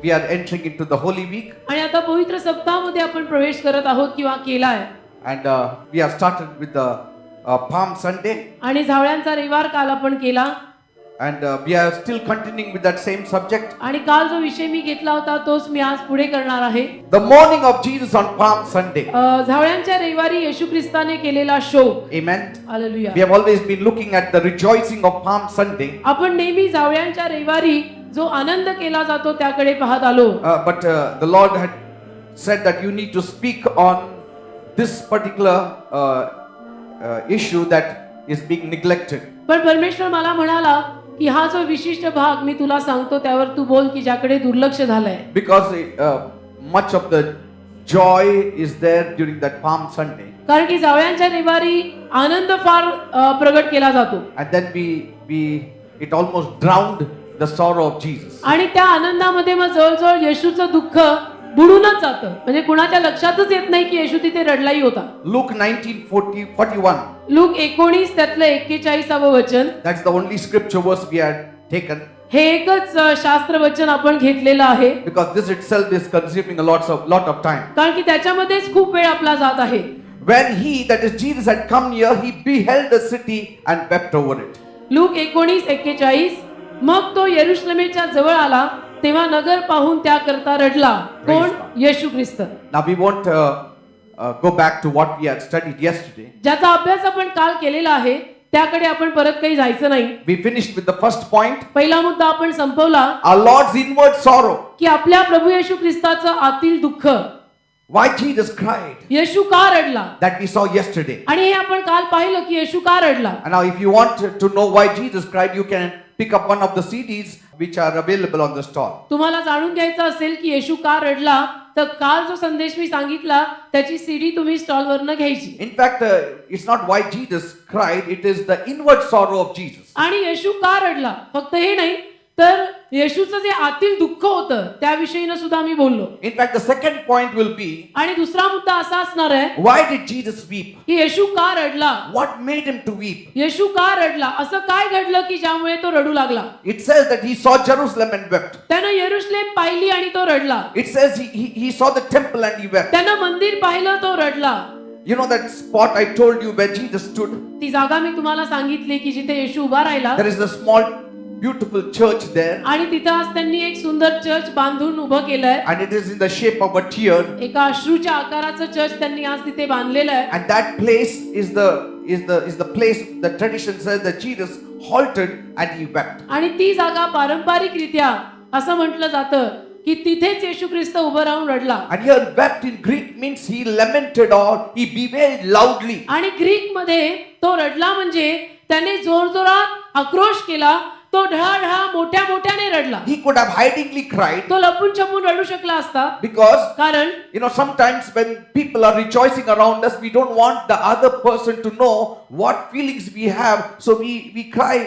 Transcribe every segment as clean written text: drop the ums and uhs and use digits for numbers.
we are entering into the Holy Week, आणि आता पवित्र सप्ताहामध्ये आपण प्रवेश करत आहोत किंवा केलाय. and we have started with the Palm Sunday, आणि झावळ्यांचा रविवार काल आपण केला. and we are still continuing with that same subject. आणि काल जो विषय मी घेतला होता तोच मी आज पुढे करणार आहे. The morning of Jesus on Palm Sunday. झावळ्यांच्या रविवारी येशू ख्रिस्ताने केलेला शोक. Amen. Hallelujah. We have always been looking at the rejoicing of Palm Sunday, आपण नेहमी झावळ्यांच्या रविवारी जो आनंद केला जातो त्याकडे पाहत आलो. but the Lord had said that you need to speak on this particular issue that is being neglected. पण परमेश्वर मला म्हणाला की हा जो विशिष्ट भाग मी तुला सांगतो त्यावर तू बोल की ज्याकडे दुर्लक्ष झालंय. Because much of the joy is there during that Palm Sunday. कारण की जावळ्यांच्या रविवारी आनंद फार प्रगट केला जातो. And then it almost drowned the sorrow of Jesus. आणि त्या आनंदामध्ये मग जवळजवळ येशूचं दुःख बुडूनच जातं. म्हणजे कुणाच्या लक्षातच येत नाही की येशू तिथे रडलाही होता. Luke 19:41. लूक 19 त्यातलं 41 वचन. That's the only scripture verse we had taken. हे एकच शास्त्र वचन आपण घेतलेलं आहे. Because this itself is consuming a lot of time. कारण की त्याच्यामध्येच खूप वेळ आपला जात आहे. When he, that is Jesus, had come near, he beheld the city and wept over it. Look 19:41. मग तो यरुशलेमेच्या जवळ आला तेव्हा नगर पाहून त्याकरता रडला. कोण? येशू ख्रिस्त. Now we won't go back to what we had studied yesterday. ज्याचा अभ्यास आपण काल केलेला आहे त्याकडे आपण परत काही जायचं नाही. We finished with the first point. पहिला मुद्दा आपण संपवला Our Lord's inward sorrow. की आपल्या प्रभू येशू ख्रिस्ताचं आतील दुःख. Why Jesus cried. येशू का रडला? That we saw yesterday. आणि हे आपण काल पाहिलं की येशू का रडला. And now if you want to know why Jesus cried, you can pick up one of the CDs which are available on the stall. तुम्हाला जाणून घ्यायचं असेल की येशू का रडला तर काल जो संदेश मी सांगितला त्याची सीडी तुम्ही स्टॉल वरनं घ्यायची. In fact, it's not why Jesus cried, it is the inward sorrow of Jesus. आणि येशू का रडला फक्त हे नाही तर येशूचं जे आतील दुःख होतं त्याविषयीनं सुद्धा मी बोललो. In fact, the second point will be, आणि दुसरा मुद्दा असा असणार आहे why did Jesus weep? की येशू का रडला. What made him to weep? येशू का रडला. असं काय घडलं की ज्यामुळे तो रडू लागला. It says that he saw Jerusalem and wept. त्यानं यरुशलेम पाहिली आणि तो रडला. It says he saw the temple and he wept. त्यानं मंदिर पाहिलं तो रडला. You know that spot I told you where Jesus stood? ती जागा मी तुम्हाला सांगितली की जिथे येशू उभा राहिला. There is a small beautiful church there, आणि तिथं आज त्यांनी एक सुंदर चर्च बांधून उभं केलंय. and it is in the shape of a tear, एका अश्रूच्या आकाराचं चर्च त्यांनी आज तिथे बांधलेलं आहे. and that place is the place the tradition says that Jesus halted and he wept. आणि ती जागा पारंपरिकरित्या असं म्हटलं जातं की तिथेच येशू ख्रिस्त उभं राहून रडला. And here wept in Greek means he lamented or he bewailed loudly. आणि ग्रीक मध्ये तो रडला म्हणजे त्याने जोरजोरात आक्रोश केला. तो ढळाढळा मोठ्या मोठ्याने रडला. He could have hidingly cried, तो लपून छपून रडू शकला असता. because कारण sometimes when people are rejoicing around us, we don't want the other person to know what feelings we have, so we cry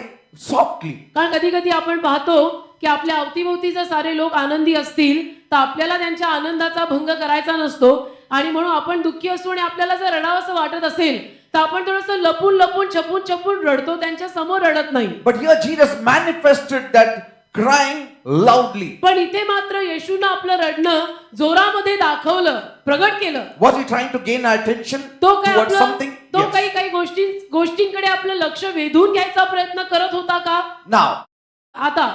softly. कारण कधी कधी आपण पाहतो की आपल्या अवतीभोवती जर सारे लोक आनंदी असतील तर आपल्याला त्यांच्या आनंदाचा भंग करायचा नसतो. आणि म्हणून आपण दुःखी असतो आणि आपल्याला जर रडावंसं वाटत असेल तर आपण थोडंसं लपून लपून छपून रडतो. त्यांच्या समोर रडत नाही. But here Jesus manifested that crying loudly. पण इथे मात्र येशूनं आपलं रडणं जोरामध्ये दाखवलं, प्रगट केलं. Was he trying to gain our attention तो काय towards आपलं something? तो Yes. काही गोष्टींकडे आपलं लक्ष वेधून घ्यायचा प्रयत्न करत होता का? Now, आता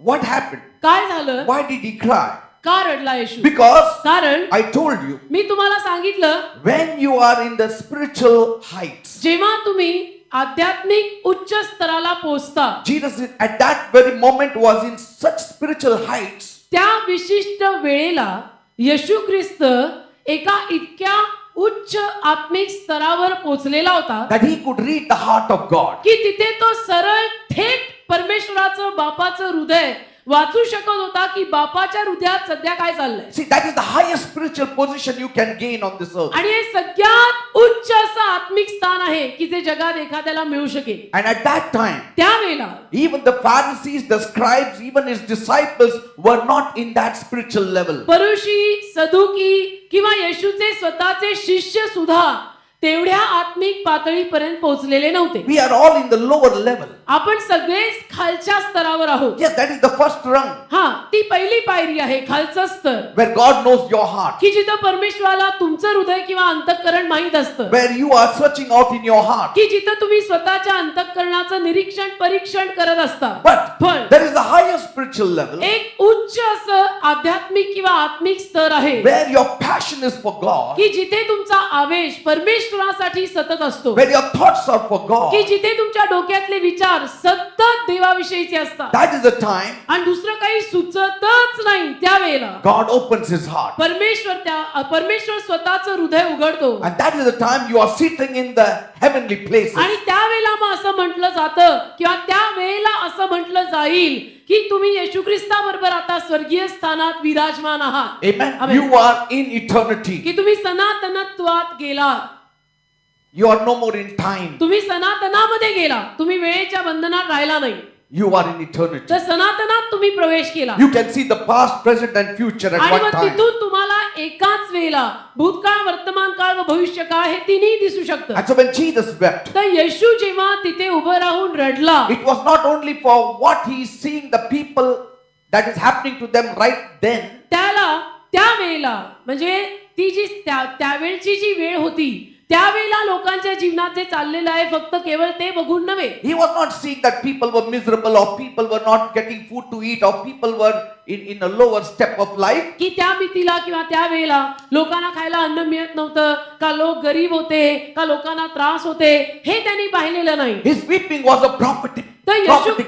what happened? काय झालं? Why did he cry? का रडला येशू? Because कारण I told you, मी तुम्हाला सांगितलं when you are in the spiritual heights, जेव्हा तुम्ही आध्यात्मिक उच्च स्तराला पोहोचता, Jesus at that very moment was in such spiritual heights त्या विशिष्ट वेळेला येशू ख्रिस्त एका इतक्या उच्च आत्मिक स्तरावर पोहोचलेला होता that he could read the heart of God. की तिथे तो सरळ थेट परमेश्वराचं बापाचं हृदय वाचू शकत होता की बापाच्या हृदयात सध्या काय चाललंय. See, that is the highest spiritual position you can gain on this earth. आणि हे सगळ्यात उच्च असं आत्मिक स्थान आहे की जे जगात एखाद्याला मिळू शकेल. And at that time, त्यावेळेला even the Pharisees, the scribes, even his disciples were not in that spiritual level. फरीसी, सदुकी किंवा येशूचे स्वतःचे शिष्य सुद्धा तेवढ्या आत्मिक पातळीपर्यंत पोहोचलेले नव्हते. We are all in the lower level. आपण सगळेच खालच्या स्तरावर आहोत. Yes, that is the first rung हा, ती पहिली पायरी आहे, खालचं स्तर, where God knows your heart, की जिथं परमेश्वराला तुमचं हृदय किंवा अंतःकरण माहित असतं, where you are searching out in your heart. की जिथं तुम्ही स्वतःच्या अंतःकरणाचं निरीक्षण परीक्षण करत असता. But पण there is a higher spiritual level एक उच्च असं आध्यात्मिक किंवा आत्मिक स्तर आहे, where your passion is for God, की जिथे तुमचा आवेश परमेश्वरासाठी सतत असतो, where your thoughts are for God. की जिथे तुमच्या डोक्यातले विचार सतत देवाविषयीचे असतात That is the time आणि दुसरं काही सुचतच नाही. त्यावेळेला God opens his heart. परमेश्वर स्वतःचं हृदय उघडतो And that is the time you are sitting in the heavenly places. आणि त्यावेळेला मग असं म्हटलं जातं किंवा त्यावेळेला असं म्हटलं जाईल की तुम्ही येशू ख्रिस्ताबरोबर आता स्वर्गीय स्थानात विराजमान आहात. Amen. Amen. You are in eternity. की तुम्ही सनातनत्वात गेला, You are no more in time. तुम्ही सनातनामध्ये गेला, तुम्ही वेळेच्या बंधनात राहिला नाही, You are in eternity. तर सनातनात तुम्ही प्रवेश केला. You can see the past, present, and future at आणि one मग time. तिथून तुम्हाला एकाच वेळेला भूतकाळ, वर्तमान काळ व भविष्यकाळ हे तिन्ही दिसू शकतं. And so when Jesus wept, तर येशू जेव्हा तिथे उभं राहून रडला, it was not only for what he is seeing the people that is happening to them right then, त्यावेळेला म्हणजे ती जी त्यावेळची जी वेळ होती, त्यावेळेला लोकांच्या जीवनात जे चाललेलं आहे फक्त केवळ ते बघून नव्हे. he was not seeing that people were miserable or people were not getting food to eat or people were in a lower step of life. की त्या भीतीला किंवा त्यावेळेला लोकांना खायला अन्न मिळत नव्हतं, का लोक गरीब होते, का लोकांना त्रास होते, हे त्यांनी पाहिलेलं नाही. His weeping was a prophetic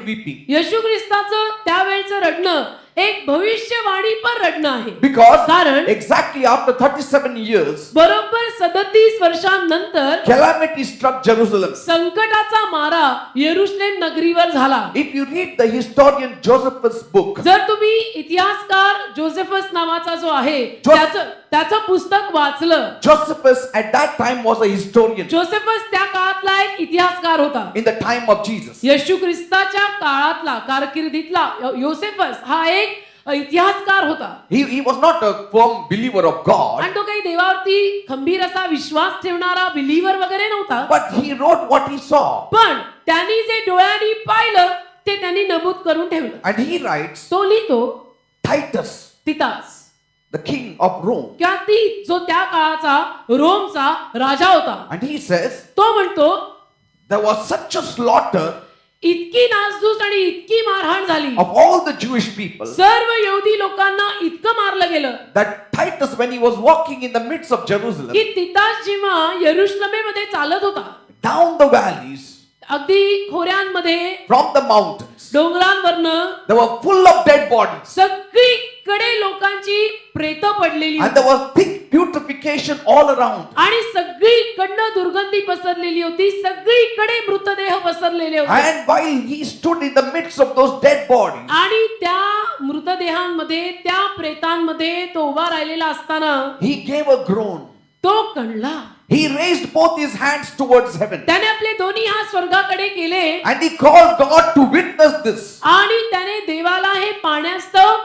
weeping. येशू ख्रिस्ताचं त्यावेळचं रडणं एक भविष्यवाणी पर रडणं आहे. Because कारण exactly after 37 years, बरोबर 37 वर्षांनंतर calamity struck Jerusalem. संकटाचा मारा यरुशलेम नगरीवर झाला. If you read the historian Josephus' book, जर तुम्ही इतिहासकार जोसेफस नावाचा जो आहे त्याचं पुस्तक वाचलं, Josephus at that time was a historian Josephus त्या काळातला एक इतिहासकार होता. in the time of Jesus. येशू ख्रिस्ताच्या काळातला कारकिर्दीतला योसेफस हा एक इतिहासकार होता. He was not a firm believer of God, आणि तो काही देवावरती खंबीर असा विश्वास ठेवणारा बिलीव्हर वगैरे नव्हता. but he wrote what he saw. पण त्यांनी जे डोळ्यांनी पाहिलं ते त्यांनी नमूद करून ठेवलं. And he writes, तो लिहितो, Titus, Titas the king of Rome. किंवा ती जो त्या काळाचा रोमचा राजा होता, And he says, तो म्हणतो there was such a slaughter इतकी नासधूस आणि इतकी मारहाण झाली, of all the Jewish people सर्व यहुदी लोकांना इतकं मारलं गेलं that Titus, when he was walking in the midst of Jerusalem, की तितास जेव्हा यरुशलेमेमध्ये चालत होता, down the valleys, अगदी खोऱ्यांमध्ये, from the mountains, डोंगरांवरनं they were full of dead bodies. सगळीकडे लोकांची प्रेत पडलेली And there was thick putrefaction all around. आणि सगळीकडनं दुर्गंधी पसरलेली होती, सगळीकडे मृतदेह पसरलेले होते. And while he stood in the midst of those dead bodies, आणि त्या मृतदेहांमध्ये, त्या प्रेतांमध्ये तो उभा राहिलेला असताना he gave a groan. तो कणला. He raised both his hands towards heaven. त्याने आपले दोन्ही हात स्वर्गाकडे केले And he called God to witness this. आणि त्याने देवाला हे पाण्यास्तव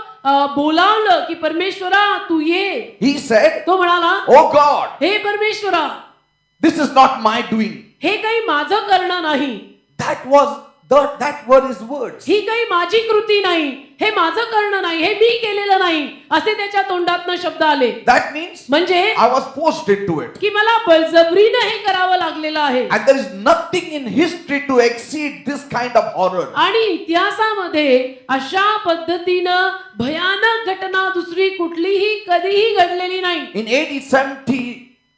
बोलावलं की परमेश्वरा तू ये. He said, तो म्हणाला, Oh God, हे परमेश्वरा, this is not my doing. हे काही माझं करणं नाही, That were his words. ही काही माझी कृती नाही, हे माझं करणं नाही, हे मी केलेलं नाही, असे त्याच्या तोंडातनं शब्द आले. That means म्हणजे I was forced into it. की मला बळजबरीनं हे करावं लागलेलं आहे. And there is nothing in history to exceed this kind of horror. आणि इतिहासामध्ये अशा पद्धतीनं भयानक घटना दुसरी कुठलीही कधीही घडलेली नाही. In AD 70,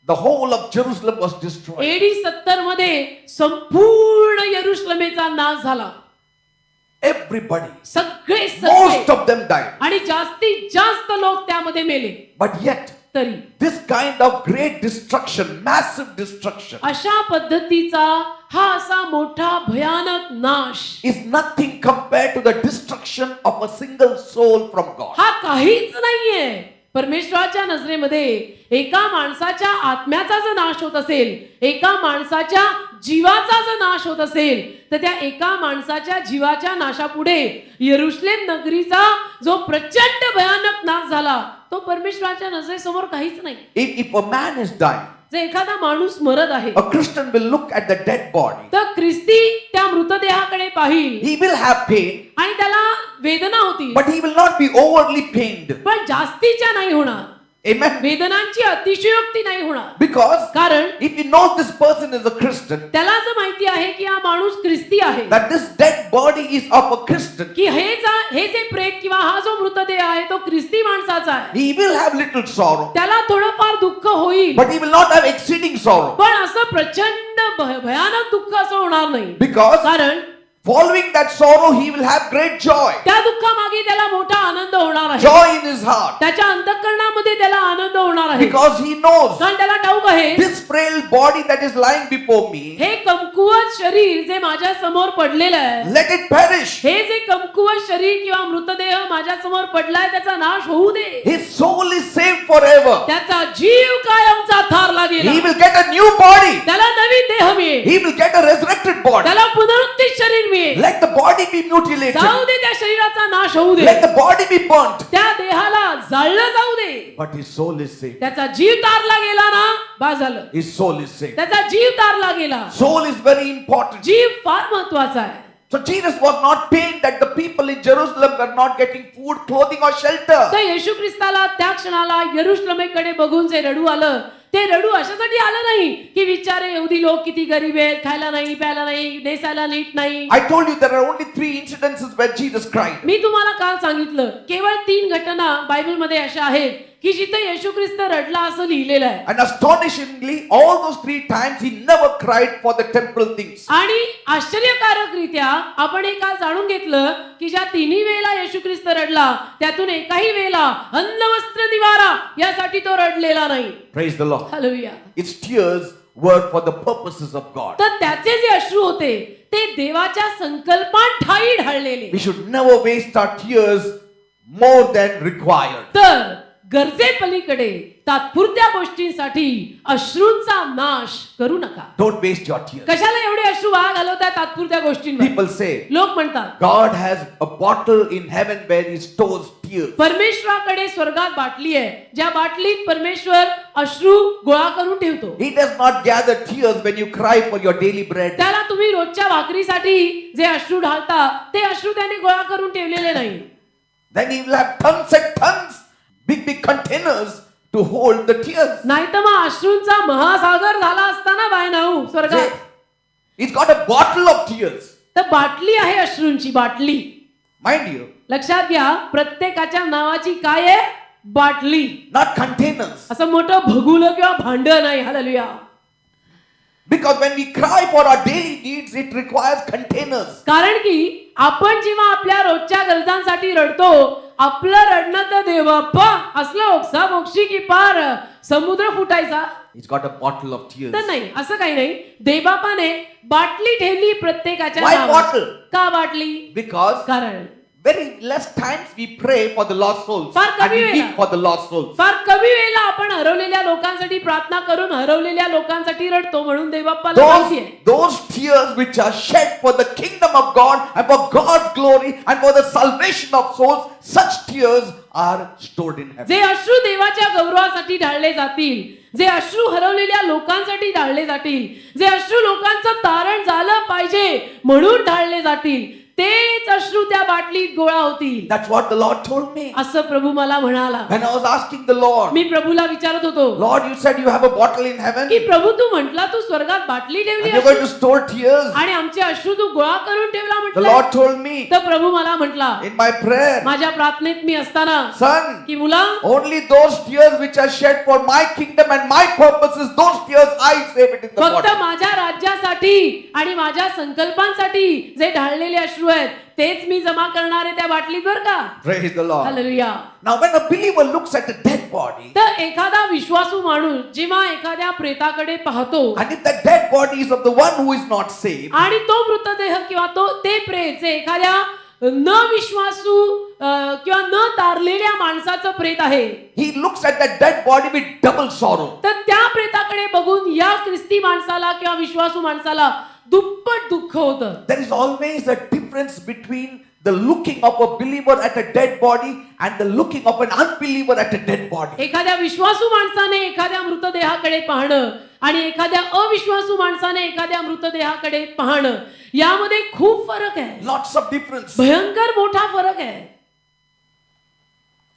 the whole of Jerusalem was destroyed. AD 70 मध्ये संपूर्ण यरुशलेमेचा नाश झाला. Everybody, सगळे most of them died. आणि जास्तीत जास्त लोक त्यामध्ये मेले. But yet, तरी this kind of great destruction, massive destruction, अशा पद्धतीचा हा असा मोठा भयानक नाश is nothing compared to the destruction of a single soul from God. हा काहीच नाहीये. परमेश्वराच्या नजरेमध्ये एका माणसाच्या आत्म्याचा जर नाश होत असेल, एका माणसाच्या जीवाचा जर नाश होत असेल, तर त्या एका माणसाच्या जीवाच्या नाशापुढे यरुशलेम नगरीचा जो प्रचंड भयानक नाश झाला, तो परमेश्वराच्या नजरेसमोर काहीच नाही. If a man is dying, जर एखादा माणूस मरत आहे a Christian will look at the dead body. तर ख्रिस्ती त्या मृतदेहाकडे पाहिल He will have pain, आणि त्याला वेदना होती but he will not be overly pained. पण जास्तीच्या नाही होणार. Amen. वेदनांची अतिशयोक्ती नाही होणार. Because कारण if he knows this person is a Christian, त्याला जर माहिती आहे की हा माणूस ख्रिस्ती आहे, that this dead body is of a Christian, की हे जे प्रेत किंवा हा जो मृतदेह आहे तो ख्रिस्ती माणसाचा आहे, he will have little sorrow, त्याला थोडंफार दुःख होईल but he will not have exceeding sorrow. पण असं प्रचंड भयानक दुःख असं होणार नाही. Because कारण following that sorrow, he will have great joy. त्या दुःखामागे त्याला मोठा आनंद होणार आहे. Joy in his heart. त्याच्या अंतःकरणामध्ये त्याला आनंद होणार आहे. Because he knows कारण त्याला ठाऊक आहे this frail body that is lying before me, हे कमकुवत शरीर जे माझ्या समोर पडलेलं आहे, let it perish. हे जे कमकुवत शरीर किंवा मृतदेह माझ्या समोर पडलाय त्याचा नाश होऊ दे. His soul is saved forever. त्याचा जीव कायमचा थारला He गेला. will get a new body. त्याला नवीन देह मिळेल. He will get a resurrected body. त्याला पुनरुत्थित शरीर मिळेल. Let the body be mutilated. जाऊ दे त्या शरीराचा नाश होऊ दे. Let the body be burnt. त्या देहाला जाळलं जाऊ दे. But his soul is saved. त्याचा जीव तारला गेला ना, बस झालं. His soul is saved. त्याचा जीव तारला गेला. Soul is very important. जीव फार महत्वाचा आहे. So Jesus was not pained that the people in Jerusalem were not getting food, clothing or shelter. तर येशू ख्रिस्ताला त्या क्षणाला यरुशलेमेकडे बघून जे रडू आलं, ते रडू अशासाठी आलं नाही की विचारे यहुदी लोक किती गरीब आहेत, खायला नाही, प्यायला नाही, नेसायला नीट नाही. I told you there are only 3 incidences where Jesus cried. मी तुम्हाला काल सांगितलं केवळ 3 घटना बायबलमध्ये अशा आहेत की जिथे येशू ख्रिस्त रडला असं लिहिलेलं आहे. And astonishingly, all those 3 times he never cried for the temporal things. आणि आश्चर्यकारकरित्या आपण हे काल जाणून घेतलं की ज्या 3 वेळेला येशू ख्रिस्त रडला त्यातून एकाही वेळेला अन्न वस्त्र निवारा यासाठी तो रडलेला नाही. Praise the Lord. Hallelujah. Its tears were for the purposes of God. तर त्याचे जे अश्रू होते ते देवाच्या संकल्पात ठाई ढाळलेले. We should never waste our tears more than required. तर गरजेपलीकडे तात्पुरत्या गोष्टींसाठी अश्रूंचा नाश करू नका. Don't waste your tears. कशाला एवढे अश्रू वाया घालवताय तात्पुरत्या गोष्टींवर? People say लोक म्हणतात God has a bottle in heaven where he stores tears. परमेश्वराकडे स्वर्गात बाटली आहे ज्या बाटलीत परमेश्वर अश्रू गोळा करून ठेवतो. He does not gather tears when you cry for your daily bread. त्याला तुम्ही रोजच्या भाकरीसाठी जे अश्रू ढालता ते अश्रू त्याने गोळा करून ठेवलेले नाही. Then he will have tons and tons, big containers to hold the tears. नाही तर मग अश्रूंचा महासागर झाला असताना बायनाऊ स्वर्गात. He's got a bottle of tears. तर बाटली आहे अश्रूंची बाटली. Mind you, लक्षात घ्या प्रत्येकाच्या नावाची काय आहे? बाटली. not containers. असं मोठं भगुलं किंवा भांड नाही. Hallelujah. Because when we cry for our daily needs, it requires containers. कारण की आपण जेव्हा आपल्या रोजच्या गरजांसाठी रडतो आपलं रडणं तर देवाप्पा असलं ओक्सा मोक्षी की पार समुद्र फुटायचा. He's got a bottle of tears. तर नाही असं काही नाही. देवबापाने बाटली ठेवली प्रत्येकाच्या Why नावावर. bottle? का बाटली? Because कारण very less times we pray for the lost souls फार and कमी we वेळा. weep for the lost souls. फार कमी वेळेला आपण हरवलेल्या लोकांसाठी प्रार्थना करून हरवलेल्या लोकांसाठी रडतो म्हणून देवबाप्पाला माहिती आहे. Those tears which are shed for the kingdom of God and for God's glory and for the salvation of souls, such tears are stored in heaven. जे अश्रू देवाच्या गौरवासाठी ढाळले जातील, जे अश्रू हरवलेल्या लोकांसाठी ढाळले जातील, जे अश्रू लोकांचं तारण झालं पाहिजे म्हणून ढाळले जातील, तेच अश्रू त्या बाटलीत गोळा होतील. That's what the Lord told me. असं प्रभू मला म्हणाला. When I was asking the Lord, मी प्रभूला विचारत होतो Lord, you said you have a bottle in heaven की प्रभू तू म्हटला तू स्वर्गात बाटली ठेवली and you're going to अश्रू store tears. आणि आमचे अश्रू तू गोळा करून ठेवला The म्हटलं. Lord told me तर प्रभू मला म्हटला in my prayer, माझ्या प्रार्थनेत मी असताना son, की मुला only those tears which are shed for my kingdom and my purposes, those tears I save it in the फक्त bottle. माझ्या राज्यासाठी आणि माझ्या संकल्पांसाठी जे ढाळलेले अश्रू आहेत तेच मी जमा करणार आहे त्या बाटलीत बर का. Praise the Lord. Hallelujah. Now when a believer looks at a dead body, तर एखादा विश्वासू माणूस जेव्हा एखाद्या प्रेताकडे पाहतो and if that dead body is of the one who is not saved, आणि तो मृतदेह किंवा ते प्रेत जे एखाद्या न विश्वासू किंवा न तारलेल्या माणसाचं प्रेत आहे he looks at that dead body with double sorrow. तर त्या प्रेताकडे बघून या ख्रिस्ती माणसाला किंवा विश्वासू माणसाला दुप्पट दुःख होतं. There is always a difference between the looking of a believer at a dead body and the looking of an unbeliever at a dead body. एखाद्या विश्वासू माणसाने एखाद्या मृतदेहाकडे पाहणं आणि एखाद्या अविश्वासू माणसाने एखाद्या मृतदेहाकडे पाहणं यामध्ये खूप फरक आहे. Lots of difference. भयंकर मोठा फरक आहे.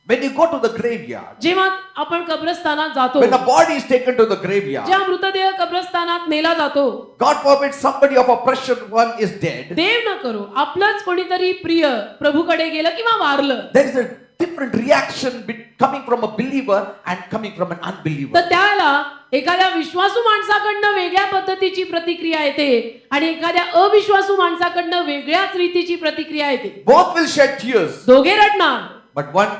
When you go to the graveyard, जेव्हा आपण कब्रस्तानात जातो, when a body is taken to the graveyard, ज्या मृतदेह कब्रस्तानात नेला जातो, God forbid somebody of a precious one is dead, देव न करो आपलंच कोणीतरी प्रिय प्रभूकडे गेलं किंवा वारलं, there is a different reaction coming from a believer and coming from an unbeliever. तर त्याला एखाद्या विश्वासू माणसाकडनं वेगळ्या पद्धतीची प्रतिक्रिया येते आणि एखाद्या अविश्वासू माणसाकडनं वेगळ्याच रीतीची प्रतिक्रिया येते. Both will shed tears, दोघे रडणार, but one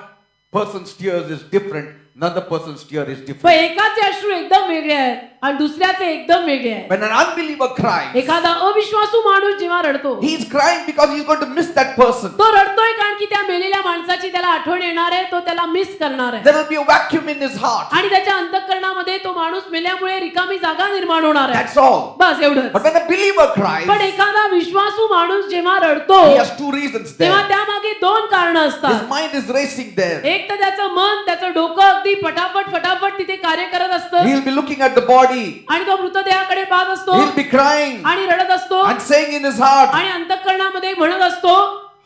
person's tears is different, another person's tear is पण different. एकाचे अश्रू एकदम वेगळे आहेत आणि दुसऱ्याचे एकदम वेगळे आहेत. When an unbeliever cries, एखादा अविश्वासू माणूस जेव्हा रडतो, he is crying because he is going to miss that person. तो रडतोय कारण की त्या मेलेल्या माणसाची त्याला आठवण येणार आहे, तो त्याला मिस करणार आहे There will be a vacuum in his heart. आणि त्याच्या अंतःकरणामध्ये तो माणूस मेल्यामुळे रिकामी जागा निर्माण होणार आहे. That's all. बस एवढंच. But when a believer cries, पण एखादा विश्वासू माणूस जेव्हा रडतो he has two reasons तेव्हा there. त्यामागे दोन कारण His असतात. mind is racing there. एक तर त्याचं मन, त्याचं डोकं अगदी फटाफट तिथे कार्य करत असतं He'll be looking at the body. आणि तो मृतदेहाकडे पाहत असतो He'll be crying आणि रडत असतो and saying in his heart, आणि अंतःकरणामध्ये म्हणत असतो,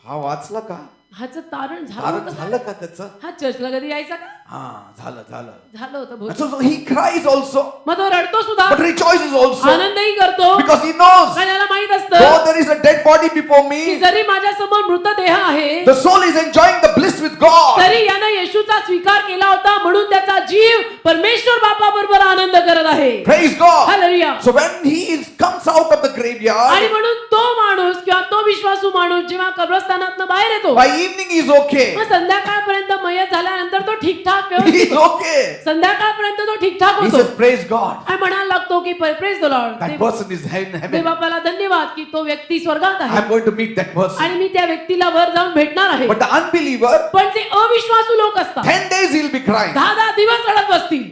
हा वाचला का? ह्याचं तारण झालं कारण होतं झालं का? का त्याचं? हा चर्चला कधी यायचा का? हा झालं झालं. झालं होतं And बहुतेक. so he cries also, मग तो रडतो सुद्धा, but rejoices also, आनंदही करतो because he knows, कारण त्याला माहित though असतं there is a dead body before की me, जरी माझ्या समोर मृतदेह आहे the soul is enjoying the bliss with God. तरी यानं येशूचा स्वीकार केला होता म्हणून त्याचा जीव परमेश्वर बापा बरोबर आनंद करत आहे. Praise God. Hallelujah. So when he comes out of the आणि graveyard, म्हणून तो माणूस किंवा तो विश्वासू माणूस जेव्हा कब्रस्तानातनं बाहेर येतो, by evening he is okay. मग संध्याकाळपर्यंत मयत झाल्यानंतर तो ठीकठाक He व्यवस्थित is okay. संध्याकाळपर्यंत तो ठीकठाक He होतो says, praise God. आणि म्हणायला लागतो की praise the Lord, That person is in heaven. देवबापाला धन्यवाद की तो व्यक्ती स्वर्गात आहे I'm going to meet that person. आणि मी त्या व्यक्तीला वर जाऊन भेटणार आहे. But the unbeliever, पण जे अविश्वासू लोक असतात 10 days he'll be crying. 10 दिवस रडत बसतील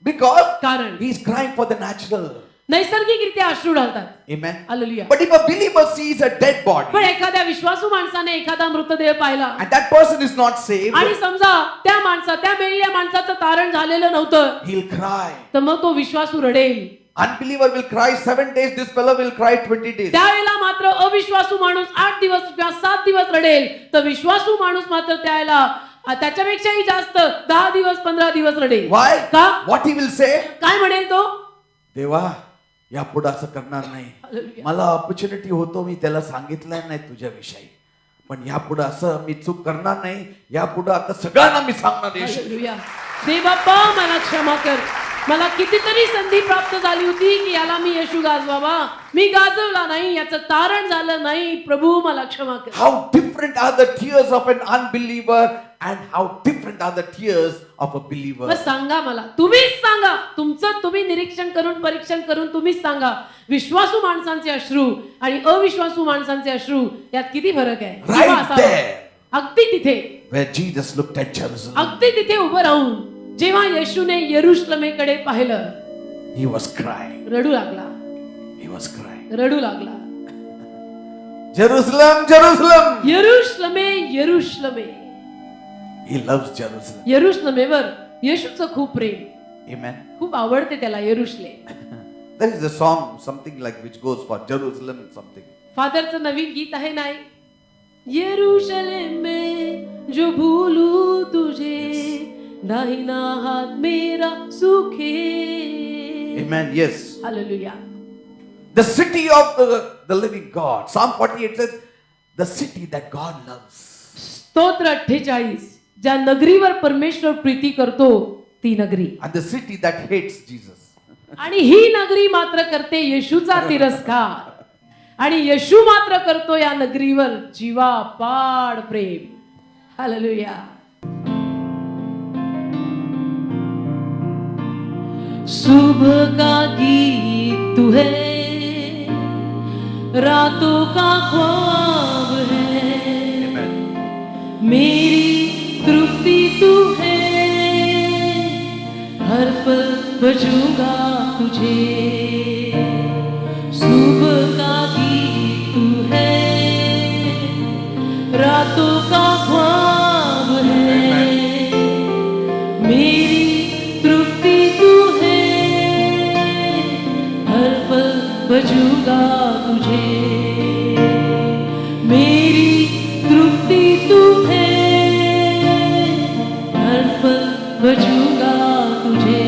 Because कारण he is crying for the natural. नैसर्गिकरित्या अश्रू ढालतात. Amen. Hallelujah. But if a believer sees a dead body पण एखाद्या विश्वासू माणसाने एखादा मृतदेह पाहिला and that person is not saved, आणि समजा त्या मेलेल्या माणसाचं तारण झालेलं नव्हतं, he'll cry. तर मग तो विश्वासू रडेल. Unbeliever will cry 7 days, this fellow will cry 20 days. त्यावेळेला मात्र अविश्वासू माणूस 8 दिवस किंवा 7 दिवस रडेल, तर विश्वासू माणूस मात्र त्यावेळेला त्याच्यापेक्षाही जास्त 10 दिवस 15 दिवस रडेल. Why? का? What he will say? काय म्हणेल तो? देवा यापुढे असं करणार नाही. हालेलुया. मला ऑपॉर्च्युनिटी होतो, मी त्याला सांगितलंय नाही तुझ्याविषयी, पण यापुढे असं मी चूक करणार नाही. यापुढे आता सगळ्यांना मी सांगणार येशू. हालेलुया. देवबाप्पा मला क्षमा कर. मला कितीतरी संधी प्राप्त झाली होती की याला मी येशू गाजवावा, मी गाजवला नाही, याचं तारण झालं नाही. प्रभू मला क्षमा कर. How different are the tears of an unbeliever and how different are the tears of a believer. मग सांगा मला, तुम्हीच सांगा, तुम्ही निरीक्षण करून परीक्षण करून तुम्हीच सांगा, विश्वासू माणसांचे अश्रू आणि अविश्वासू माणसांचे अश्रू यात किती फरक आहे? Right किंवा असावा? there. अगदी तिथे, Where Jesus looked at Jerusalem, अगदी तिथे उभं राहून जेव्हा येशूने यरुशलेमेकडे पाहिलं, he was crying. रडू लागला. He was crying. रडू लागला. Jerusalem, Jerusalem. यरुशलेमे, यरुशलेमे. He loves Jerusalem. यरुशलेमेवर येशूचं खूप प्रेम, Amen. खूप आवडते त्याला यरुशलेम. There is a song, something like which goes for Jerusalem something. फादरचं नवीन गीत आहे नाही, यरूशलेम में जो भूलू तुझे, दाहिना हाथ मेरा सूखे. Amen. Yes. Hallelujah. The city of the living God. Psalm 48 says, the city that God loves. स्तोत्र 48, ज्या नगरीवर परमेश्वर प्रीती करतो ती नगरी, And the city that hates Jesus. आणि ही नगरी मात्र करते येशूचा तिरस्कार, आणि येशू मात्र करतो या नगरीवर जीवापाड प्रेम. हालेलुया. सुबह का गीत तू है, रातों का ख्वाब है, Amen. मेरी तृप्ति तू है, हर पल बजूंगा तुझे. सुबह का गीत तू है, रातों का ख्वाब है, मेरी तृप्ति तू है, हर पल बजूंगा तुझे, मेरी तृप्ति तू है, हर पल बजूंगा तुझे.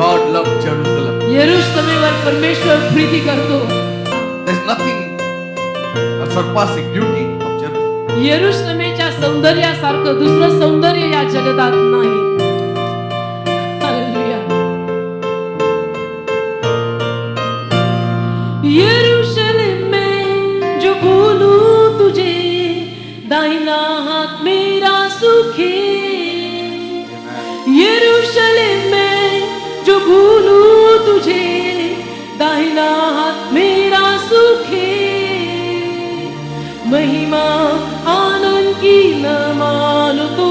God loved Jerusalem. यरूशलेमेवर परमेश्वर प्रीती करतो. There's nothing surpassing beauty of Jerusalem. यरूशलेमेच्या सौंदर्यासारखं दुसरं सौंदर्य या जगतात नाही. हालेलुया. यरूशलेम में जो भूलूं तुझे, दाहिना हाथ मेरा सुखी. यरूशलेम में जो भूलूं तुझे, दाहिना हाथ मेरा सुखी. महिमा आनंद की न मानो तो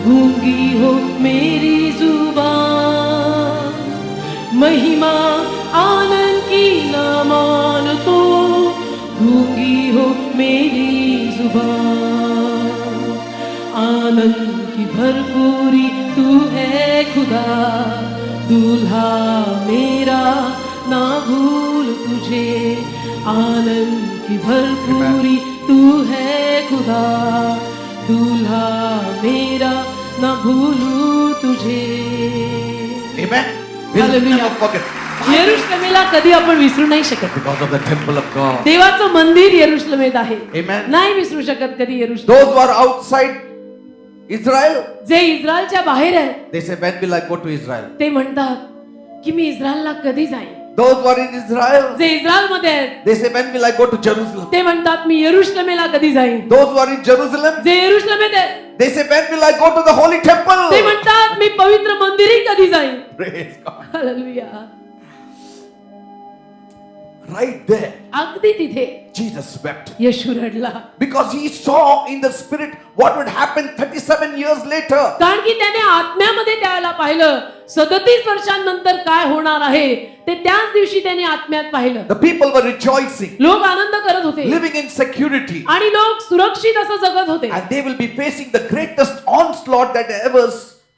गूंगी हो मेरी जुबान. महिमा आनंद की न मानो तो गूंगी हो मेरी जुबान. आनंद की भरपूरी तू है खुदा, दूल्हा मेरा ना भूल तुझे. आनंद की भरपूरी तू है खुदा, दूल्हा मेरा ना भूलू तुझे. Amen. We'll Hallelujah. never forget. यरूशलेमेला कधी आपण विसरू नाही शकत. Because of the temple of God. देवाचं मंदिर यरूशलेमेत आहे. Amen. नाही विसरू शकत कधी यरूशलेम. Those who are outside Israel, जे इस्रायलच्या बाहेर आहेत, they say, when will I go to Israel? ते म्हणतात की मी इस्रायलला कधी जाईन. Those who are in Israel, जे इस्रायलमध्ये आहेत, they say, when will I go to Jerusalem? ते म्हणतात मी यरूशलेमेला कधी जाईन. Those who are in Jerusalem, जे यरूशलेमेत आहेत, they say, when will I go to the holy ते temple? म्हणतात मी पवित्र मंदिरी कधी जाईन. Praise God. Hallelujah. Right there, अगदी तिथे Jesus wept. Yeshu रडला. Because he saw in the spirit what would happen 37 years later. कारण की त्याने आत्म्यामध्ये त्याला पाहिलं 37 वर्षांनंतर काय होणार आहे ते त्याच दिवशी त्याने आत्म्यात पाहिलं. The people were rejoicing, लोक आनंद करत होते living in security, आणि लोक सुरक्षित असं जगत होते. and they will be facing the greatest onslaught that they ever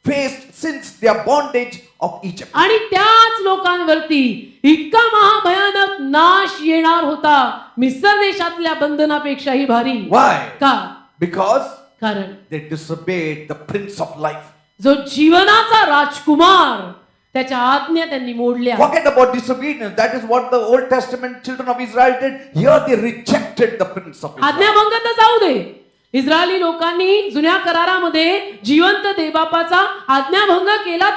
faced since their bondage of Egypt. आणि त्याच लोकांवरती इतका महाभयानक नाश येणार होता मिस्र देशातल्या बंधनापेक्षाही भारी. Why? का? Because कारण they disobeyed the Prince of Life. जो जीवनाचा राजकुमार त्याच्या आज्ञा त्यांनी मोडल्या. Forget about disobedience. That is what the Old Testament children of Israel did. Here they rejected the Prince of Israel. आज्ञाभंग तर जाऊ दे. इस्रायली लोकांनी जुन्या करारामध्ये जिवंत देवबापाचा आज्ञाभंग केला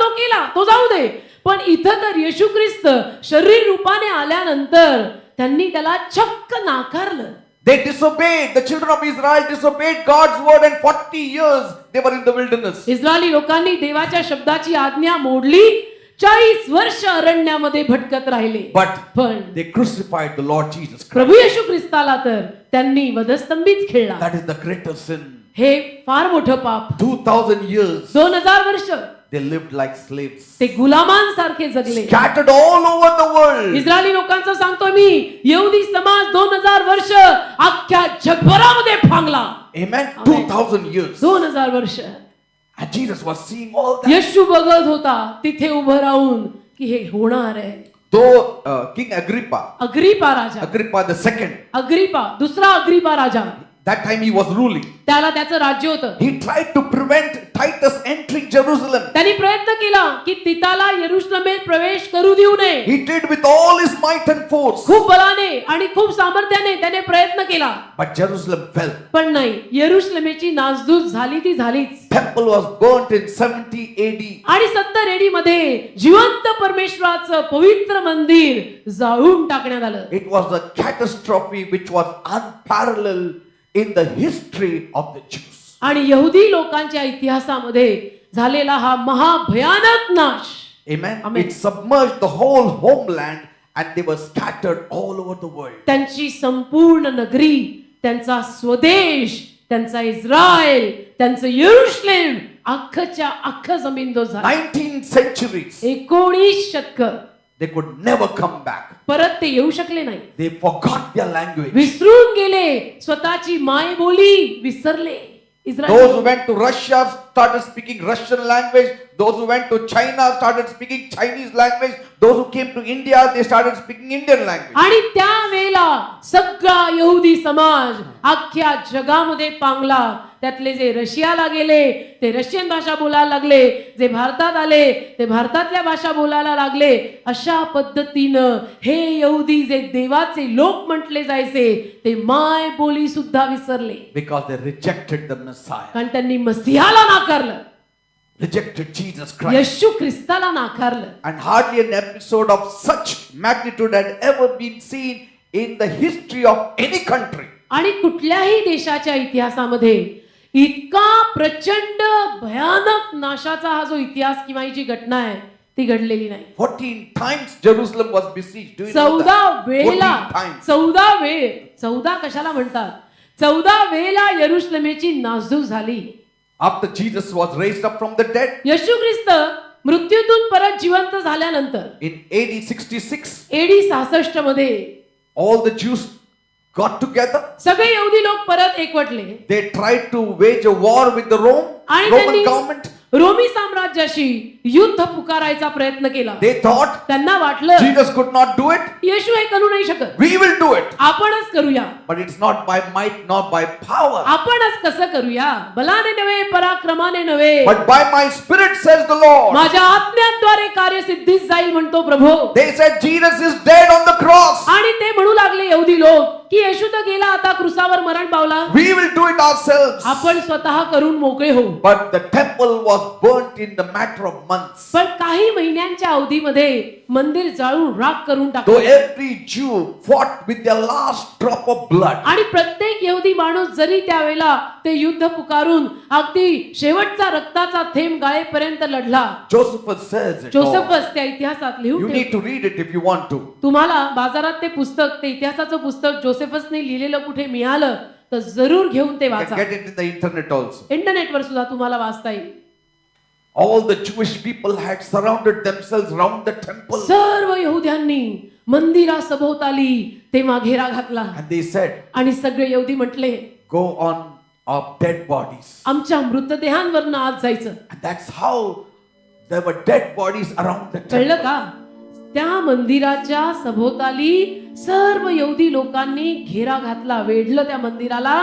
तो जाऊ दे. पण इथं तर येशू ख्रिस्त शरीर रूपाने आल्यानंतर त्यांनी त्याला चक्क नाकारलं. They disobeyed. The children of Israel disobeyed God's word, and 40 years they were in the wilderness. Israeli लोकांनी देवाच्या शब्दाची आज्ञा मोडली. 40 वर्ष अरण्यामध्ये भटकत राहिले. But पण they crucified the Lord Jesus Christ. प्रभू येशू ख्रिस्ताला तर त्यांनी वधस्तंभीच खेळला. That is the greater sin. हे फार मोठं पाप. 2000 years 2000 वर्ष they lived like slaves, ते गुलामांसारखे जगले. scattered all over the world. Israeli लोकांचं सांगतो मी, यहुदी समाज 2000 वर्ष अख्ख्या जगभरामध्ये फांगला. Amen. Amen. 2000 years. 2000 वर्ष And Jesus was seeing all that. येशू बघत होता तिथे उभं राहून की हे होणार आहे. Though King Agrippa, अग्रिपा राजा, Agrippa the second, अग्रिपा दुसरा अग्रिपा राजा, that time he was ruling. त्याला त्याचं राज्य होतं. He tried to prevent Titus entering Jerusalem. त्यांनी प्रयत्न केला की तिताला यरूशलेमेत प्रवेश करू देऊ नये. He did with all his might and force. खूप बलाने आणि खूप सामर्थ्याने त्याने प्रयत्न केला. But Jerusalem fell. पण नाही, यरूशलेमेची नासधूस झाली ती झालीच. Temple was burnt in 70 AD. आणि 70 AD मध्ये जिवंत परमेश्वराचं पवित्र मंदिर जाळून टाकण्यात आलं. It was a catastrophe which was unparalleled in the history of the Jews. आणि यहुदी लोकांच्या इतिहासामध्ये झालेला हा महाभयानक नाश. Amen. Amen. It submerged the whole homeland and they were scattered all over the world. त्यांची संपूर्ण नगरी, त्यांचा स्वदेश, त्यांचा इस्रायल, त्यांचं यरूशलेम अख्खच्या अख्ख जमीन दोष झाला. 19 centuries. 19 शतक They could never come back. परत ते येऊ शकले नाही. They forgot their language. विसरून गेले, स्वतःची माय बोली विसरले. Those who Israel went to Russia started speaking Russian language. Those who went to China started speaking Chinese language. Those who came to India, they started speaking Indian language. आणि त्यावेळेला सगळा यहुदी समाज अख्ख्या जगामध्ये पांगला. त्यातले जे रशियाला गेले ते रशियन भाषा बोलायला लागले, जे भारतात आले ते भारतातल्या भाषा बोलायला लागले. अशा पद्धतीनं हे यहुदी जे देवाचे लोक म्हटले जायचे ते माय बोली सुद्धा विसरले, Because they rejected the Messiah. कारण त्यांनी मसीहाला नाकारलं, Rejected Jesus Christ. येशू ख्रिस्ताला नाकारलं. And hardly an episode of such magnitude had ever been seen in the history of any country. आणि कुठल्याही देशाच्या इतिहासामध्ये इतका प्रचंड भयानक नाशाचा हा जो इतिहास किंवा ही जी घटना आहे ती घडलेली नाही. 14 times Jerusalem was besieged. Do you know 14 that? वेळेला 14 times. 14 वेळ 14 कशाला म्हणतात, 14 वेळेला यरुशलेमेची नासधूस झाली. After Jesus was raised up from the dead येशू ख्रिस्त मृत्यूतून परत जिवंत झाल्यानंतर in AD 66, AD 66 मध्ये all the Jews got together. सगळे यहुदी लोक परत एकवटले They tried to wage a war with the आणि Roman त्यांनी government. रोमी साम्राज्याशी युद्ध पुकारायचा प्रयत्न केला. They thought त्यांना वाटलं Jesus could not do it. येशू हे करू नाही शकत, We will do it. आपणच करूया. But it's not by might, not by power, आपणच कसं करूया, बलाने नव्हे पराक्रमाने नव्हे, but by my spirit, says the Lord. माझ्या आत्म्याद्वारे कार्य सिद्धीस जाईल म्हणतो प्रभू. They said Jesus is dead on the cross. आणि ते म्हणू लागले यहुदी लोक की येशू तर गेला, आता क्रुसावर मरण पावला, We will do it ourselves. आपण स्वतः करून मोकळे होऊ. But the temple was burnt in the matter of months. पण काही महिन्यांच्या अवधीमध्ये मंदिर जाळून राख करून Though टाकले. every Jew fought with their last drop of blood. आणि प्रत्येक यहुदी माणूस जरी त्यावेळेला ते युद्ध पुकारून अगदी शेवटचा रक्ताचा थेंब गाळेपर्यंत लढला. Josephus says it all. Josephus त्या इतिहासात You लिहून need ठेवतो. to read it if you want to. तुम्हाला बाजारात ते पुस्तक, ते इतिहासाचं पुस्तक जोसेफसने लिहिलेलं कुठे मिळालं तर जरूर घेऊन ते You can वाचा. get it in the internet also. इंटरनेटवर सुद्धा तुम्हाला वाचता येईल. All the Jewish people had surrounded themselves round the temple. सर्व यहुद्यांनी मंदिरासभोवताली तेव्हा घेरा घातला And they said, आणि सगळे यहुदी म्हटले go on our dead bodies. आमच्या मृतदेहांवरनं आज जायचं. And that's how there were dead bodies around the कळलं temple. का? त्या मंदिराच्या सभोवताली सर्व यहुदी लोकांनी घेरा घातला, वेढलं त्या मंदिराला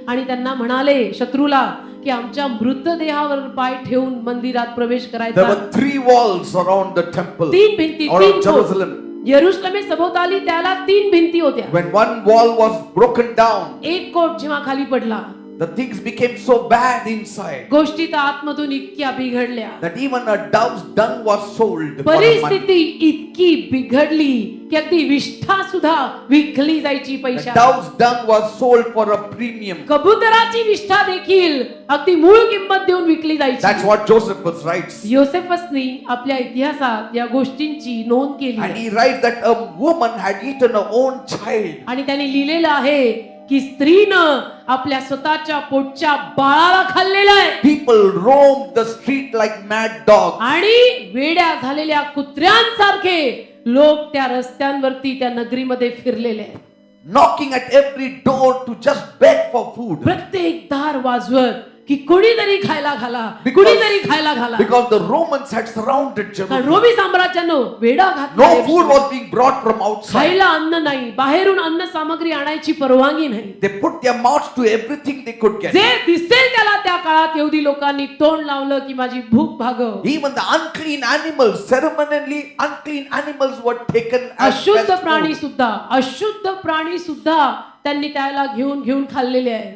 आणि त्यांना म्हणाले शत्रूला की आमच्या मृतदेहावर पाय ठेवून मंदिरात प्रवेश There करायचा. were 3 walls around the temple. 3 भिंती, Or 3 Jerusalem. यरुशलेमे सभोवताली त्याला 3 भिंती होत्या. When one wall was broken down, एक कोट जेव्हा खाली पडला, the things became so bad inside गोष्टी तर आतमधून इतक्या बिघडल्या, that even a dove's dung was sold for a money. परिस्थिती इतकी बिघडली की अगदी विष्ठा सुद्धा विकली जायची The पैशात. dove's dung was sold for a premium. कबुतराची विष्ठा देखील अगदी मूळ किंमत देऊन विकली That's जायची. what Josephus writes. योसेफसनी आपल्या इतिहासात या गोष्टींची नोंद केली And आहे. he writes that a woman had eaten her own child. आणि त्याने लिहिलेलं आहे की स्त्रीनं आपल्या स्वतःच्या पोटच्या बाळाला खाल्लेलं आहे. People roamed the street like mad dogs. आणि वेड्या झालेल्या कुत्र्यांसारखे लोक त्या रस्त्यांवरती त्या नगरीमध्ये फिरलेले आहेत. Knocking at every door to just beg for food. प्रत्येक दार वाजवत की कुणीतरी खायला घाला, Because- कुणीतरी खायला घाला. Because the Romans had surrounded कारण Jerusalem. रोमी साम्राज्यानं वेडा घातला. No food was being brought from outside. खायला अन्न नाही, बाहेरून अन्न सामग्री आणायची परवानगी नाही. They put their mouths to everything they could get. जे दिसेल त्याला त्या काळात यहुदी लोकांनी तोंड लावलं की माझी भूक भागव. Even the unclean animals, ceremonially unclean animals were taken as अशुद्ध best प्राणी food. सुद्धा, अशुद्ध प्राणी सुद्धा त्यांनी त्याला घेऊन खाल्लेले आहे.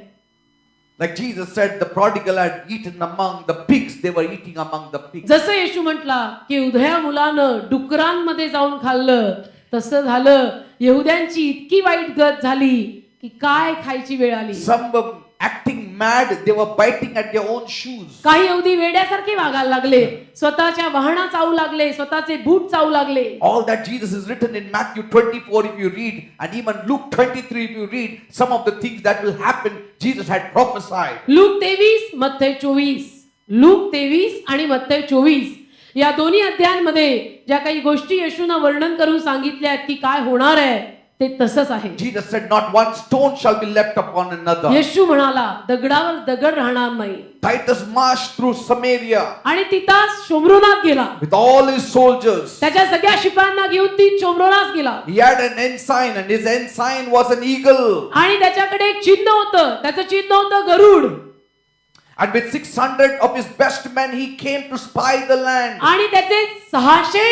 Like Jesus said, the prodigal had eaten among the pigs. They were eating among the pigs. जसं येशू म्हटला की उधळ्या मुलानं डुकरांमध्ये जाऊन खाल्लं, तसं झालं. यहुद्यांची इतकी वाईट गत झाली की काय खायची वेळ आली. Some were acting mad. They were biting at their own shoes. काही यहुदी वेड्यासारखे वागायला लागले, स्वतःच्या वाहना चावू लागले, स्वतःचे बूट चावू लागले. All that Jesus is written in Matthew 24 if you read, and even Luke 23 if you read, some of the things that will happen, Jesus had prophesied. Look 23, मत्थै 24 look 23 आणि मत्तय 24 या दोन्ही अध्यायांमध्ये ज्या काही गोष्टी येशूनं वर्णन करून सांगितल्या आहेत की काय होणार आहे ते तसंच आहे. Jesus said, not one stone shall be left upon another. येशू म्हणाला दगडावर दगड राहणार नाही. Titus marched through Samaria आणि तिथास शोम्रोनात गेला. with all his soldiers. त्याच्या सगळ्या शिपायांना घेऊन ती शोम्रोनात गेला. He had an ensign, and his ensign was an eagle. आणि त्याच्याकडे एक चिन्ह होतं. त्याचं चिन्ह होतं गरुड. And with 600 of his best men, he came to spy the land. आणि त्याचे 600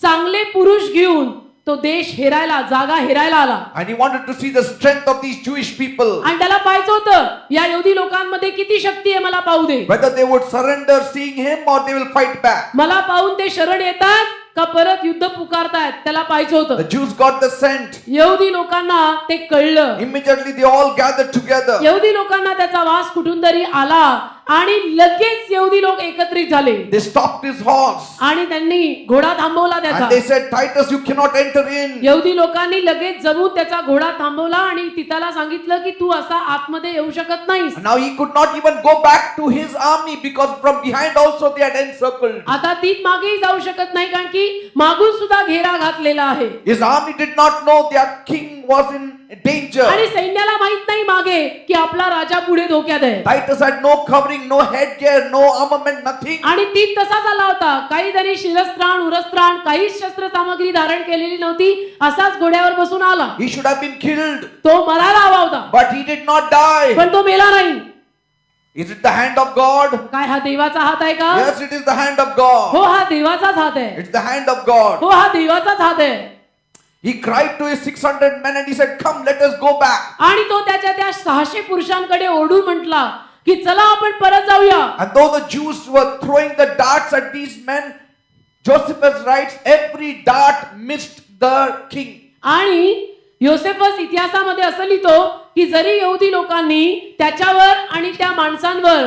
चांगले पुरुष घेऊन तो देश हेरायला जागा हेरायला आला. And he wanted to see the strength of these Jewish people. आणि त्याला पाहायचं होतं या यहुदी लोकांमध्ये किती शक्ती आहे मला पाहू दे. Whether they would surrender seeing him or they will fight back. मला पाहून ते शरण येतात का परत युद्ध पुकारतायत त्याला पाहायचं होतं. The Jews got the scent. यहुदी लोकांना ते कळलं. Immediately they all gathered together. यहुदी लोकांना त्याचा वास कुठून तरी आला आणि लगेच यहुदी लोक एकत्रित झाले. They stopped his horse. आणि त्यांनी घोडा थांबवला त्याचा. And they said, Titus, you cannot enter in. यहुदी लोकांनी लगेच जमून त्याचा घोडा थांबवला आणि तिथाला सांगितलं की तू असा आतमध्ये येऊ शकत नाहीस. Now he could not even go back to his army because from behind also they had encircled. आता ती मागेही जाऊ शकत नाही कारण की मागून सुद्धा घेरा घातलेला आहे. His army did not know their king was in danger. आणि सैन्याला माहित नाही मागे की आपला राजा पुढे धोक्यात आहे. Titus had no covering, no headgear, no armament, nothing. आणि ती तसाच आला होता. काही तरी शिरस्त्राण उरस्त्राण काहीच शस्त्र सामग्री धारण केलेली नव्हती. असाच घोड्यावर बसून आला. He should have been killed. तो मरायला हवा होता But he did not die. पण तो मेला नाही. Is it the hand of God? काय हा देवाचा हात आहे का? Yes, it is the hand of God. हो हा देवाचाच हात आहे. It's the hand of God. हो हा देवाचाच हात आहे. He cried to his 600 men and he said, come, let us go back. आणि तो त्याच्या त्या 600 पुरुषांकडे ओढून म्हटला की चला आपण परत जाऊया. And though the Jews were throwing the darts at these men, Josephus writes, every dart missed the king. आणि योसेफस इतिहासामध्ये असं लिहितो की जरी यहुदी लोकांनी त्याच्यावर आणि त्या माणसांवर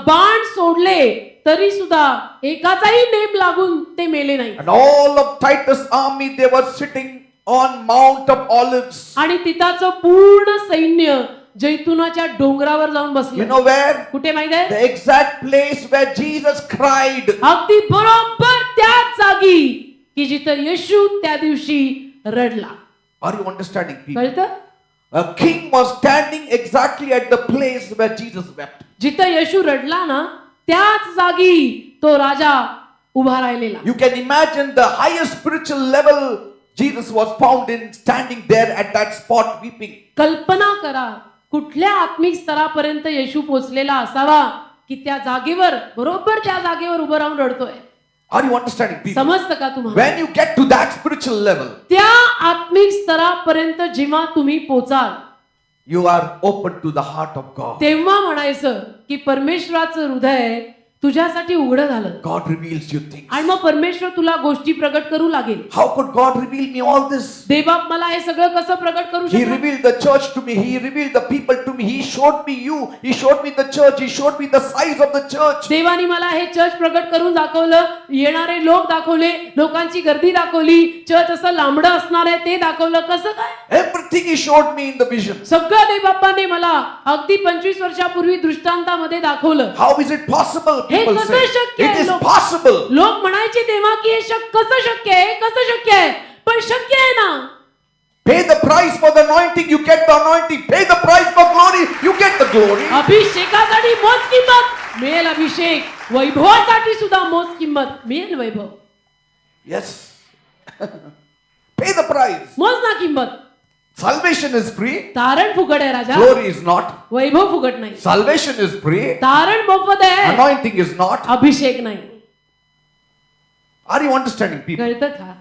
बाण सोडले तरी सुद्धा एकाचाही नेम लागून ते मेले नाही. And all of Titus' army, they were sitting on Mount of Olives. आणि तिथाचं पूर्ण सैन्य जैतुनाच्या डोंगरावर जाऊन You बसलं. know where? कुठे माहित आहे? The exact place where Jesus cried. अगदी बरोबर त्याच जागी की जिथं येशू त्या दिवशी रडला. Are you understanding, people? कळतं? A king was standing exactly at the place where Jesus wept. जिथं येशू रडला ना त्याच जागी तो राजा उभा राहिलेला. You can imagine the highest spiritual level Jesus was found in, standing there at that spot weeping. कल्पना करा कुठल्या आत्मिक स्तरापर्यंत येशू पोहोचलेला असावा की त्या जागेवर बरोबर त्या जागेवर उभं राहून रडतोय. Are you understanding, people? समजतं का तुम्हाला? When you get to that spiritual level, त्या आत्मिक स्तरापर्यंत जेव्हा तुम्ही पोचाल you are open to the heart of God. तेव्हा म्हणायचं की परमेश्वराचं हृदय तुझ्यासाठी उघडं झालं. God reveals you things. आणि मग परमेश्वर तुला गोष्टी प्रगट करू लागेल. How could God reveal me all this? देवबाप मला हे सगळं कसं प्रगट करू He शकतो? revealed the church to me. He revealed the people to me. He showed me you. He showed me the church. He showed me the size of the church. देवानी मला हे चर्च प्रगट करून दाखवलं. येणारे लोक दाखवले. लोकांची गर्दी दाखवली. चर्च असं लांबडं असणार आहे ते दाखवलं. कसं काय? Everything He showed me in the vision. सगळं देवबापाने मला अगदी 25 वर्षापूर्वी दृष्टांतामध्ये दाखवलं. How is it possible? People कसं say शक्य it आहे? is लोक- possible. लोक म्हणायचे तेव्हा की हे कसं शक्य आहे? कसं शक्य आहे? पण शक्य आहे ना. Pay the price for the anointing, you get the anointing. Pay the price for glory, you get the glory. अभिषेकासाठी मोज किंमत मिळेल. अभिषेक वैभवासाठी सुद्धा मोज किंमत मिळेल. वैभव Yes. Pay the price. मोज ना किंमत. Salvation is free. तारण फुकट आहे राजा. Glory is not. वैभव फुकट नाही. Salvation is free. तारण मोफत आहे. Anointing is not. अभिषेक नाही. Are you understanding, people? कळतं का?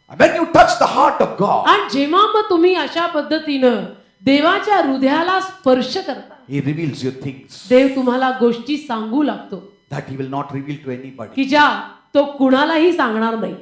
When you touch the heart of God, आणि जेव्हा मग तुम्ही अशा पद्धतीनं देवाच्या हृदयाला स्पर्श करता He reveals you things देव तुम्हाला गोष्टी सांगू लागतो that He will not reveal to anybody. की ज्या तो कुणालाही सांगणार नाही.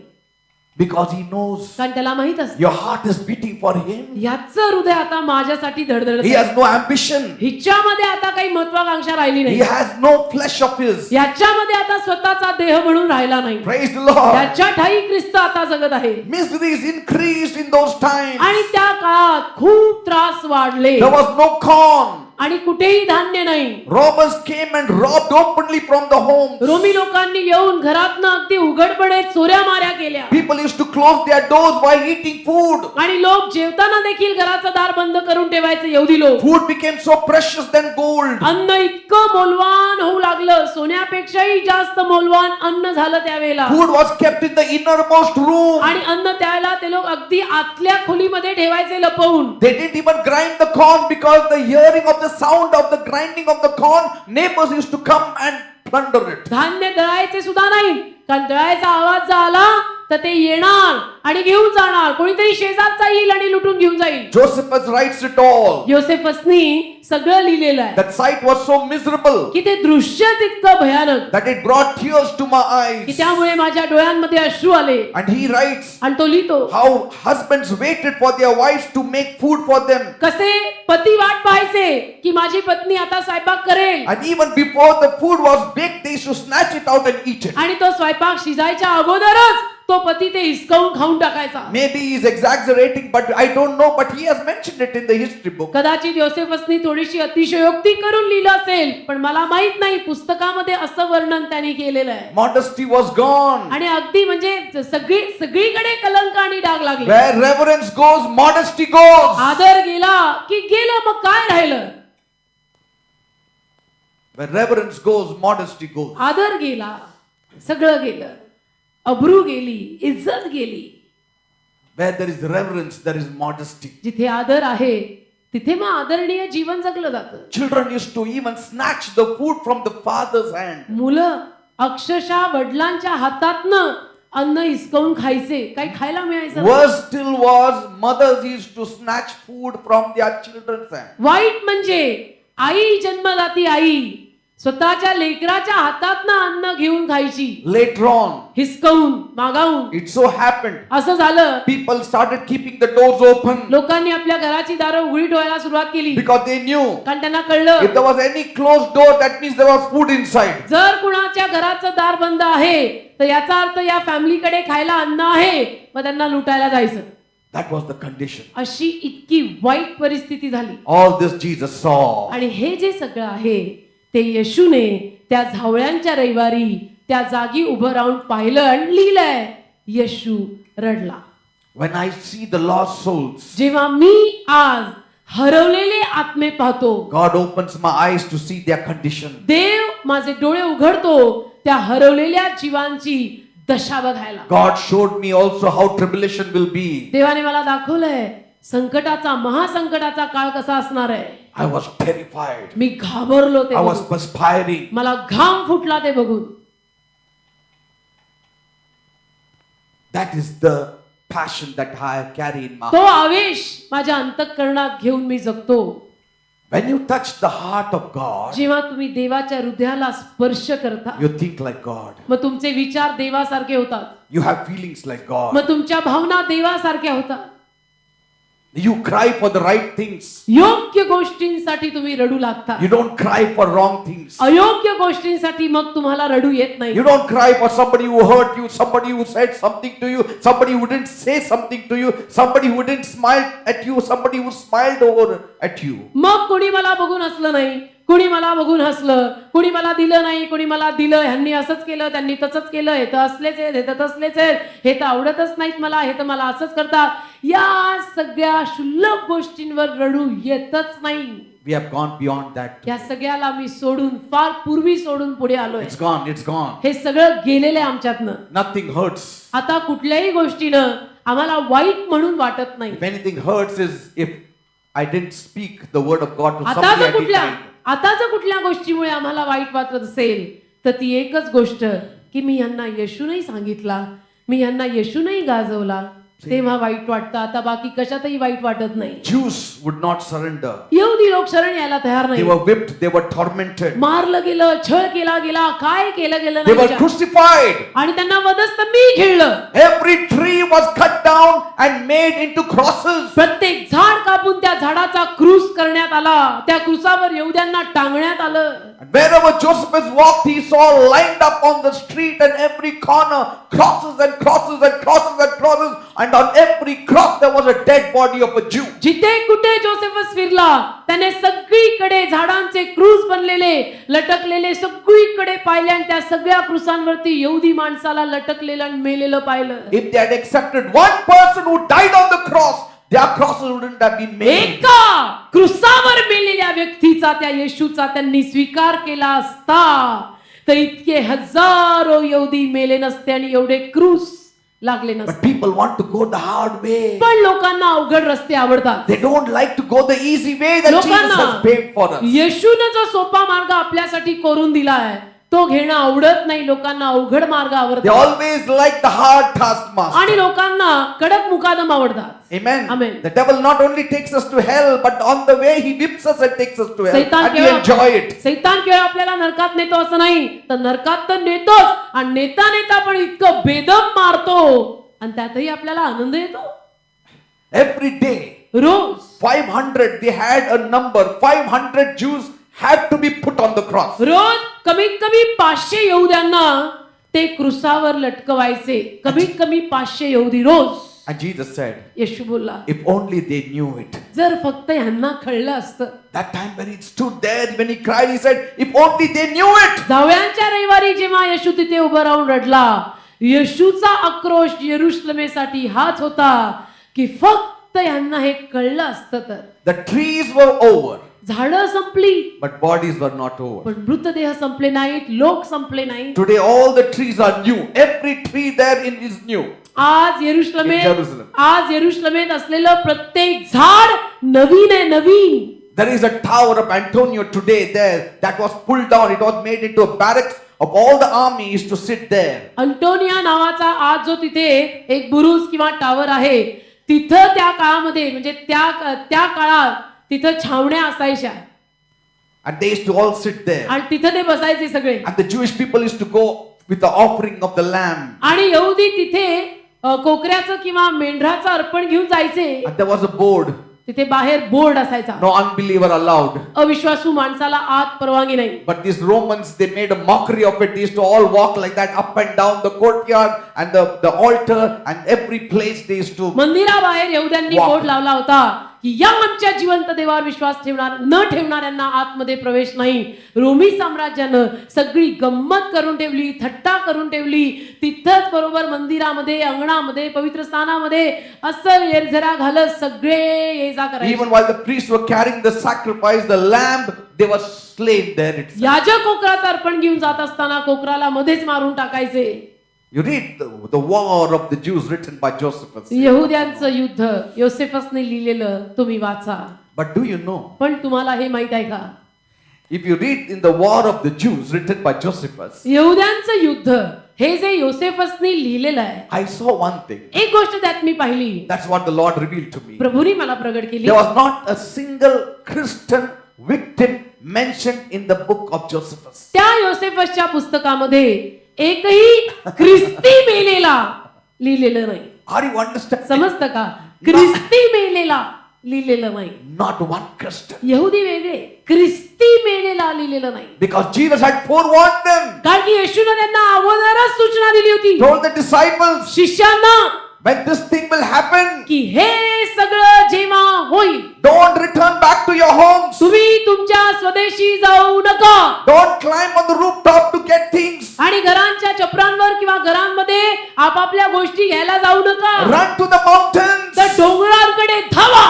Because He knows कारण त्याला माहित असतं your heart is beating for Him. याचं हृदय आता माझ्यासाठी धडधडत He आहे. has no ambition. हिच्यामध्ये आता काही महत्वाकांक्षा राहिली He नाही. has no flesh of His. याच्यामध्ये आता स्वतःचा देह म्हणून राहिला नाही. Praise the Lord. त्याच्या ठाई ख्रिस्त आता जगत आहे. Miseries increased in those times. आणि त्या काळात खूप त्रास वाढले. There was no corn. आणि कुठेही धान्य नाही. Robbers came and robbed openly from the homes. रोमी लोकांनी येऊन घरातनं अगदी उघडपणे चोऱ्या माऱ्या केल्या. People used to close their doors while eating food. आणि लोक जेवताना देखील घराचं दार बंद करून ठेवायचे यहुदी लोक. Food became so precious than gold. अन्न इतकं मोलवान होऊ लागलं, सोन्यापेक्षाही जास्त मोलवान अन्न झालं त्यावेळेला. Food was kept in the innermost room. आणि अन्न त्यावेळेला ते लोक अगदी आतल्या खोलीमध्ये ठेवायचे लपवून. They didn't even grind the corn because the hearing of the sound of the grinding of the corn, neighbors used to come and plunder it. धान्य दळायचे सुद्धा नाही, कारण दळायचा आवाज जर आला तर ते येणार आणि घेऊन जाणार. कोणीतरी शेजारचा येईल आणि लुटून घेऊन जाईल. Josephus writes it all. योसेफसनी सगळं लिहिलेलं आहे That sight was so miserable की ते दृश्य इतकं भयानक that it brought tears to my की eyes. त्यामुळे माझ्या डोळ्यांमध्ये अश्रू आले. And he writes आणि तो लिहितो how husbands waited for their wives to make food for them. कसे पती वाट पाहायचे की माझी पत्नी आता स्वयंपाक करेल. And even before the food was baked, they used to snatch it out and eat it. आणि तो स्वयंपाक शिजायच्या अगोदरच तो पती ते हिसकावून खाऊन टाकायचा. Maybe he is exaggerating, but I don't know. But he has mentioned it in the history book. कदाचित योसेफसनी थोडीशी अतिशयोक्ती करून लिहिलं असेल, पण मला माहित नाही पुस्तकामध्ये असं वर्णन त्यांनी केलेलं आहे. Modesty was gone. आणि अगदी म्हणजे सगळीकडे कलंक आणि डाग लागले. Where reverence goes, modesty goes. आदर गेला की गेलं, मग काय राहिलं? Where reverence goes, modesty goes. आदर गेला, सगळं गेलं, अब्रू गेली, इज्जत गेली. Where there is reverence, there is modesty. जिथे आदर आहे तिथे मग आदरणीय जीवन जगलं जातं. Children used to even snatch the food from the father's hand. मुलं अक्षरशः वडिलांच्या हातातनं अन्न हिसकावून खायचे, काही खायला मिळायचं. Worse still was, mothers used to snatch food from their children's hand. वाईट म्हणजे आई, जन्मदाती आई स्वतःच्या लेकराच्या हातातनं अन्न घेऊन खायची, Later on, हिसकावून, मागावून. it so happened, असं झालं, people started keeping the doors open लोकांनी आपल्या घराची दारं उघडी ठेवायला सुरुवात केली. because they knew कारण त्यांना कळलं if there was any closed door, that means there was food inside. जर कुणाच्या घराचं दार बंद आहे तर याचा अर्थ या फॅमिलीकडे खायला अन्न आहे, मग त्यांना लुटायला जायचं. That was the condition. अशी इतकी वाईट परिस्थिती झाली. All this Jesus saw. आणि हे जे सगळं आहे ते येशूने त्या झावळ्यांच्या रविवारी त्या जागी उभं राहून पाहिलं आणि लिहिलंय, येशू रडला. When I see the lost souls, जेव्हा मी आज हरवलेले आत्मे पाहतो, God opens my eyes to see their condition. देव माझे डोळे उघडतो त्या हरवलेल्या जीवांची दशा बघायला. God showed me also how tribulation will be. देवाने मला दाखवलंय संकटाचा, महासंकटाचा काळ कसा असणार आहे. I was terrified. मी घाबरलो ते I was बघून. perspiring. मला घाम फुटला ते बघून. That is the passion that I carry in my तो heart. आवेश माझ्या अंतःकरणात घेऊन मी जगतो. When you touch the heart of God, जेव्हा तुम्ही देवाच्या हृदयाला स्पर्श करता, you think like God. मग तुमचे विचार देवासारखे होतात. You have feelings like God. मग तुमच्या भावना देवासारख्या होतात. You cry for the right things. योग्य गोष्टींसाठी तुम्ही रडू लागता. You don't cry for wrong things. अयोग्य गोष्टींसाठी मग तुम्हाला रडू येत नाही. You don't cry for somebody who hurt you, somebody who said something to you, somebody who didn't say something to you, somebody who didn't smile at you, somebody who smiled over at you. मग कोणी मला बघून हसलं नाही, कुणी मला बघून हसलं, कुणी मला दिलं नाही, कुणी मला दिलं, ह्यांनी असंच केलं, त्यांनी तसंच केलं, हे तर असलेच आहेत, हे तर तसलेच आहेत, हे तर आवडतच नाहीत मला, हे तर मला असंच करतात. या सगळ्या क्षुल्लक गोष्टींवर रडू येतच नाही. We have gone beyond that. या सगळ्याला मी सोडून, फार पूर्वी सोडून पुढे आलोय. It's gone, it's gone. हे सगळं गेलेलं आहे आमच्यातनं. Nothing hurts. आता कुठल्याही गोष्टीनं आम्हाला वाईट म्हणून वाटत नाही. If anything hurts is if I didn't speak the word of God to आता somebody जर at the कुठल्या time. आता जर कुठल्या गोष्टीमुळे आम्हाला वाईट वाटत असेल तर ती एकच गोष्ट की मी यांना येशू नाही सांगितला, मी यांना येशू नाही गाजवला, तेव्हा वाईट वाटतं. आता बाकी कशातही वाईट वाटत नाही. Jews would not surrender. येऊदी लोक शरण यायला तयार They नाही. were whipped, they were tormented. मारलं गेलं, छळ केला गेला, काय केलं गेलं They were नाही. crucified. आणि त्यांना वधस्त मी खेळलं. Every tree was cut down and made into crosses. प्रत्येक झाड कापून त्या झाडाचा क्रूस करण्यात आला. त्या क्रूसावर येहुद्यांना टांगण्यात आलं. And wherever Josephus walked, he saw lined up on the street and every corner crosses and crosses and crosses and crosses And on every cross there was a dead body of a Jew. जिथे कुठे Josephus फिरला त्याने सगळीकडे झाडांचे क्रूस बनलेले लटकलेले सगळीकडे पाहिले आणि त्या सगळ्या क्रूसांवरती यहुदी माणसाला लटकलेलं आणि मेलेलं पाहिलं. If they had accepted one person who died on the cross, their crosses wouldn't have been made. एका क्रूसावर मेलेल्या व्यक्तीचा त्या येशूचा त्यांनी स्वीकार केला असता तर इतके हजारो यहुदी मेले नसते आणि एवढे क्रूस लागले But नसते. people want to go the hard way. पण लोकांना अवघड रस्ते आवडतात. They don't like to go the easy way that Jesus लोकांना has paved for us. येशूने जो सोपा मार्ग आपल्यासाठी करून दिलाय तो घेणं आवडत नाही. लोकांना अवघड मार्ग They आवडतात always like the hard taskmaster. आणि लोकांना कडक मुकादम आवडतात. Amen. Amen. The devil not only takes us to hell, but on the way he whips us and takes us to hell. सैतान And we enjoy it. केवळ आपल्याला नरकात नेतो असं नाही तर नरकात तर नेतोच आणि नेता नेता पण इतकं बेदम मारतो आणि त्यातही आपल्याला आनंद येतो. Every day, rose 500, they had a number. 500 Jews had to be put on the cross. रोज कमीत कमी 500 यहुद्यांना ते क्रुसावर लटकवायचे. कमीत कमी 500 यहुदी रोज. And Jesus said, येशू बोलला if only they knew it. जर फक्त ह्यांना कळलं असतं. That time when he stood there, when he cried, he said, if only they knew it. जावयांच्या रविवारी जेव्हा येशू तिथे उभं राहून रडला येशूचा आक्रोश यरूशलेमेसाठी हाच होता की फक्त यांना हे कळलं असतं तर. The trees were over, झाडं संपली but bodies were not over. पण मृतदेह संपले नाहीत. लोक संपले नाहीत. Today all the trees are new. Every tree therein is new. आज In यरूशलेमेत Jerusalem. आज यरूशलेमेत असलेलं प्रत्येक झाड नवीन आहे. नवीन. There is a tower of Antonio today there that was pulled down. It was made into a barracks of all the armies to sit there. अंटोनिया नावाचा आज जो तिथे एक बुरुज किंवा टावर आहे तिथं त्या काळामध्ये म्हणजे त्या काळात तिथं छावण्या असायच्या And they used to all sit there. आणि तिथं ते बसायचे सगळे. And the Jewish people used to go with the offering of the lamb. आणि यहुदी तिथे कोकऱ्याचं किंवा मेंढराचं अर्पण घेऊन जायचे. And there was a board. तिथे बाहेर बोर्ड असायचा. No unbeliever allowed. अविश्वासू माणसाला आत परवानगी नाही. But these Romans, they made a mockery of it. They used to all walk like that up and down the courtyard and the altar and every place they used to. मंदिराबाहेर यहुद्यांनी Walk. Board लावला होता की या आमच्या जिवंत देवावर विश्वास ठेवणाऱ्यांना आतमध्ये प्रवेश नाही. रोमी साम्राज्यानं सगळी गंमत करून ठेवली, थट्टा करून ठेवली. तिथंच बरोबर मंदिरामध्ये, अंगणामध्ये, पवित्र स्थानामध्ये असं येरझरा घालत सगळे ये जा करायचे. Even while the priests were carrying the sacrifice, the lamb, they were slain there itself. याजक कोकराचं अर्पण घेऊन जात असताना कोकराला मध्येच मारून टाकायचे. You read the war of the Jews written by Josephus. यहुद्यांचं युद्ध योसेफसने लिहिलेलं तुम्ही वाचा. But do you know, पण तुम्हाला हे माहित आहे का if you read in the war of the Jews written by Josephus, यहुद्यांचं युद्ध हे जे योसेफसने लिहिलेलं आहे I saw one thing. एक गोष्ट त्यात मी पाहिली. That's what the Lord revealed to me. प्रभूने मला प्रगट केली. There was not a single Christian victim mentioned in the book of Josephus. त्या योसेफसच्या पुस्तकामध्ये एकही ख्रिस्ती मेलेला लिहिलेलं नाही. Are you understanding? समजतं का? ख्रिस्ती मेलेला लिहिलेलं नाही. Not one Christian. यहुदी वेगळे, ख्रिस्ती मेलेला लिहिलेलं नाही. Because Jesus had forewarned them. कारण की येशूने त्यांना अगोदरच सूचना दिली होती Told the disciples, शिष्यांना when this thing will happen, की हे सगळं जेव्हा होईल don't return back to your homes. तुम्ही तुमच्या स्वदेशी जाऊ नका. Don't climb on the rooftop to get things. आणि घरांच्या छपरांवर किंवा घरांमध्ये आपापल्या गोष्टी घ्यायला जाऊ नका. Run to the mountains. तर डोंगरांकडे धावा.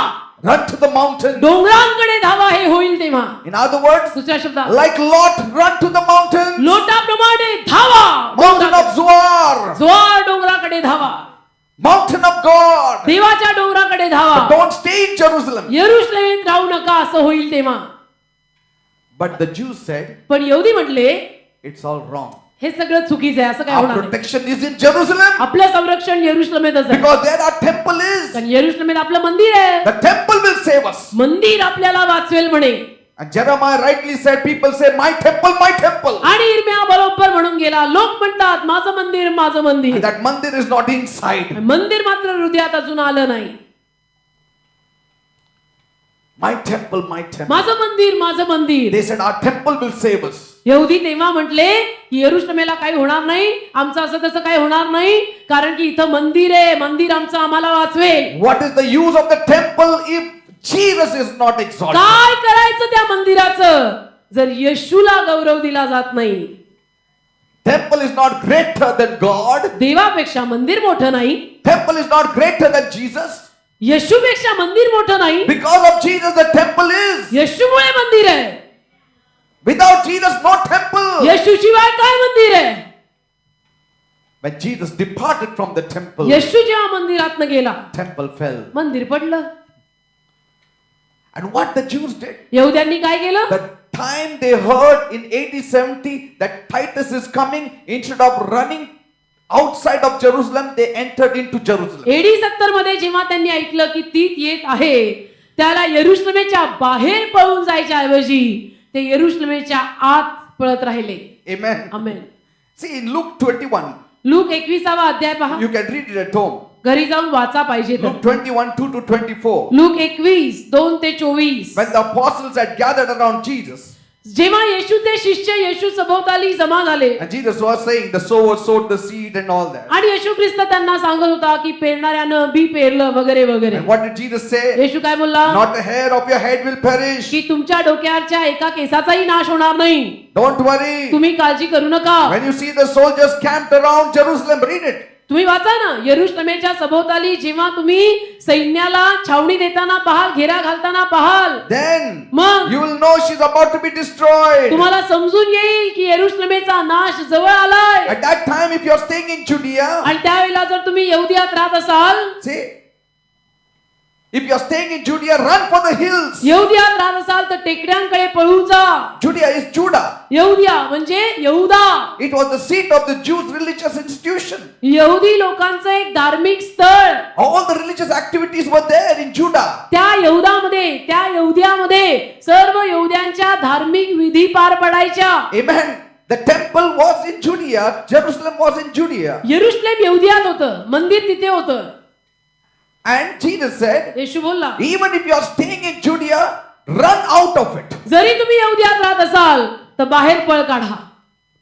Run to the mountains. डोंगरांकडे धावा हे होईल तेव्हा. In other words, दुसऱ्या शब्दात like Lot, run to the mountains. लोटाप्रमाणे धावा. Mountain of Zoar. जोआर डोंगराकडे धावा. Mountain of God. देवाच्या डोंगराकडे धावा. But don't stay in Jerusalem. यरूशलेमेत राहू नका असं होईल तेव्हा. But the Jews said, पण यहुदी म्हटले it's all wrong. हे सगळं चुकीचं आहे. असं काय Our होणार नाही. protection is in Jerusalem. आपलं संरक्षण यरूशलेमेतच आहे. Because there our temple is. कारण यरूशलेमेत आपलं मंदिर आहे. The temple will save us. मंदिर आपल्याला वाचवेल म्हणे. And Jeremiah rightly said, people say, my temple, my temple. आणि इर्म्या बरोबर म्हणून गेला. लोक म्हणतात माझं मंदिर, माझं And मंदिर. that mandir is not inside. मंदिर मात्र हृदयात अजून आलं नाही. My temple, my temple. माझं मंदिर, माझं मंदिर. They said, our temple will save us. यहुदी तेव्हा म्हटले की यरुशलेमेला काही होणार नाही, आमचं असं तसं काही होणार नाही, कारण की इथं मंदिर आहे, मंदिर आमचं आम्हाला वाचवेल. What is the use of the temple if Jesus is not exalted? काय करायचं त्या मंदिराचं जर येशूला गौरव दिला जात नाही? Temple is not greater than God. देवापेक्षा मंदिर मोठं नाही, Temple is not greater than Jesus. येशूपेक्षा मंदिर मोठं नाही. Because of Jesus, the temple is. येशूमुळे मंदिर आहे. Without Jesus, no temple. येशूशिवाय काय मंदिर आहे? When Jesus departed from the temple, येशू जेव्हा मंदिरातनं गेला, temple fell. मंदिर पडलं. And what the Jews did? यहुद्यांनी काय केलं? The time they heard in AD 70 that Titus is coming, instead of running outside of Jerusalem, they entered into Jerusalem. AD 70 मध्ये जेव्हा त्यांनी ऐकलं की तीत येत आहे, त्याला यरुशलेमेच्या बाहेर पळून जायच्या ऐवजी ते यरुशलेमेच्या आत पळत राहिले. Amen. Amen. See in Luke 21, Luke 21वा अध्याय पहा. you can read it at home. घरी जाऊन वाचा पाहिजे तर. Luke 21, 2 to 24. लूक 21, 2 ते 24. When the apostles had gathered around Jesus, जेव्हा येशूचे शिष्य येशू सभोवताली जमा झाले and Jesus was saying, the sower sowed the seed and all that. आणि येशू ख्रिस्त त्यांना सांगत होता की पेरणाऱ्यानं बी पेरलं वगैरे वगैरे. And what did Jesus say? येशू काय बोलला? Not a hair of your head will perish. की तुमच्या डोक्याच्या एका केसाचाही नाश होणार नाही. Don't worry. तुम्ही काळजी करू नका. When you see the soldiers camped around Jerusalem, read it. तुम्ही वाचा ना, यरुशलेमेच्या सभोवताली जेव्हा तुम्ही सैन्याला छावणी देताना पाहाल, घेरा घालताना पाहाल, Then मग you will know she's about to be destroyed. तुम्हाला समजून येईल की यरुशलेमेचा नाश जवळ आलाय. At that time, if you are staying in Judea, आणि त्यावेळेला जर तुम्ही यहुदियात राहत असाल, see, if you are staying in Judea, run for the hills. यहुदियात राहत असाल तर टेकड्यांकडे पळून जा. Judea is Judah. यहुदिया म्हणजे यहुदा. It was the seat of the Jews' religious institution. यहुदी लोकांचं एक धार्मिक स्थळ. All the religious activities were there in Judah. त्या यहुदामध्ये, त्या यहुदियामध्ये सर्व यहुद्यांच्या धार्मिक विधी पार पडायच्या. Amen. The temple was in Judea. Jerusalem was in Judea. यरुशलेम यहुदियात होतं, मंदिर तिथे होतं. And Jesus said, येशू बोलला, even if you are staying in Judea, run out of it. जरी तुम्ही यहुदियात राहत असाल तर बाहेर पळ काढा.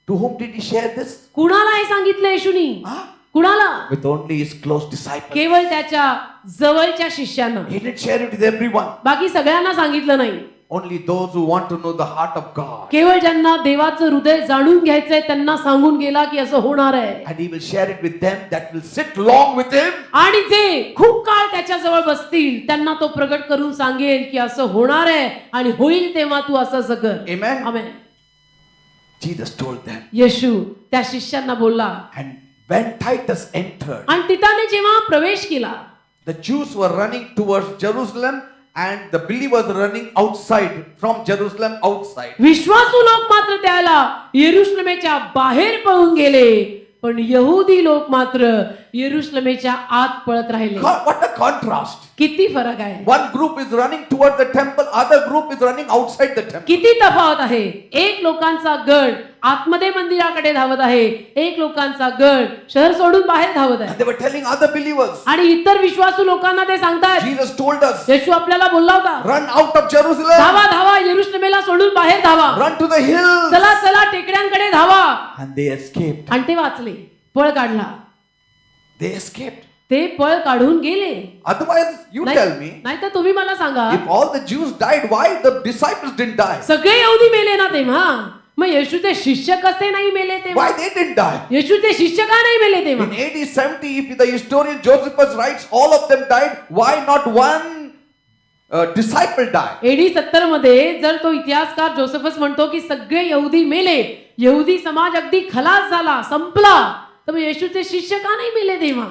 To whom did he share this? कुणाला हे सांगितलं येशूनी? Huh? कुणाला? With only his close disciples. केवळ त्याच्या जवळच्या शिष्यांना. He didn't share it with everyone. बाकी सगळ्यांना सांगितलं नाही. Only those who want to know the heart of God. केवळ ज्यांना देवाचं हृदय जाणून घ्यायचंय त्यांना सांगून गेला की असं होणार आहे. And he will share it with them that will sit long with him. आणि जे खूप काळ त्याच्या जवळ बसतील त्यांना तो प्रगट करून सांगेल की असं होणार आहे आणि होईल तेव्हा तू असं असं कर. Amen. आमेन. Jesus told them. येशू त्या शिष्यांना बोलला. And when Titus entered, आणि तिथाने जेव्हा प्रवेश केला, the Jews were running towards Jerusalem and the believers running outside from Jerusalem outside. विश्वासू लोक मात्र त्याला यरुशलेमेच्या बाहेर पळून गेले, पण यहुदी लोक मात्र यरुशलेमेच्या आत पळत राहिले. What a contrast. किती फरक आहे. One group is running toward the temple, other group is running outside the temple. किती तफावत आहे. एक लोकांचा गट आतमध्ये मंदिराकडे धावत आहे, एक लोकांचा गट शहर सोडून बाहेर धावत आहे. And they were telling other believers. आणि इतर विश्वासू लोकांना ते सांगतात, Jesus told us, येशू आपल्याला बोलला होता, run out of Jerusalem. धावा धावा, यरुशलेमेला सोडून बाहेर धावा. Run to the hills. चला चला टेकड्यांकडे धावा. And they escaped. आणि ते वाचले, पळ काढला. They escaped. ते पळ काढून गेले. Otherwise, you tell me, नाही तर तुम्ही मला सांगा, if all the Jews died, why the disciples didn't die? सगळे यहुदी मेले ना तेव्हा, मग येशूचे शिष्य कसे नाही मेले तेव्हा? Why they didn't die? येशूचे शिष्य का नाही मेले तेव्हा? In AD 70, if the historian Josephus writes all of them died, why not one disciple died? AD 70 मध्ये जर तो इतिहासकार जोसेफस म्हणतो की सगळे यहुदी मेले, यहुदी समाज अगदी खलास झाला, संपला, तर मग येशूचे शिष्य का नाही मेले तेव्हा?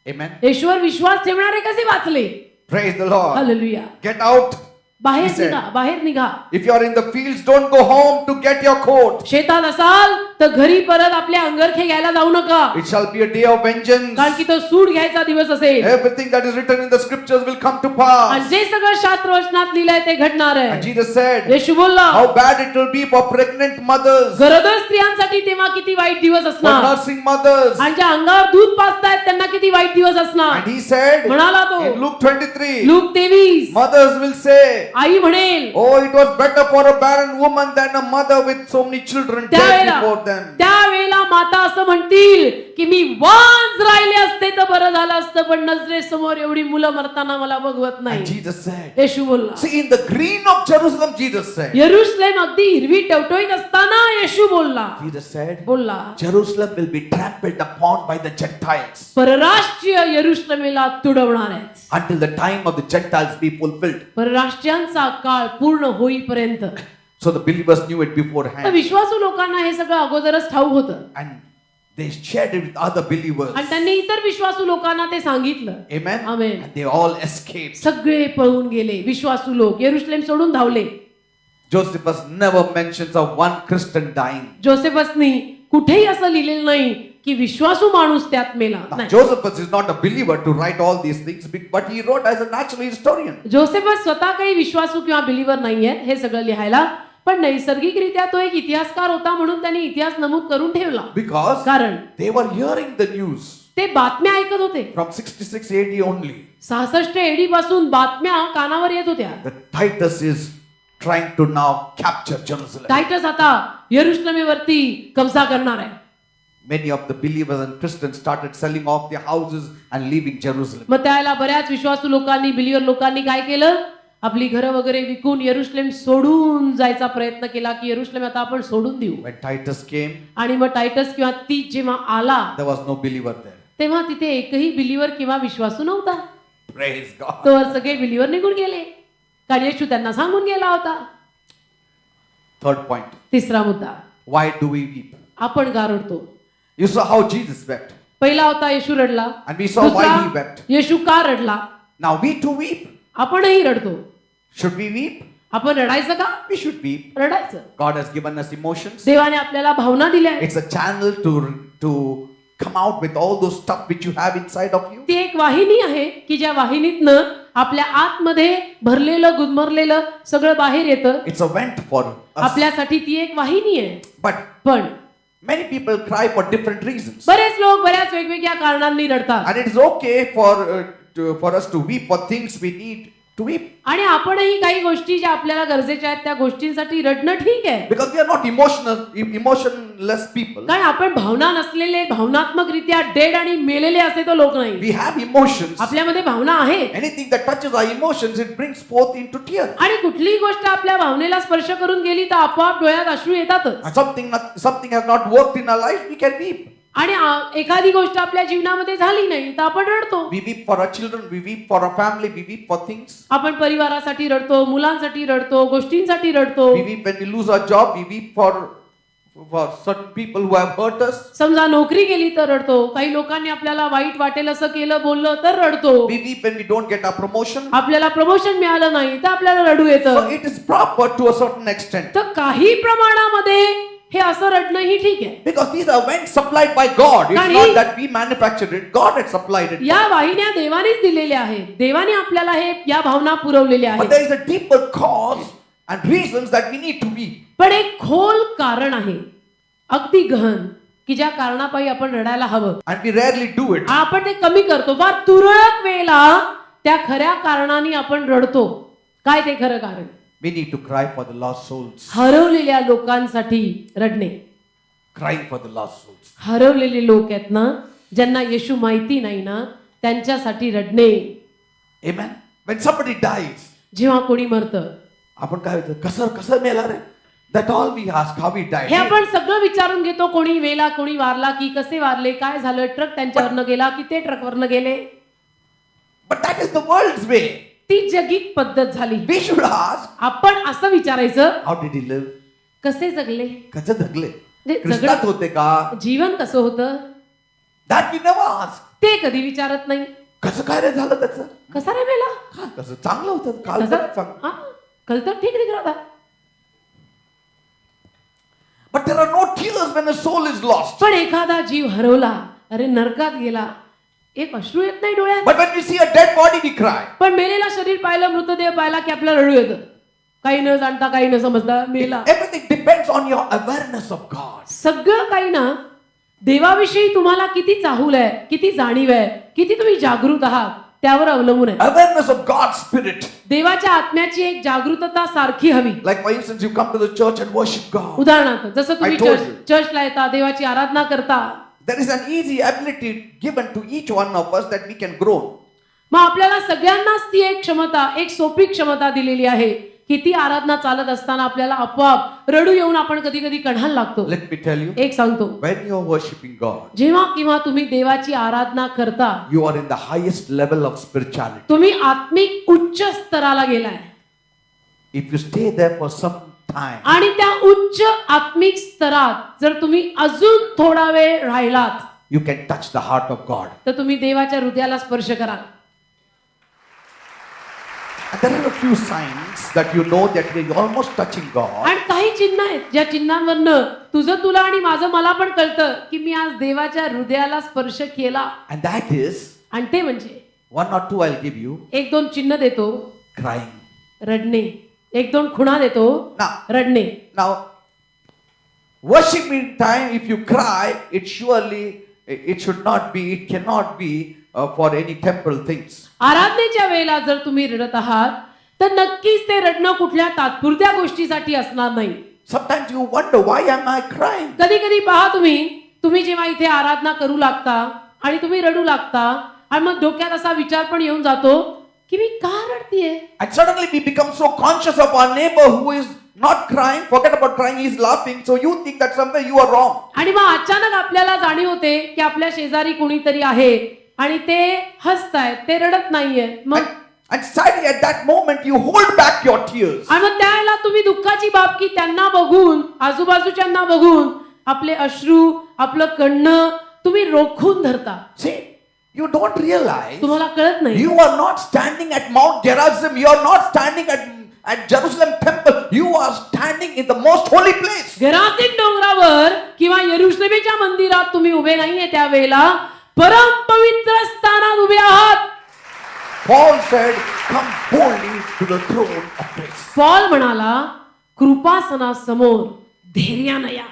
Amen. येशूवर विश्वास ठेवणारे कसे वाचले? Praise the Lord. Hallelujah. Get out. बाहेर He said. निघा, बाहेर निघा. If you are in the fields, don't go home to get your coat. शेतात असाल तर घरी परत आपले अंगरखे घ्यायला जाऊ नका, It shall be a day of vengeance. कारण की तो सूड घ्यायचा दिवस असेल. Everything that is written in the scriptures will come to आणि pass. जे सगळं शास्त्र वचनात लिहिलंय ते घडणार And आहे. Jesus said, येशू बोलला, how bad it will be for pregnant mothers, गरोदर स्त्रियांसाठी तेव्हा किती वाईट दिवस for असणार, nursing mothers, आणि ज्या अंगावर दूध पाजतायत त्यांना किती किती वाईट दिवस असणार. And he said म्हणाला तो in Luke 23, look 23 mothers will say, आई म्हणेल oh, it was better for a barren woman than a mother with so many children dead before them. त्यावेळेला माता असं म्हणतील की मी वांज राहिले असते तर बरं झालं असतं, पण नजरेसमोर एवढी मुलं मरताना मला बघवत And नाही. Jesus said, येशू बोलला. see, in the green of Jerusalem, Jesus said, यरुशलेम अगदी हिरवी टवटवीत असताना येशू बोलला. Jesus said, बोलला Jerusalem will be trampled upon by the Gentiles परराष्ट्रीय यरुशलेमेला तुडवणार आहेत until the time of the Gentiles be fulfilled. परराष्ट्रीयांचा काळ पूर्ण होईपर्यंत. So the believers knew it तर beforehand विश्वासू लोकांना हे सगळं अगोदरच ठाऊक होतं and they shared it with other believers. आणि त्यांनी इतर विश्वासू लोकांना ते सांगितलं. Amen. Amen. And they all escaped. सगळे पळून गेले. विश्वासू लोक यरुशलेम सोडून धावले. Josephus never mentions of one Christian dying. जोसेफसनी कुठेही असं लिहिलेलं नाही की विश्वासू माणूस त्यात मेला. Now, नाही. Josephus is not a believer to write all these things, but he wrote as a natural historian. Josephus स्वतः काही विश्वासू किंवा बिलीवर नाहीये हे सगळं लिहायला, पण नैसर्गिकरित्या तो एक इतिहासकार होता म्हणून त्यांनी इतिहास नमूद करून ठेवला. Because कारण they were hearing the news ते बातम्या ऐकत होते. from 66 AD only. 66 AD पासून बातम्या कानावर येत होत्या. That Titus is trying to now capture Jerusalem. Titus आता यरुशलेमेवरती कब्जा करणार आहे. Many of the believers and Christians started selling off their houses and leaving Jerusalem. मग त्याला बऱ्याच विश्वासू लोकांनी बिलीवर लोकांनी काय केलं, आपली घरं वगैरे विकून यरुशलेम सोडून जायचा प्रयत्न केला की यरुशलेम आता आपण सोडून देऊ. When Titus came, आणि मग टायटस किंवा ती जेव्हा आला there was no believer there. तेव्हा तिथे एकही बिलीवर किंवा विश्वासू नव्हता. Praise God. तोवर सगळे बिलीवर निघून गेले कारण येशू त्यांना सांगून गेला होता. Third point. तिसरा मुद्दा, Why do we weep? आपण का रडतो. You saw how Jesus wept. पहिला होता येशू रडला. And we saw why दुसरा, he wept. येशू का रडला. Now we too weep. आपणही रडतो. Should we weep? आपण रडायचं का. We should weep. रडायचं. God has given us emotions. देवाने आपल्याला भावना दिल्या आहेत. It's a channel to come out with all those stuff which you have inside of you. ती एक वाहिनी आहे की ज्या वाहिनीतनं आपल्या आतमध्ये भरलेलं गुदमरलेलं सगळं बाहेर येतं. It's a vent for us. आपल्यासाठी ती एक वाहिनी आहे. But पण many people cry for different reasons. बरेच लोक बऱ्याच वेगवेगळ्या कारणांनी रडतात. And it's okay for us to weep for things we need to weep. आणि आपणही काही गोष्टी ज्या आपल्याला गरजेच्या आहेत त्या गोष्टींसाठी रडणं ठीक आहे. Because we are not emotionless people. कारण आपण भावना नसलेले, भावनात्मकरित्या डेड आणि मेलेले असे तो लोक नाही. We have emotions. आपल्यामध्ये भावना आहेत. Anything that touches our emotions, it brings forth into tears. आणि कुठलीही गोष्ट आपल्या भावनेला स्पर्श करून गेली तर आपोआप डोळ्यात अश्रू येतातच. And something has not worked in our life, we can weep. आणि एखादी गोष्ट आपल्या जीवनामध्ये झाली नाही तर आपण रडतो. We weep for our children, we weep for our family, we weep for things. आपण परिवारासाठी रडतो, मुलांसाठी रडतो, गोष्टींसाठी रडतो. We weep when we lose our job, we weep for certain people who have hurt us. समजा नोकरी गेली तर रडतो. काही लोकांनी आपल्याला वाईट वाटेल असं केलं, बोललं तर रडतो. We weep when we don't get our promotion. आपल्याला प्रमोशन मिळालं नाही तर आपल्याला रडू So येतं. it is proper to a certain extent. तर काही प्रमाणामध्ये हे असं रडणं ही ठीक आहे. Because these are vents supplied by God. It's Kani- not that we manufactured it. God had supplied it. या वाहिन्या देवानेच दिलेल्या आहेत. देवाने आपल्याला हे या भावना पुरवलेल्या But आहेत. there is a deeper cause and reasons that we need to weep. पण एक खोल कारण आहे, अगदी गहन, की ज्या कारणापायी आपण रडायला हवं. And we rarely do it. आपण ते कमी करतो. फार तुरळक वेळेला त्या खऱ्या कारणाने आपण रडतो. काय ते खरं कारण. We need to cry for the lost souls. हरवलेल्या लोकांसाठी रडणे. Crying for the lost souls. हरवलेले लोक आहेत ना, ज्यांना येशू माहिती नाही ना, त्यांच्यासाठी रडणे. Amen. When somebody dies, जेव्हा कोणी मरतं आपण काय होतं, कसं मेला रे? That all we ask, how he died. हे आपण सगळं विचारून घेतो. कोणी वेला, कोणी वारला की कसे वारले, काय झालं, ट्रक त्यांच्यावरनं गेला की ते ट्रकवरनं गेले. But that is the world's way. ती जगिक पद्धत झाली. We should ask, आपण असं विचारायचं, how did he live? कसे जगले, कसं जगले? म्हणजे ख्रिस्तात जगणं- होते का? जीवन कसं होतं That we never ask. ते कधी विचारत नाही. कसं काय रे झालं त्याचं? कसा रे मेला, कसं चांगलं होतं काल तर चांगलं. कल तर ठीक दिख रहा था. But there are no tears when a soul is lost. पण एखादा जीव हरवला, अरे नरकात गेला, एक अश्रू येत नाही डोळ्यात. But when we see a dead body, we cry. पण मेलेला शरीर पाहिलं, मृतदेह पाहिला की आपल्याला रडू येतं. काही न जाणता, काही न समजता मेला. Everything depends on your awareness of God. सगळं काही ना देवाविषयी तुम्हाला किती चाहूल आहे, किती जाणीव आहे, किती तुम्ही जागृत आहात त्यावर अवलंबून आहे. Awareness of God's Spirit. देवाच्या आत्म्याची एक जागृतता सारखी हवी. Like for instance, you come to the church and worship God. उदाहरणार्थ जसं तुम्ही I told you. चर्चला येता, देवाची आराधना करता, There is an easy ability given to each one of us that we can grow. मग आपल्याला सगळ्यांनाच ती एक क्षमता, एक सोपी क्षमता दिलेली आहे की ती आराधना चालत असताना आपल्याला आपोआप रडू येऊन आपण कधी कधी कढायला लागतो. Let me tell you, एक सांगतो, when you are worshiping God, जेव्हा किंवा तुम्ही देवाची आराधना करता, you are in the highest level of spirituality. तुम्ही आत्मिक उच्च स्तराला गेलाय. If you stay there for some time, आणि त्या उच्च आत्मिक स्तरात जर तुम्ही अजून थोडा वेळ राहिलात you can touch the heart of God. तर तुम्ही देवाच्या हृदयाला स्पर्श कराल. And there are a few signs that you know that you're almost touching God. आणि काही चिन्ह आहेत ज्या चिन्हांवरनं तुला आणि माझं मला पण कळतं की मी आज देवाच्या हृदयाला स्पर्श केला. And that is, आणि ते म्हणजे one or two I'll give you, एक दोन चिन्ह देतो, crying. रडणे. एक दोन खुणा देतो, Now, रडणे. now, worshiping time, if you cry, it surely, it should not be, it cannot be for any temporal things. आराधनेच्या वेळेला जर तुम्ही रडत आहात तर नक्कीच ते रडणं कुठल्या तात्पुरत्या गोष्टीसाठी असणार नाही. Sometimes you wonder, why am I crying? कधी कधी पहा तुम्ही जेव्हा इथे आराधना करू लागता आणि तुम्ही रडू लागता आणि मग डोक्यात असा विचार पण येऊन जातो की मी का रडतीये. And suddenly we become so conscious of our neighbor who is not crying, forget about crying, he is laughing, so you think that somewhere you are wrong. आणि मग अचानक आपल्याला जाणीव होते की आपल्या शेजारी कोणीतरी आहे आणि ते हसतायत, ते रडत नाहीये. मग And sadly at that moment you hold back your tears. आणि मग त्यावेळेला तुम्ही दुःखाची बाबकी त्यांना बघून, आजूबाजूच्यांना बघून आपले अश्रू, आपलं कणं तुम्ही रोखून धरता. See, you don't realize तुम्हाला कळत नाही you are not standing at Mount Gerizim, you are not standing at Jerusalem temple, you are standing in the most holy place. गेरासीम डोंगरावर किंवा यरुशलेमेच्या मंदिरात तुम्ही उभे नाहीये, त्यावेळेला परम पवित्र स्थानात उभे आहात. Paul said, come boldly to the throne of grace. Paul म्हणाला, कृपासनासमोर धैर्याने या.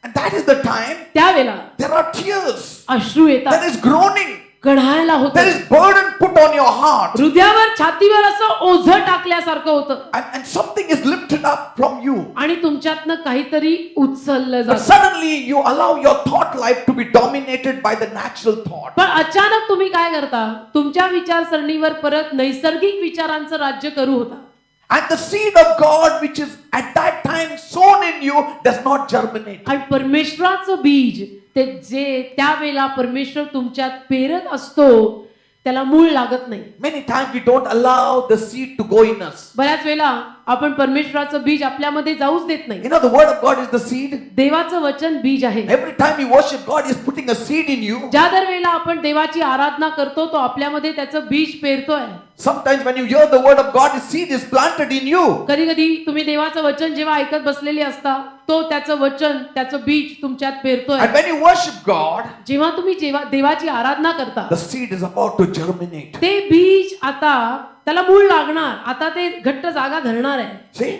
And that is the time त्यावेळेला there are tears, अश्रू येतात, there is groaning, कढायला होतं, there is burden put on your heart, हृदयावर, छातीवर असं ओझं टाकल्यासारखं होतं and something is lifted up from you. आणि तुमच्यातनं काहीतरी उचललं But जातं. suddenly you allow your thought life to be dominated by the natural thought. पण अचानक तुम्ही काय करता, तुमच्या विचारसरणीवर परत नैसर्गिक विचारांचं राज्य करू होता. And the seed of God which is at that time sown in you does not germinate. आणि परमेश्वराचं बीज ते जे त्यावेळेला परमेश्वर तुमच्यात पेरत असतो त्याला मूळ लागत नाही. Many times we don't allow the seed to go in us. बऱ्याच वेळेला आपण परमेश्वराचं बीज आपल्यामध्ये जाऊच देत नाही. You know, the word of God is the seed. देवाचं वचन बीज आहे. Every time we worship, God is putting a seed in you. ज्या दर वेळेला आपण देवाची आराधना करतो तो आपल्यामध्ये त्याचं बीज पेरतोय. Sometimes when you hear the word of God, the seed is planted in you. कधी कधी तुम्ही देवाचं वचन जेव्हा ऐकत बसलेले असता तो त्याचं वचन, त्याचं बीज तुमच्यात पेरतोय. And when you worship God, जेव्हा तुम्ही देवाची आराधना करता the seed is about to germinate. ते बीज आता त्याला मूळ लागणार, आता ते घट्ट जागा धरणार आहे. See?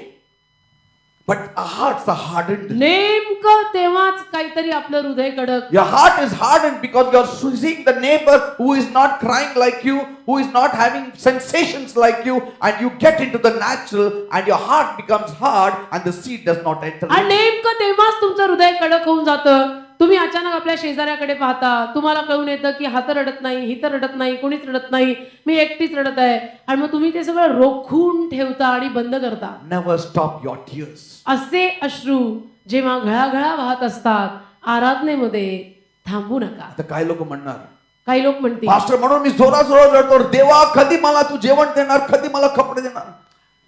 But our hearts are hardened. नेमकं तेव्हाच काहीतरी आपलं हृदय कडक. Your heart is hardened because you are seeing the neighbor who is not crying like you, who is not having sensations like you, and you get into the natural and your heart becomes hard and the seed does not enter. आणि नेमकं तेव्हाच तुमचं हृदय कडक होऊन जातं. तुम्ही अचानक आपल्या शेजाऱ्याकडे पाहता, तुम्हाला कळून येतं की हा तर रडत नाही, ही तर रडत नाही, कोणीच रडत नाही, मी एकटीच रडत आहे. आणि मग तुम्ही ते सगळं रोखून ठेवता आणि बंद करता. Never stop your tears. असे अश्रू जेव्हा घळाघळा वाहत असतात आराधनेमध्ये थांबू नका. आता काय लोक म्हणणार, काही लोक म्हणतील, पास्टर म्हणून मी जोरात रडतो, देवा कधी मला तू जेवण देणार, कधी मला कपडे देणार.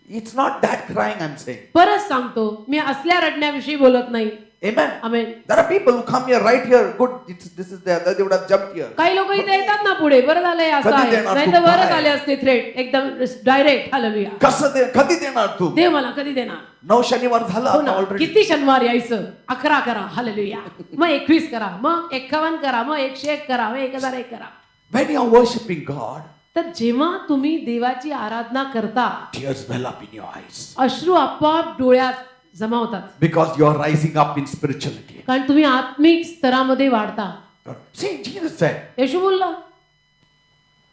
It's not that crying I'm saying. परत सांगतो, मी असल्या रडण्याविषयी बोलत नाही. Amen. Amen. There are people who come here right here. Good, this is there. They would have jumped here. काही लोक इथे येतात ना पुढे, बरं झालंय असं कधी आहे, देणार नाही तू तर बरं काय? झाले असते थ्रेट एकदम डायरेक्ट. हालेलुया. कसं कधी देणार तू? देव मला कधी देणार? 9 शनिवार झाला हो ना. ऑलरेडी. किती शनिवार यायचं? 11 करा, हालेलुया. मग 21 करा, मग 51 करा, मग 101 करा, मग 1001 करा. When you are worshiping God, तर जेव्हा तुम्ही देवाची आराधना करता tears well up in your eyes. अश्रू आपोआप डोळ्यात जमा होतात because you are rising up in spirituality. कारण तुम्ही आत्मिक स्तरामध्ये वाढता. See, Jesus said, येशू बोलला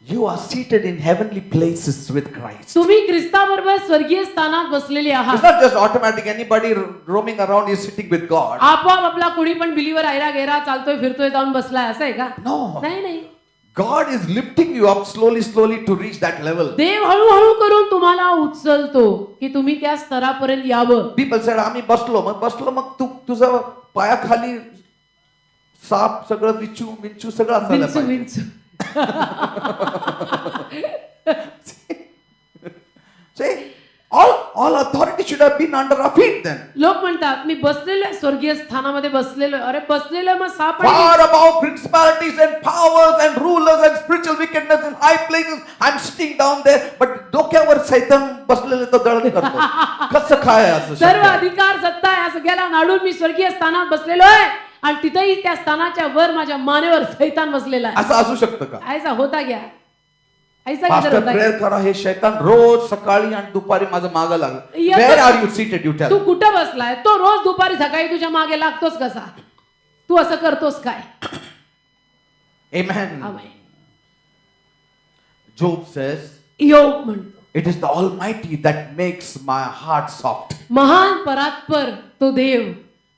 you are seated in heavenly places with Christ. तुम्ही ख्रिस्ताबरोबर स्वर्गीय स्थानात बसलेले It's आहात. not just automatic. Anybody roaming around is sitting with God. आपोआप आपला कोणी पण बिलीवर आयरा गेरा चालतोय फिरतोय जाऊन बसलाय असं आहे का? No. नाही नाही. God is lifting you up slowly to reach that level. देव हळूहळू करून तुम्हाला उचलतो की तुम्ही त्या स्तरापर्यंत यावं. People said, आम्ही बसलो मग तुझं पायाखाली साप सगळं विंचू सगळं असायला विंचू पाहिजे. विंचू See, all authority should have been under our feet then. लोक म्हणतात मी बसलेलो आहे स्वर्गीय स्थानामध्ये बसलेलो आहे. अरे बसलेलो आहे, मग साप आणि Far above principalities and powers and rulers and spiritual wickedness in high places. I'm sitting down there, but डोक्यावर सैतान बसलेले तर दळण करतो. कसं काय असं सर्व शक्य? अधिकार सत्ता या सगळ्याला नाडून मी स्वर्गीय स्थानात बसलेलो आहे आणि तिथेही त्या स्थानाच्या वर माझ्या मानेवर सैतान बसलेला आहे. असं असू शकतं का? ऐसा होता गया ऐसा किधर पास्टर होता प्रेयर गया? करा, हे शैतान रोज सकाळी आणि दुपारी माझं मागं लागलं. येतच- Where are you seated? You tell. तू कुठं बसलाय? तो रोज दुपारी सकाळी तुझ्या मागे लागतोस कसा? तू असं करतोस काय? Amen. आमेन. Job says, योग म्हणतो it is the Almighty that makes my heart soft. महान परात्पर तो देव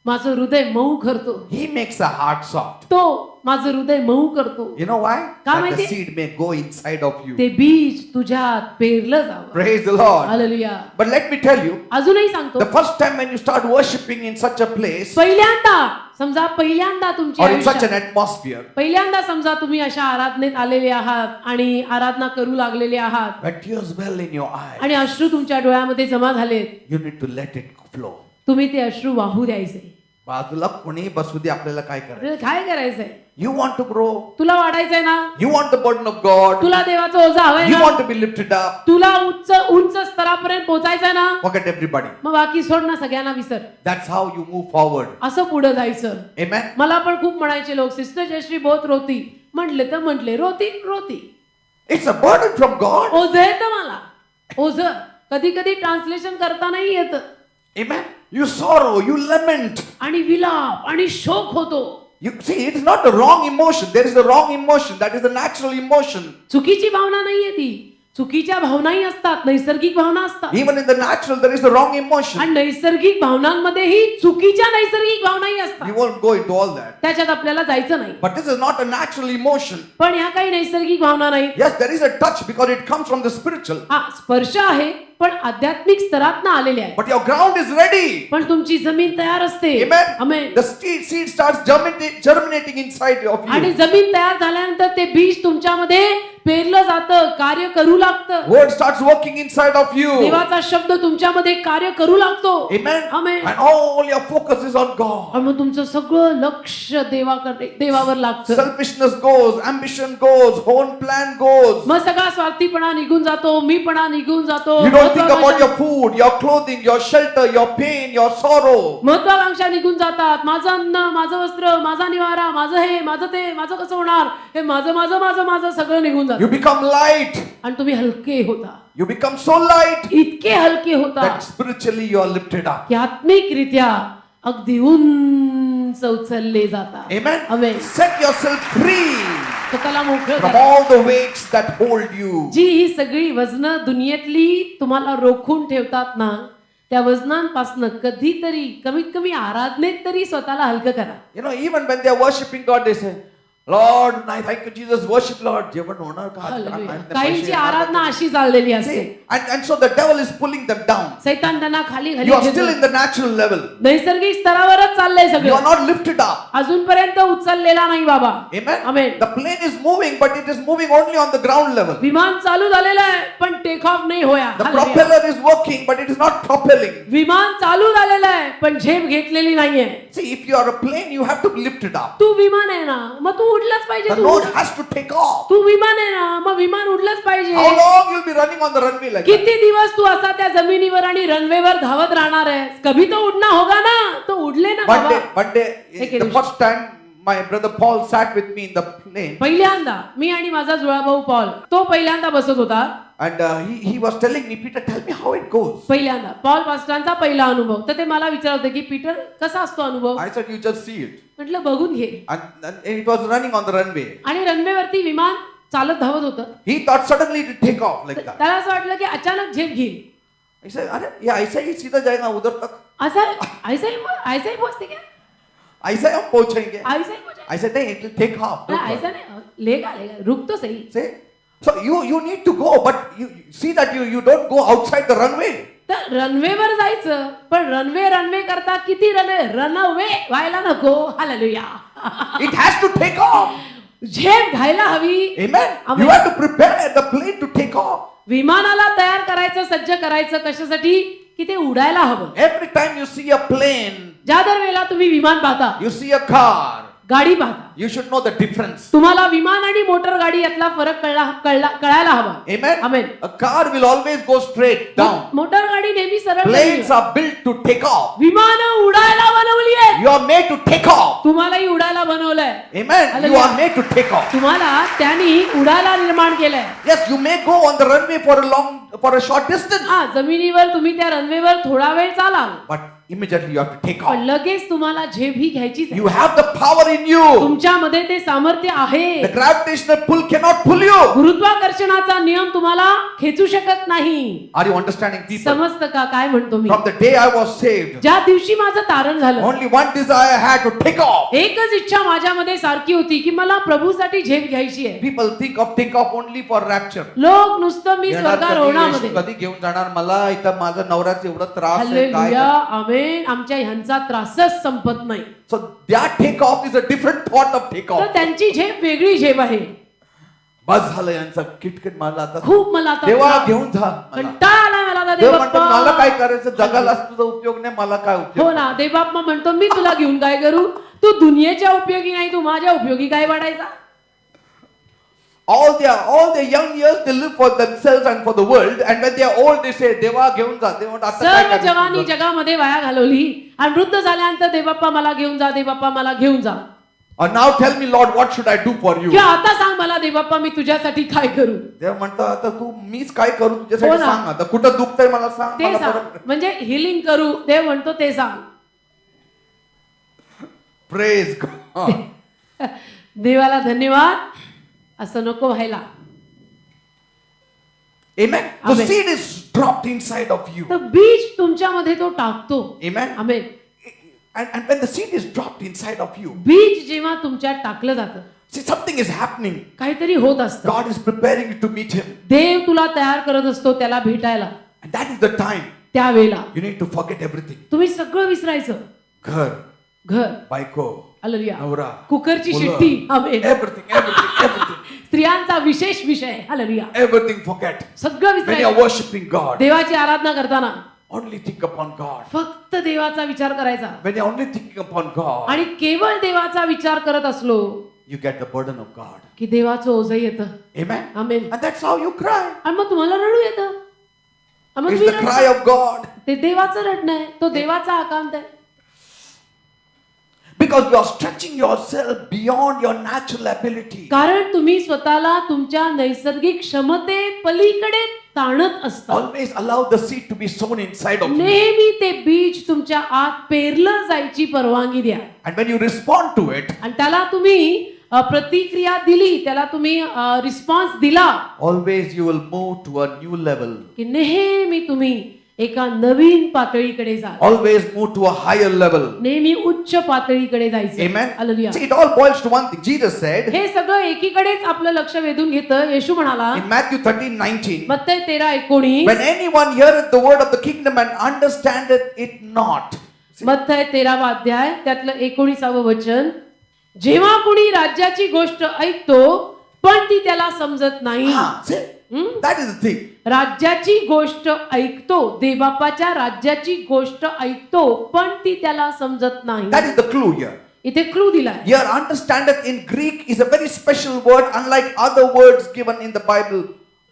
माझं हृदय मऊ करतो. He makes a heart soft. तो माझं हृदय मऊ करतो. You know why? का That the माहिती? seed may go inside of you. ते बीज तुझ्यात पेरलं जावं. Praise the Lord. Hallelujah. But let me tell you, अजूनही सांगतो the first time when you start worshiping in such a place पहिल्यांदा तुमच्या or in such an आयुष्यात atmosphere, पहिल्यांदा समजा तुम्ही अशा आराधनेत आलेले आहात आणि आराधना करू लागलेले आहात when tears well in your eyes, आणि अश्रू तुमच्या डोळ्यामध्ये जमा झालेत. you need to let it flow. तुम्ही ते अश्रू वाहू द्यायचे. बाजूला कोणी बसू दे, आपल्याला काय करायचं? आपल्याला काय करायचंय? You want to grow. तुला वाढायचंय ना? You want the burden of God. तुला देवाचं ओझं हवंय You ना? want to be lifted up. तुला उंच स्तरापर्यंत पोहोचायचंय ना? Forget everybody. मग बाकी सोड ना, सगळ्यांना विसर. That's how you move forward. असं पुढे जायचं. Amen. मला पण खूप म्हणायचे लोक, सिस्टर जयश्री बहुत रोती. म्हटले तर म्हटले रोती. It's a burden from God. ओझं येतं मला. ओझं कधी कधी ट्रान्सलेशन करता नाही येत. Amen. You sorrow, you lament. आणि विलाप आणि शोक होतो. You see, it's not a wrong emotion. There is a wrong emotion. That is a natural emotion. चुकीची भावना नाहीये ती. चुकीच्या भावनाही असतात, नैसर्गिक भावना असतात. Even in the natural, there is a wrong emotion. आणि नैसर्गिक भावनांमध्येही चुकीच्या नैसर्गिक भावनाही We असतात. won't go into all that. त्याच्यात आपल्याला जायचं नाही. But this is not a natural emotion. पण ह्या काही नैसर्गिक भावना नाही. Yes, there is a touch because it comes from the spiritual. हा स्पर्श आहे पण आध्यात्मिक स्तरात आलेले आहे. But your ground is ready. पण तुमची जमीन तयार असते. Amen. Amen. The seed starts germinating inside of आणि you. जमीन तयार झाल्यानंतर ते बीज तुमच्यामध्ये पेरलं जातं, कार्य करू लागतं. Word starts working inside of you. देवाचा शब्द तुमच्यामध्ये कार्य करू लागतो. Amen. Amen. And all your focus is on God. आणि मग तुमचं सगळं लक्ष देवावर लागतं. Selfishness goes, ambition goes, own plan goes. मग सगळा स्वार्थीपणा निघून जातो, मीपणा निघून जातो. You don't think about your food, your clothing, your shelter, your pain, your sorrow. महत्वाकांक्षा निघून जातात. माझं अन्न, माझं वस्त्र, माझा निवारा, माझं हे, माझं ते, माझं कसं होणार, हे माझं सगळं निघून You जातं. become light. आणि तुम्ही हलके होता. You become so light इतके हलके होता that spiritually you are lifted up. की आत्मिकरित्या अगदी उंच उचलले जातात. Amen. आमेन. Set yourself free स्वतःला मोकळं from करा. all the weights that hold you. जी ही सगळी वजनं दुनियेतली तुम्हाला रोखून ठेवतात ना, त्या वजनांपासून कधीतरी कमीत कमी आराधनेत तरी स्वतःला हलकं करा. You know, even when they are worshiping God, they say, Lord, I thank you, Jesus, worship Lord. जेवण होणार का? हालेलुया. काहींची आराधना अशी चाललेली असते. See, and so the devil is pulling them down. सैतान त्यांना खाली You are still घेतो. in the natural level. नैसर्गिक स्तरावरच चाललंय You are सगळं. not lifted up. अजूनपर्यंत उचललेला नाही बाबा. Amen. Amen. The plane is moving, but it is moving only on the ground level. विमान चालू झालेलं आहे पण टेक ऑफ नाही होया. The hallelujah. propeller is working, but it is not propelling. विमान चालू झालेलं आहे पण झेप घेतलेली नाहीये. See, if you are a plane, you have to be lifted up. तू विमान आहे ना, मग तू उडलाच पाहिजे. The Tu nose has to take off. तू विमान आहे ना, मग विमान उडलंच पाहिजे. How long you'll be running on the runway like that? किती दिवस तू असा त्या जमिनीवर आणि रनवेवर धावत राहणार आहेस? कभी तो उडना होगा ना. तो उडले ना बाबा. One day, एक the दिवशी. first time my brother Paul sat with me in the plane, पहिल्यांदा मी आणि माझा जुळाभाऊ पॉल तो पहिल्यांदा बसत होता. and he was telling me, Peter, tell me how it goes. पहिल्यांदा पॉल पास्टरांचा पहिला अनुभव. तर ते मला विचारत होते की पीटर कसा असतो अनुभव. I said, you just see it. म्हटलं बघून घे. And it was running on the runway. आणि रनवेवरती विमान चालत धावत होतं. He thought suddenly it would take off like that. त्याला असं वाटलं की अचानक झेप घेईल. I said, अरे ये ऐसा ही सीधा जाएगा उधर तक. असं ऐसा ही पोचते क्या. ऐसा ही हम पहुंचेंगे. ऐसा ही पोचेगा. I said, नहीं, it will take off. Don't worry. ऐसा नहीं लेगा रुक तो सही. See? So you need to go, but you see that you don't go outside the runway. तर रनवेवर जायचं पण रनवे करता किती रनवे व्हायला नको. Hallelujah. It has to take off. झेप घ्यायला हवी. Amen. Amen. You have to prepare the plane to take off. विमानाला तयार करायचं सज्ज करायचं कशासाठी की ते उडायला हवं. Every time you see a plane, ज्या दर वेळेला तुम्ही विमान पाहता you see a car, गाडी पाहता you should know the difference. तुम्हाला विमान आणि मोटर गाडी यातला फरक कळायला हवा. Amen. Amen. A car will always go straight down. Motor गाडी नेहमी सरळ Planes चालली. are built to take off. विमान उडायला बनवली आहेत. You are made to take off. तुम्हालाही उडायला बनवलंय. Amen. You Hallelujah. are made to take off. तुम्हाला त्यांनी उडायला निर्माण केलंय. Yes, you may go on the runway for a short distance, हा जमिनीवर तुम्ही त्या रनवेवर थोडा वेळ चालाल but immediately you have to take पण off. लगेच तुम्हाला झेप ही घ्यायचीच आहे. You have the power in you. तुमच्यामध्ये ते सामर्थ्य आहे. The gravitational pull cannot pull you. गुरुत्वाकर्षणाचा नियम तुम्हाला खेचू शकत नाही. Are you understanding, people? समजतं का काय म्हणतो मी. From the day I was saved, ज्या दिवशी माझं तारण झालं only one desire I had to take off. एकच इच्छा माझ्यामध्ये सारखी होती की मला प्रभूसाठी झेप घ्यायची आहे. People think of take off only for rapture. लोक नुसतं मी येणार स्वर्गारोहणामध्ये कधी घेऊन जाणार मला, इथं माझा नवऱ्याचा एवढा त्रास आहे काय. Hallelujah amen. आमच्या ह्यांचा त्रासच संपत नाही. So that take off is a different thought of take तर off. त्यांची झेप वेगळी झेप आहे. बस झालं यांचा किटकिट मला आता. खूप मला आता देवा त्रास- घेऊन जा मला. कंटाळा आलाय मला आता देव म्हणतो मला देवबाप्पा. काय करायचं, जगालाच तुझा उपयोग नाही, मला काय हो उपयोग. ना देवबाप्पा म्हणतो मी तुला घेऊन काय करू. तू दुनियेच्या उपयोगी नाही तू माझ्या उपयोगी काय वाढायचा. All their young years they live for themselves and for the world, and when they are old they say देवा घेऊन जा. देव म्हणतो आता काय सर्व करायचं जवानी तुझं? जगामध्ये वाया घालवली आणि वृद्ध झाल्यानंतर देवबाप्पा मला घेऊन जा देवबाप्पा मला घेऊन जा. Or now tell me Lord what should I do for you? किंवा आता सांग मला देवबाप्पा मी तुझ्यासाठी काय करू. देव म्हणतो आता तू मीच काय करू हो तुझ्यासाठी ना. सांग. आता कुठं दुखतंय मला सांग. ते मला सांग बरं- म्हणजे हिलिंग करू. देव म्हणतो ते सांग. Praise God. देवाला धन्यवाद. असं नको व्हायला. Amen. The Amen. seed is dropped inside of you. तर बीज तुमच्यामध्ये तो टाकतो. Amen. Amen. And when the seed is dropped inside of you, बीज जेव्हा तुमच्यात टाकलं जातं see something is happening. काहीतरी होत असतं. God is preparing you to meet Him. देव तुला तयार करत असतो त्याला भेटायला. And that is the time त्यावेळेला you need to forget everything. तुम्ही सगळं विसरायचं. घर, घर बायको, हालेलुया नवरा, कुकरची मुलं, शिट्टी आमेन. everything. स्त्रियांचा विशेष विषय हालेलुया Everything forget. सगळं When you are विसरायचं. worshiping God, देवाची आराधना करताना only think upon God. फक्त देवाचा विचार करायचा. When you are only thinking upon God, आणि केवळ देवाचा विचार करत असलो you get the burden of God. की देवाचं ओझं येतं. Amen. Amen. And that's how you cry. आणि मग तुम्हाला रडू येतं. आणि मग It's तुम्ही the रडता. cry of God. ते देवाचं रडणं आहे. तो देवाचा आकांत आहे. Because you are stretching yourself beyond your natural ability. कारण तुम्ही स्वतःला तुमच्या नैसर्गिक क्षमते पलीकडे ताणत असता. Always allow the seed to be sown inside of you. नेहमी ते बीज तुमच्या आत पेरलं जायची परवानगी द्या. And when you respond to it, आणि त्याला तुम्ही प्रतिक्रिया दिली त्याला तुम्ही रिस्पॉन्स दिला always you will move to a new level. की नेहमी तुम्ही एका नवीन पातळीकडे जा. Always move to a higher level. नेहमी उच्च पातळीकडे जायचं. Amen. Hallelujah. See, it all boils to one thing. Jesus said हे सगळं एकीकडेच आपलं लक्ष वेधून घेतं. येशू म्हणाला in Matthew 13:19, मत्तई 13:19 when anyone heareth the word of the kingdom and understandeth it not. मत्तई 13वा अध्याय त्यातलं 19वे वचन जेव्हा कुणी राज्याची गोष्ट ऐकतो पण ती त्याला समजत नाही. See, that is the thing. राज्याची गोष्ट ऐकतो देवबापाच्या राज्याची गोष्ट ऐकतो पण ती त्याला समजत नाही. That is the clue here. इथे क्लू दिलाय. Here, understandeth in Greek is a very special word, unlike other words given in the Bible.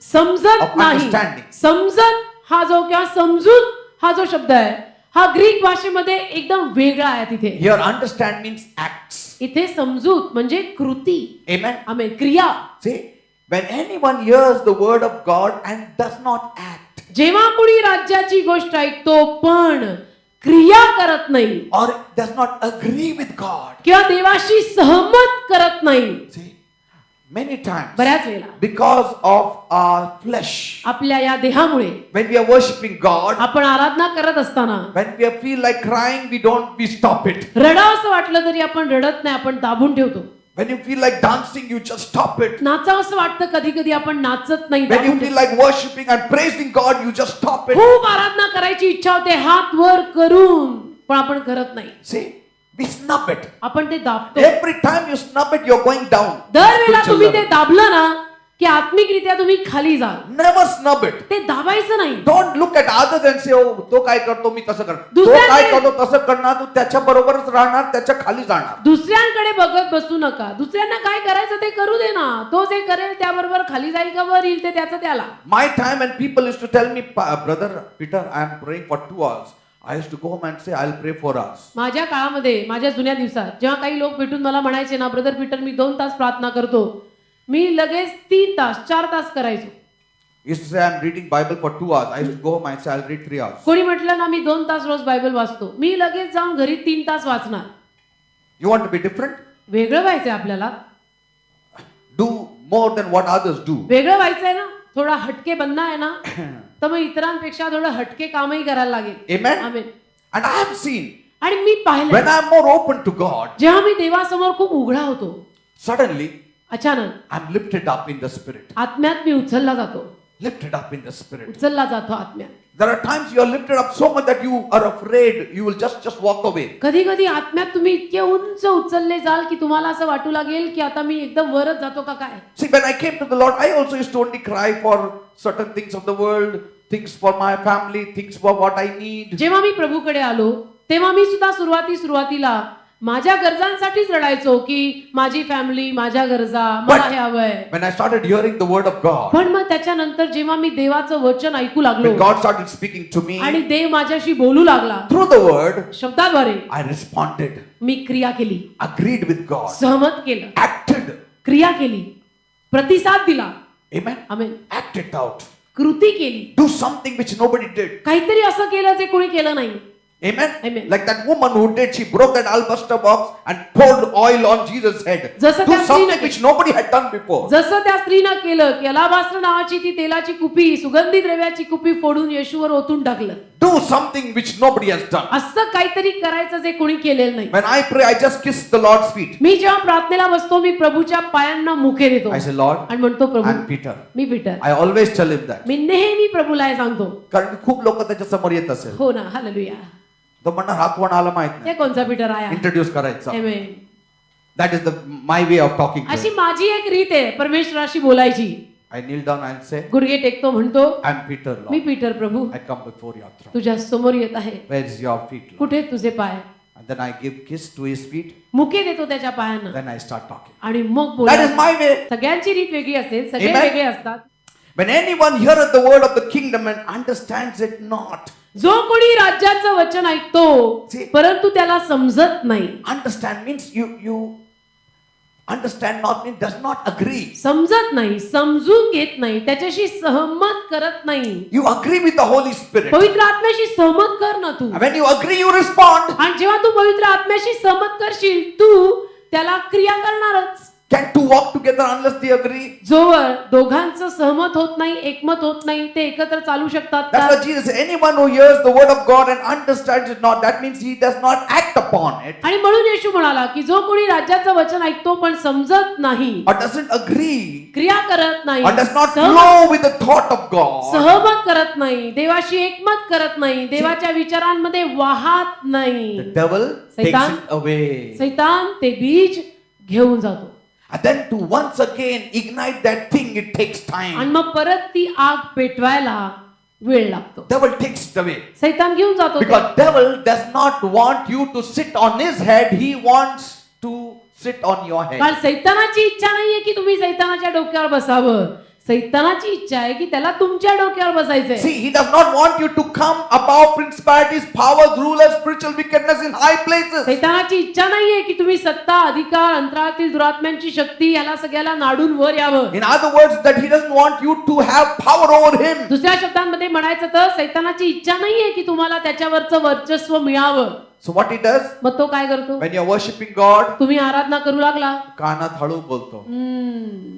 समजत Of नाही. understanding. समजत हा जो किंवा समजून हा जो शब्द आहे हा ग्रीक भाषेमध्ये एकदम वेगळा आहे तिथे. Here understand means acts. इथे समजूत म्हणजे कृती. Amen. आमेन. क्रिया. See, when anyone hears the word of God and does not act, जेव्हा कोणी राज्याची गोष्ट ऐकतो पण क्रिया करत नाही or does not agree with God, किंवा देवाशी सहमत करत नाही, see, many times, बऱ्याच वेळेला because of our flesh, आपल्या या देहामुळे when we are worshiping God, आपण आराधना करत असताना when we feel like crying, we stop it. रडावं असं वाटलं तरी आपण रडत नाही, आपण दाबून ठेवतो. When you feel like dancing, you just stop it. नाचावं असं वाटतं कधी कधी आपण नाचत नाही, When you दाबून feel ठेवतो. like worshiping and praising God, you just stop it. खूप आराधना करायची इच्छा होते हात वर करून, पण आपण करत नाही, See, we snub it. आपण ते दाबतो. Every time you snub it, you're going down. दरवेळेला Spiritual तुम्ही ते level. दाबलं ना की आत्मिकरित्या तुम्ही खाली जाल. Never snub it. ते दाबायचं नाही. Don't look at others and say, oh, तो काय करतो मी तसं करतो. तो दुसऱ्याने- काय करतो तसं करणार, तू त्याच्या बरोबरच राहणार, त्याच्या खाली जाणार. दुसऱ्यांकडे बघत बसू नका. दुसऱ्यांना काय करायचं ते करू दे ना. तो जे करेल त्याबरोबर खाली जाईल का वर येईल ते त्याचं त्याला. My time when people used to tell me, brother Peter, I am praying for 2 hours. I used to go home and say, I'll pray 4 hours. माझ्या काळामध्ये माझ्या जुन्या दिवसात जेव्हा काही लोक भेटून मला म्हणायचे ना, ब्रदर पीटर मी 2 तास प्रार्थना करतो, मी लगेच 3 तास 4 तास करायचो. Used to say, I'm reading Bible for 2 hours. I used to go home and say, I'll read 3 hours. कोणी म्हटलं ना मी 2 तास रोज बायबल वाचतो, मी लगेच जाऊन घरी 3 तास वाचणार. You want to be different? वेगळं व्हायचंय आपल्याला, Do more than what others do. वेगळं व्हायचंय ना, थोडा हटके बनना आहे ना, तर मग इतरांपेक्षा थोडं हटके कामही करायला लागेल. Amen? Amen. And I have seen, आणि मी पाहिलं when I'm more open to God, जेव्हा मी देवासमोर खूप उघडा होतो, suddenly अचानक I'm lifted up in the spirit. आत्म्यात मी उचलला जातो. Lifted up in the spirit. उचलला जातो आत्म्यात. There are times you are lifted up so much that you are afraid you will just walk away. कधी कधी आत्म्यात तुम्ही इतके उंच उचलले जाल की तुम्हाला असं वाटू लागेल की आता मी एकदम वरच जातो का काय. See, when I came to the Lord, I also used to only cry for certain things of the world, things for my family, things for what I need. जेव्हा मी प्रभूकडे आलो तेव्हा मी सुद्धा सुरुवातीला माझ्या गरजांसाठीच रडायचो की माझी फॅमिली, माझ्या गरजा, मला हे हवंय. When I started hearing the word of God, पण मग त्याच्यानंतर जेव्हा मी देवाचं वचन ऐकू लागलो when God started speaking to me आणि देव माझ्याशी बोलू लागला through the word, शब्दाद्वारे, I responded, मी क्रिया केली, agreed with God, सहमत केलं, acted. क्रिया केली, प्रतिसाद दिला. Amen? Amen. Act it out. कृती केली, Do something which nobody did. काहीतरी असं केलं जे कोणी केलं नाही. Amen? Amen. Like that woman who did, she broke that alabaster box and poured oil on Jesus' head. जसं Do त्या something स्त्रीने- which nobody had done before. जसं त्या स्त्रीनं केलं की अलाबास्त्र नावाची ती तेलाची कुपी, सुगंधी द्रव्याची कुपी फोडून येशूवर ओतून टाकलं. Do something which nobody has done. असं काहीतरी करायचं जे कोणी केलेलं नाही. When I pray, I just kiss the Lord's feet. मी जेव्हा प्रार्थनेला बसतो मी प्रभूच्या पायांना मुखे देतो I say, Lord, आणि म्हणतो प्रभू I'm Peter. Me Peter. I always tell him that. मी नेहमी प्रभूला हे सांगतो. कारण की खूप लोक त्याच्या समोर येत असेल, हो ना, हालेलुया. तो म्हणणार हा कोण आला माहित हे नाही, कोणचा पीटर आहे. इंट्रोड्यूस करायचा. Amen. That is my way of talking to अशी him. माझी एक रीत आहे परमेश्वराशी बोलायची. I kneel down and say, गुडघे टेकतो, म्हणतो I'm Peter, me Lord. Peter Prabhu I come before your throne. तुझ्या समोर येत आहे. Where is your feet, Lord? कुठे तुझे पाय. And then I give kiss to his feet. मुके देतो त्याच्या पायांना Then I start talking. आणि मग That बोलायचं. is my way. सगळ्यांची रीत वेगळी असेल, सगळे Amen. वेगळे असतात. When anyone heareth the word of the kingdom and understands it not. जो कोणी राज्याचं वचन ऐकतो See. परंतु त्याला समजत नाही. Understand means you understand not means does not agree. समजत नाही, समजून घेत नाही, त्याच्याशी सहमत करत नाही. You agree with the Holy Spirit. पवित्र आत्म्याशी सहमत कर ना तू. When you agree, you respond. आणि जेव्हा तू पवित्र आत्म्याशी सहमत करशील तू त्याला क्रिया करणारच. Can two walk together unless they agree? जोवर दोघांचं सहमत होत नाही, एकमत होत नाही, ते एकत्र चालू शकतात That's का? what Jesus said. Anyone who hears the word of God and understands it not, that means he does not act upon it आणि म्हणून येशू म्हणाला की जो कोणी राज्याचं वचन ऐकतो पण समजत नाही, or doesn't agree क्रिया करत नाही, or does not सहमत flow with the thought of God. सहमत करत नाही, देवाशी एकमत करत नाही, देवाच्या विचारांमध्ये वाहत नाही, The devil takes Satan. it away. सैतान ते बीज घेऊन जातो. And then to once again ignite that thing, it takes आणि time. मग परत ती आग पेटवायला वेळ लागतो. Devil takes it away. सैतान घेऊन जातो ते. Because devil does not want you to sit on his head. He wants to sit on your head. कारण सैतानाची इच्छा नाहीये की तुम्ही सैतानाच्या डोक्यावर बसावं. सैतानाची इच्छा आहे की त्याला तुमच्या डोक्यावर बसायचंय. See, he does not want you to come above principalities, powers, rulers, spiritual wickedness in high places. सैतानाची इच्छा नाहीये की तुम्ही सत्ता, अधिकार, अंतराळातील दुरात्म्यांची शक्ती याला सगळ्याला नाडून वर यावं. In other words, that he doesn't want you to have power over him. दुसऱ्या शब्दांमध्ये म्हणायचं तर सैतानाची इच्छा नाहीये की तुम्हाला त्याच्यावरचं वर्चस्व मिळावं. So what he does, मग तो काय करतो? when you're worshiping God, तुम्ही आराधना करू लागला. कानात हळू बोलतो.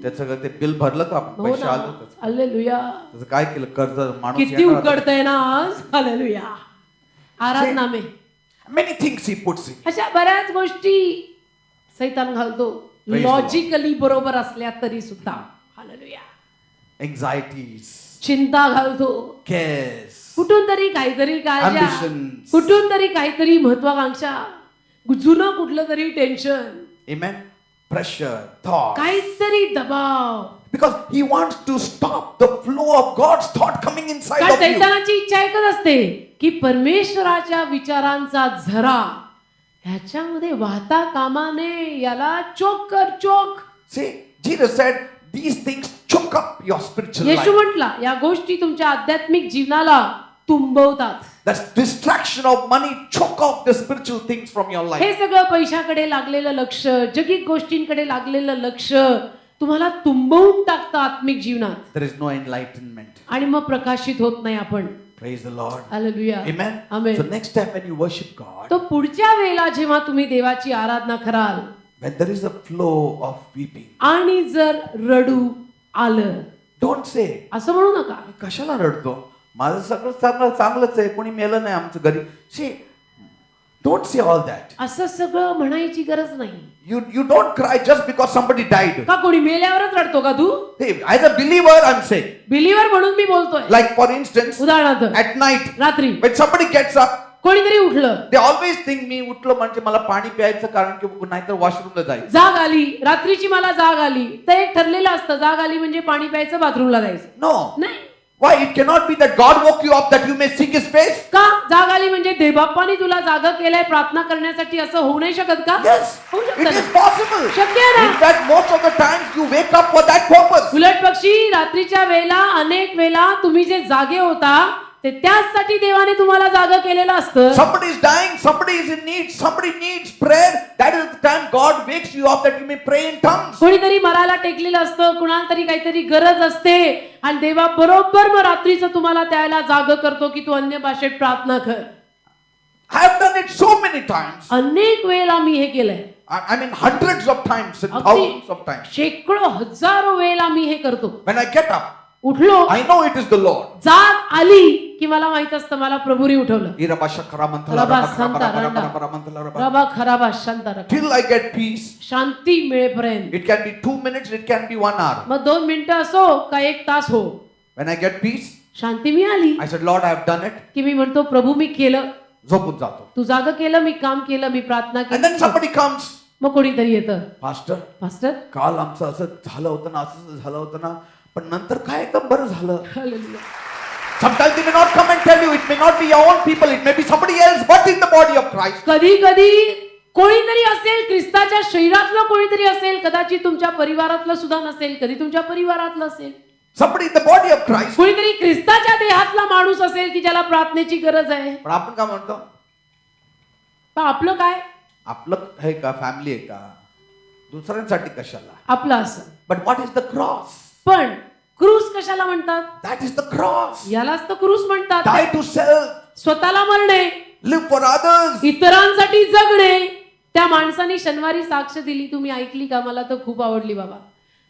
त्याचं ते बिल भरलं का आपण? हो पैसे ना. आले त्याचं. हालेलुया. त्याचं काय केलं? कर्ज माणूस किती येणार होता. उकडतंय ना आज. हालेलुया. आराधना में Many things he puts in. अशा बऱ्याच गोष्टी सैतान घालतो. Praise the लॉजिकली बरोबर असल्या तरी सुद्धा. हालेलुया. Anxieties, चिंता घालतो. cares, कुठून तरी काहीतरी काळजा, Ambitions. कुठून तरी काहीतरी महत्वाकांक्षा, जुनं कुठलं तरी टेन्शन, amen, pressure, thought. काहीतरी दबाव. Because he wants to stop the flow of God's thought coming inside कारण of you. सैतानाची इच्छा एकच असते की परमेश्वराच्या विचारांचा झरा ह्याच्यामध्ये वाहता कामाने याला चोक कर, चोक. See, Jesus said, these things choke up your spiritual Yeshu life. म्हटला या गोष्टी तुमच्या आध्यात्मिक जीवनाला तुंबवतात. That distraction of money choke off the spiritual things from your life. हे सगळं पैशाकडे लागलेलं लक्ष, जगिक गोष्टींकडे लागलेलं लक्ष तुम्हाला तुंबवून टाकतं आत्मिक जीवनात. There is no enlightenment. आणि मग प्रकाशित होत नाही आपण. Praise the Lord. Hallelujah. Amen. Amen. So next time when you worship God, तो पुढच्या वेळेला जेव्हा तुम्ही देवाची आराधना कराल when there is a flow of weeping, आणि जर रडू आलं, don't say, असं म्हणू नका कशाला रडतो? माझं सगळं चांगलंच आहे, कोणी मेलं नाही आमचं घरी. See, don't say all that. असं सगळं म्हणायची गरज नाही. You don't cry just because somebody died. का कोणी मेल्यावरच रडतो का तू? Hey, as a believer, I'm saying, believer म्हणून मी बोलतोय. like for instance, उदाहरणार्थ at night, रात्री when somebody gets up, कोणीतरी उठलं, they always think मी उठलो म्हणजे मला पाणी प्यायचं, कारण की नाहीतर वॉशरूमला जायचं. जाग आली, रात्रीची मला जाग आली, तर एक ठरलेलं असतं जाग आली म्हणजे पाणी प्यायचं, बाथरूमला जायचं. No. नाही. Why? It cannot be that God woke you up that you may seek His face. का जाग आली म्हणजे देवबाप्पानी तुला जाग केलंय प्रार्थना करण्यासाठी, असं होऊ नाही शकत का? Yes, होऊ it शकतं is ना. possible. शक्य आहे In ना. fact, most of the times you wake up for that purpose. उलट पक्षी रात्रीच्या वेळेला अनेक वेळा तुम्ही जे जागे होता ते त्याचसाठी देवाने तुम्हाला जागा केलेलं असतं. Somebody is dying, somebody is in need, somebody needs prayer. That is the time God wakes you up that you may pray in tongues. कोणीतरी मरायला टेकलेलं असतं, कुणाला तरी काहीतरी गरज असते आणि देवा बरोबर मग रात्रीचं तुम्हाला त्याला जाग करतो की तू अन्य भाषेत प्रार्थना कर. I have done it so many times. अनेक वेळेला मी हे केलंय. I mean hundreds of times and अगदी thousands of times. शेकडो हजारो वेळेला मी हे करतो. When I get up, उठलो, I know it is the Lord. जाग आली की मला माहित असतं मला प्रभूने उठवलं. Iraba shakara mantala रबा raba संता raba रंडा. raba raba mantala raba. रबा खराबा शांत रखा. Till I get peace. शांती मिळेपर्यंत It can be 2 minutes, it can be 1 hour. मग 2 मिनिटं असो का 1 तास हो, When I get peace, शांती मिळाली I said, Lord, I have done it. की मी म्हणतो प्रभू मी केलं, झोपून जातो. तू जाग केलं, मी काम केलं, मी प्रार्थना And then केली. somebody comes. मग कोणीतरी येतं, Pastor, पास्टर काल आमचं असं झालं होतं ना, असं झालं होतं ना, पण नंतर काय एकदम बरं झालं. Hallelujah. Sometimes they may not come and tell you. It may not be your own people. It may be somebody else, but in the body of Christ. कधी कधी कोणीतरी असेल, ख्रिस्ताच्या शरीरातलं कोणीतरी असेल, कदाचित तुमच्या परिवारातलं सुद्धा नसेल, कधी तुमच्या परिवारातलं असेल, Somebody in the body of Christ. कोणीतरी ख्रिस्ताच्या देहातला माणूस असेल की ज्याला प्रार्थनेची गरज आहे. पण आपण काय म्हणतो? पण आपलं काय? आपलं आहे का? फॅमिली आहे का? दुसऱ्यांसाठी कशाला? आपलं असं. But what is the cross? पण क्रूस कशाला म्हणतात? That is the cross. यालाच तर क्रूस म्हणतात. Die to self. स्वतःला मरणे, Live for others. इतरांसाठी जगणे. त्या माणसाने शनिवारी साक्ष दिली, तुम्ही ऐकली का? मला तर खूप आवडली बाबा.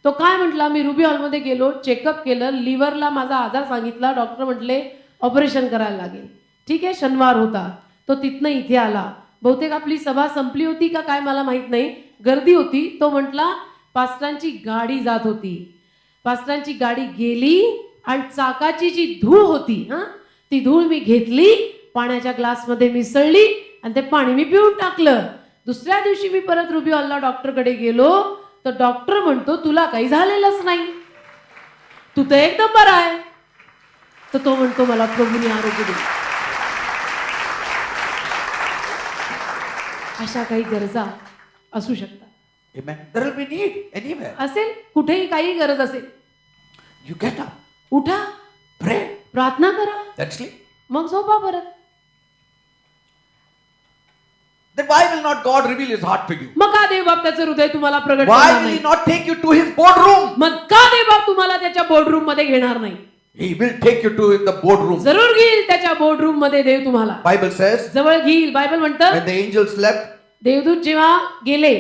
तो काय म्हटला, मी रुबी हॉलमध्ये गेलो, चेकअप केलं, लिव्हरला माझा आजार सांगितला, डॉक्टर म्हटले ऑपरेशन करायला लागेल. ठीक आहे, शनिवार होता. तो तिथनं इथे आला. बहुतेक आपली सभा संपली होती का काय मला माहित नाही, गर्दी होती. तो म्हटला पास्टरांची गाडी जात होती, पास्टरांची गाडी गेली आणि चाकाची जी धूळ होती ती धूळ मी घेतली, पाण्याच्या ग्लासमध्ये मिसळली आणि ते पाणी मी पिऊन टाकलं. दुसऱ्या दिवशी मी परत रुबी हॉलला डॉक्टरकडे गेलो, तर डॉक्टर म्हणतो तुला काही झालेलंच नाही, तू तर एकदम बरा आहे. तर तो म्हणतो मला प्रभूने आरोग्य दिले. अशा काही गरजा असू शकतात. Amen. There will be need anywhere. असेल कुठेही काही गरज असेल. You get up, उठा, pray, प्रार्थना करा, then sleep. मग झोपा परत. Then why will not God reveal His heart to you? मग का देव बाप त्याचं हृदय तुम्हाला प्रगट Why करणार will He नाही? not take you to His boardroom? मग का देव बाप तुम्हाला त्याच्या बोर्डरूम मध्ये घेणार नाही? He will take you to the boardroom. जरूर घेईल त्याच्या बोर्डरूम मध्ये देव तुम्हाला Bible says, जवळ घेईल. बायबल म्हणतं when the angels left, देवदूत जेव्हा गेले,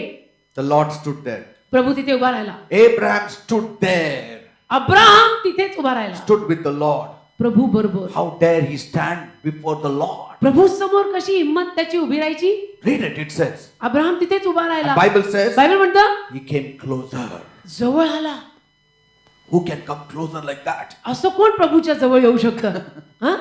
the Lord stood there. प्रभू तिथे उभा राहिला. Abraham stood there, अब्राहम तिथेच उभा राहिला. stood with the Lord. प्रभू बरोबर. How dare he stand before the Lord? प्रभू समोर कशी हिम्मत त्याची उभी राहायची? Read it, it says. Abraham तिथेच उभा राहिला. And Bible says, बायबल म्हणतं he came closer. जवळ आला. Who can come closer like that? असं कोण प्रभूच्या जवळ येऊ शकतं? हा?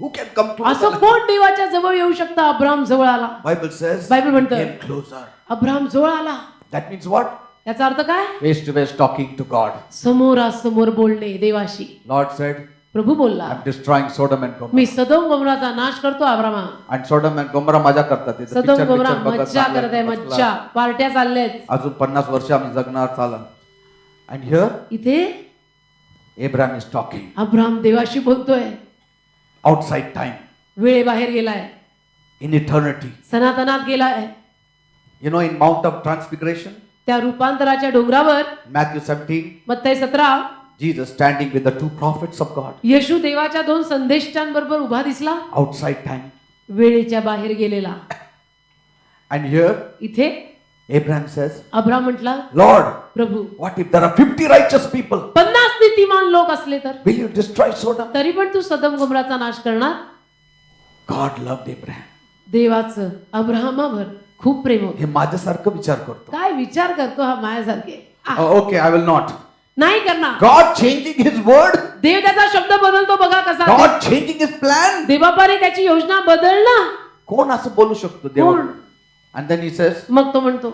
Who can come closer? असं Like कोण देवाच्या जवळ येऊ शकतं? अब्राहम जवळ आला. Bible says, Bible he म्हणतं, came closer. अब्राहम जवळ आला. That means what? याचा अर्थ काय? Face to face talking to God. समोरासमोर बोलणे देवाशी. Lord said, प्रभू बोलला, I'm destroying Sodom and Gomorrah. मी सदोम गोमराचा नाश करतो. Abrama And Sodom and Gomorrah मजा करतात. तिथं सदोम picture गोमरा बघत मज्जा चाललंय, करत आहे. बसला. मज्जा, पार्ट्या चालल्यात. अजून 50 वर्ष आम्ही जगणार चाललं. And here इथे Abraham is talking अब्राम देवाशी बोलतोय. outside time, वेळेबाहेर गेलाय, in eternity. सनातनात गेलाय. You know, in Mount of Transfiguration, त्या रूपांतराच्या डोंगरावर Matthew 17, मत्तई 17 Jesus standing with the two prophets of God येशू देवाच्या दोन संदेष्टांबरोबर उभा दिसला, outside time. वेळेच्या बाहेर गेलेला. And here इथे Abraham says, अब्राम म्हटला, Lord, Prabhu what if there are 50 righteous people? 50 नीतिमान लोक असले तर? Will you destroy Sodom? तरी पण तू सदम गोमराचा नाश करणार? God loved Abraham. देवाचं अब्राहमावर खूप प्रेम होतं. हे माझ्यासारखं विचार करतो. काय विचार करतो हा माझ्यासारखे? Okay, I will not. नाही करणार. God changing His word. देव त्याचा शब्द बदलतो बघा कसा. God changing His plan. देवापाने त्याची योजना बदलणं. कोण असं बोलू शकतो देवा? कोण? And then he says, मग तो म्हणतो,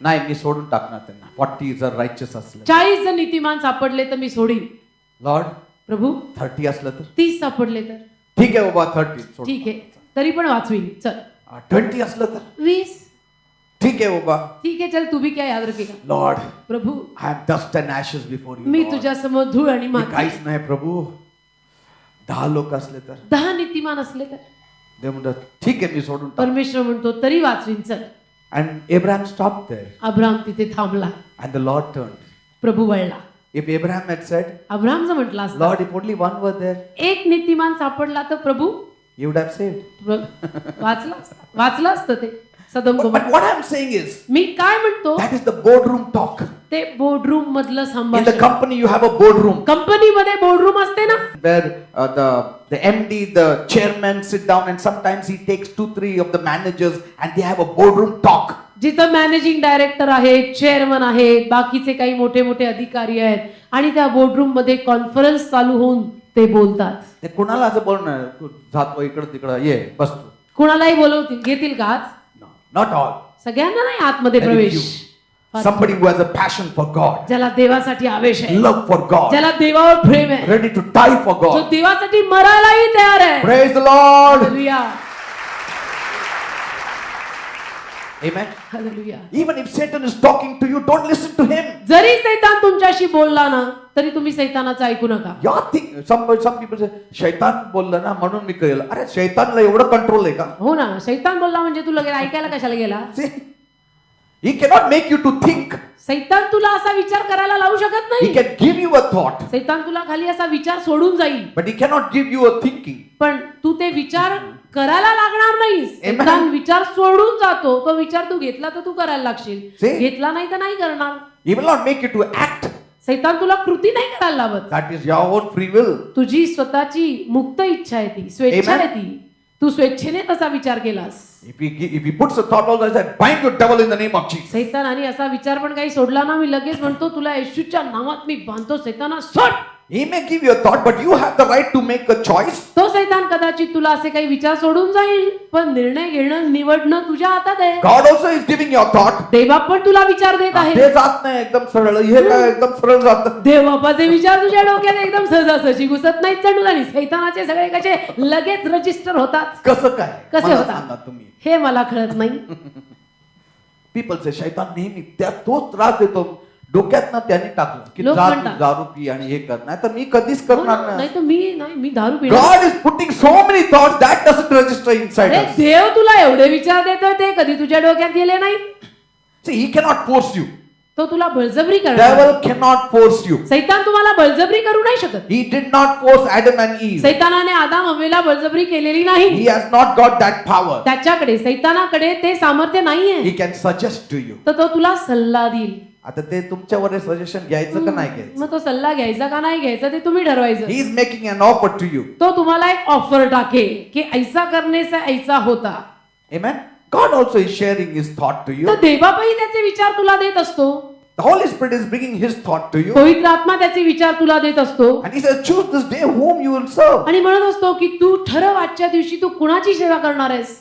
नाही मी सोडून टाकणार त्यांना. 40 जर righteous असले. 40 जर नीतिमान सापडले तर मी सोडीन. Lord, प्रभू 30 असलं तर? 30 सापडले तर? ठीक आहे बाबा 30 सोड. ठीक आहे, तरी पण वाचवीन. चल 20 असलं तर? 20. ठीक आहे बाबा. ठीक आहे, चल तू भी क्या याद रखेगा. Lord, Prabhu I am dust and ashes before you. Me Lord. तुझ्या समोर धूळ आणि मी माती. काहीच नाही प्रभू. 10 लोक असले तर? 10 नीतिमान असले तर? देव म्हणतात ठीक आहे मी सोडून टाक. परमेश्वर म्हणतो तरी वाचवीन. चल. And Abraham stopped there. Abram तिथे थांबला. And the Lord turned. प्रभू वळला. If Abraham had said, Abram जर म्हटला असता, Lord, if only one were there, एक नीतिमान सापडला तर प्रभू you would have saved. वाचलं असतं ते सदम Gomra. But what I'm saying is, मी काय म्हणतो, that is the boardroom talk. ते बोर्डरूम मधलं In the संभाषण. company, you have a boardroom कंपनीमध्ये बोर्डरूम असते ना, where the MD, the chairman sit down, and sometimes he takes 2-3 of the managers and they have a boardroom talk. जिथं managing director आहेत, chairman आहेत, बाकीचे काही मोठे मोठे अधिकारी आहेत आणि त्या बोर्डरूम मध्ये कॉन्फरन्स चालू होऊन ते बोलतात. ते कोणाला असं बोलणार जातो इकडं तिकडं ये बस तू. कुणालाही बोलवतील, घेतील का आज? Not all. सगळ्यांना नाही आतमध्ये Very प्रवेश. few. Somebody who has a passion for God, ज्याला देवासाठी आवेश आहे, love for God, ज्याला देवावर प्रेम आहे, ready to die for जो God. देवासाठी मरायलाही तयार आहे. Praise the Lord. Hallelujah, Amen. Hallelujah. Even if Satan is talking to you, don't listen to him. जरी सैतान तुमच्याशी बोलला ना तरी तुम्ही सैतानाचं ऐकू नका. Some people say, शैतान बोललं ना म्हणून मी कळलं. अरे शैतानला एवढं कंट्रोल आहे का? हो ना, सैतान बोलला म्हणजे तू लगेच ऐकायला कशाला गेला? See, he cannot make you to think. सैतान तुला असा विचार करायला लावू शकत He नाही. can give you a thought, सैतान तुला खाली असा विचार सोडून जाईल, but he cannot give you a thinking. पण तू ते विचार करायला लागणार नाहीस. Amen. सैतान विचार सोडून जातो. तो विचार तू घेतला तर तू करायला लागशील, See? घेतला नाही तर नाही करणार. He will not make you to act. सैतान तुला कृती नाही करायला लावत. That is your own free will. तुझी स्वतःची मुक्त इच्छा आहे ती, स्वेच्छा Amen. आहे ती. तू स्वेच्छेने तसा विचार केलास. If he puts a thought all that, bind your devil in the name of Jesus. सैतान आणि असा विचार पण काही सोडला ना, मी लगेच म्हणतो तुला येशूच्या नावात मी बांधतो. सैताना सोड. He may give you a thought, but you have the right to make a choice. तो सैतान कदाचित तुला असे काही विचार सोडून जाईल, पण निर्णय घेणं निवडणं तुझ्या हातात आहे. God also is giving you a thought. देवबाप पण तुला विचार देत आहे. ते जात नाही एकदम सरळ, हे काय एकदम सरळ जात. देवबापाचे विचार तुझ्या डोक्यात एकदम सहजासहजी घुसत नाहीत चढून, आणि सैतानाचे सगळे कसे लगेच रजिस्टर होतात. कसं काय? कसे मला होतात सांगा तुम्ही. हे मला कळत नाही. People say शैतान नेहमी त्या तोच त्रास देतो. डोक्यात ना त्यांनी टाकलं की लोक जा तू म्हणतात. दारू पी आणि हे कर, नाही तर मी कधीच करणार नाही. नाही तर मी दारू पिणार. God is putting so many thoughts that doesn't register inside अरे us. देव तुला एवढे विचार देतोय ते कधी तुझ्या डोक्यात गेले नाही. See, he cannot force you. तो तुला बळजबरी करणार. Devil cannot force you. सैतान तुम्हाला बळजबरी करू नाही शकत. He did not force Adam and Eve. सैतानाने आदाम हव्वेला बळजबरी केलेली नाही. He has not got that power. त्याच्याकडे सैतानाकडे ते सामर्थ्य नाहीये. He can suggest to you. तर तो तुला सल्ला देईल. आता ते तुमच्यावर सजेशन घ्यायचं का नाही घ्यायचं? मग तो सल्ला घ्यायचा का नाही घ्यायचा ते तुम्ही ठरवायचं. He is making an offer to you. तो तुम्हाला एक ऑफर टाके की ऐसा करने से ऐसा होता. Amen. God also is sharing his thought to you. तर देवाबाई त्याचे विचार तुला देत असतो. The Holy Spirit is bringing his thought to you. पवित्र आत्मा त्याचे विचार तुला देत असतो. And he says, choose this day whom you will serve. आणि म्हणत असतो की तू ठरव आजच्या दिवशी तू कुणाची सेवा करणार आहेस.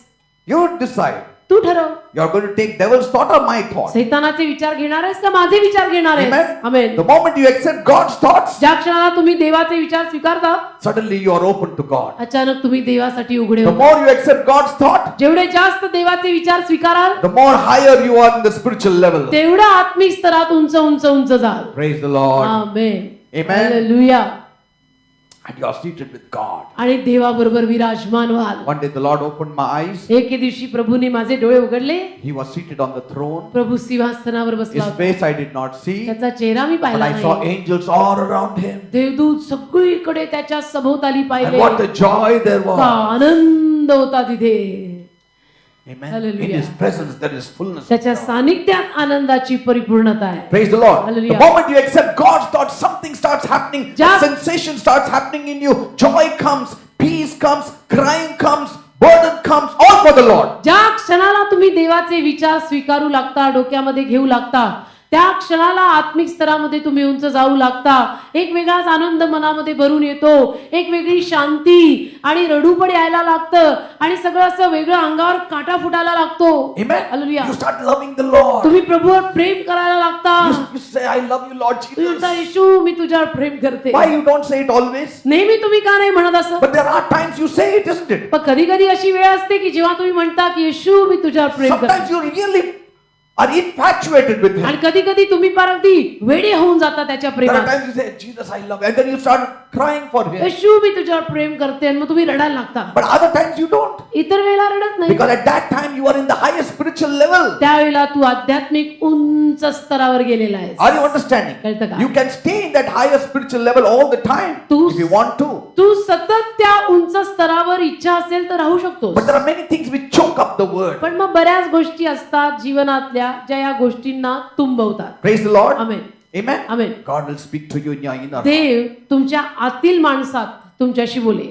You decide. तू ठरव. You are going to take devil's thought or my thought. सैतानाचे विचार घेणार आहेस का माझे विचार घेणार आहेस. Amen. Amen. The moment you accept God's thoughts, ज्या क्षणाला तुम्ही देवाचे विचार स्वीकारता suddenly you are open to God. अचानक तुम्ही देवासाठी उघडे The होता. more you accept God's thought, जेवढे जास्त देवाचे विचार स्वीकाराल the more higher you are in the spiritual level. तेवढा आत्मिक स्तरात उंच उंच उंच जाल. Praise the Lord. Amen. Amen. Hallelujah. And you are seated with God. आणि देवाबरोबर विराजमान व्हाल. One day the Lord opened my eyes. एके दिवशी प्रभूने माझे डोळे उघडले. He was seated on the throne. प्रभू सिंहासनावर बसला His होता. face I did not see, त्याचा चेहरा मी but पाहिला I saw नाही. angels all around him. देवदूत सगळीकडे त्याच्या सभोवताली And पाहिले. what a joy there का was. आनंद होता तिथे. Amen. Hallelujah. In his presence there is fullness of त्याच्या joy. सानिध्यात आनंदाची परिपूर्णता आहे. Praise the Lord. Hallelujah. The moment you accept God's thought, something starts happening. Ja- A sensation starts happening in you. Joy comes, peace comes, crying comes, burden comes, all for the Lord. ज्या क्षणाला तुम्ही देवाचे विचार स्वीकारू लागता, डोक्यामध्ये घेऊ लागता, त्या क्षणाला आत्मिक स्तरामध्ये तुम्ही उंच जाऊ लागता. एक वेगळाच आनंद मनामध्ये भरून येतो. एक वेगळी शांती आणि रडूपण यायला लागतं आणि सगळं असं वेगळं अंगावर काटा फुटायला लागतो. Amen. Hallelujah. You start loving the Lord. तुम्ही प्रभूवर प्रेम करायला लागता. You say, I love you, Lord तुम्ही म्हणता, Jesus. येशू मी तुझ्यावर प्रेम करते. Why you don't say it always? नेहमी तुम्ही का नाही म्हणत असं? But there are times you say it, isn't it? पण कधी कधी अशी वेळ असते की जेव्हा तुम्ही म्हणता की येशू मी तुझ्यावर प्रेम करते. Sometimes you really are infatuated with आणि him. कधी कधी तुम्ही फार अगदी वेडे होऊन जाता त्याच्या There are प्रेमात. times you say, Jesus, I love you. And then you start crying for him. येशू मी तुझ्यावर प्रेम करते आणि मग तुम्ही रडायला लागता. But other times you don't. इतर वेळेला रडत नाही. Because at that time you are in the highest spiritual level. त्यावेळेला तू आध्यात्मिक उंच स्तरावर गेलेला आहेस. Are you understanding? कळतं का? You can stay in that higher spiritual level all the time Tu- if you want to. तू सतत त्या उंच स्तरावर इच्छा असेल तर राहू शकतोस. But there are many things which choke up the word. पण मग बऱ्याच गोष्टी असतात जीवनातल्या ज्या या गोष्टींना तुंबवतात. Praise the Lord. Amen. Amen. Amen. God will speak to you in your inner heart. देव तुमच्या आतील माणसात तुमच्याशी बोलेल.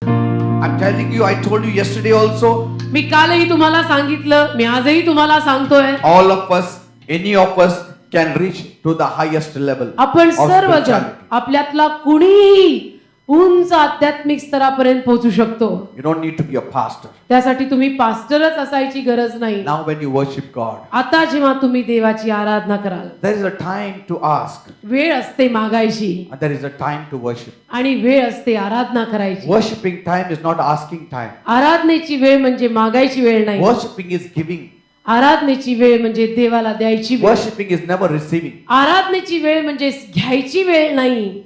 I'm telling you, I told you yesterday also, मी कालही तुम्हाला सांगितलं, मी आजही तुम्हाला सांगतोय, all of us, any of us can reach to the highest level आपण of सर्वजण spirituality. आपल्यातला कुणीही उंच आध्यात्मिक स्तरापर्यंत पोहोचू शकतो. You don't need to be a pastor. त्यासाठी तुम्ही पास्टरच असायची गरज नाही. Now when you worship God, आता जेव्हा तुम्ही देवाची आराधना कराल, there is a time to ask वेळ असते मागायची and there is a time to worship. आणि वेळ असते आराधना करायची. Worshipping time is not asking time. आराधनेची वेळ म्हणजे मागायची वेळ नाही. Worshipping is giving. आराधनेची वेळ म्हणजे देवाला द्यायची वेळ. Worshipping is never receiving. आराधनेची वेळ म्हणजे घ्यायची वेळ नाही.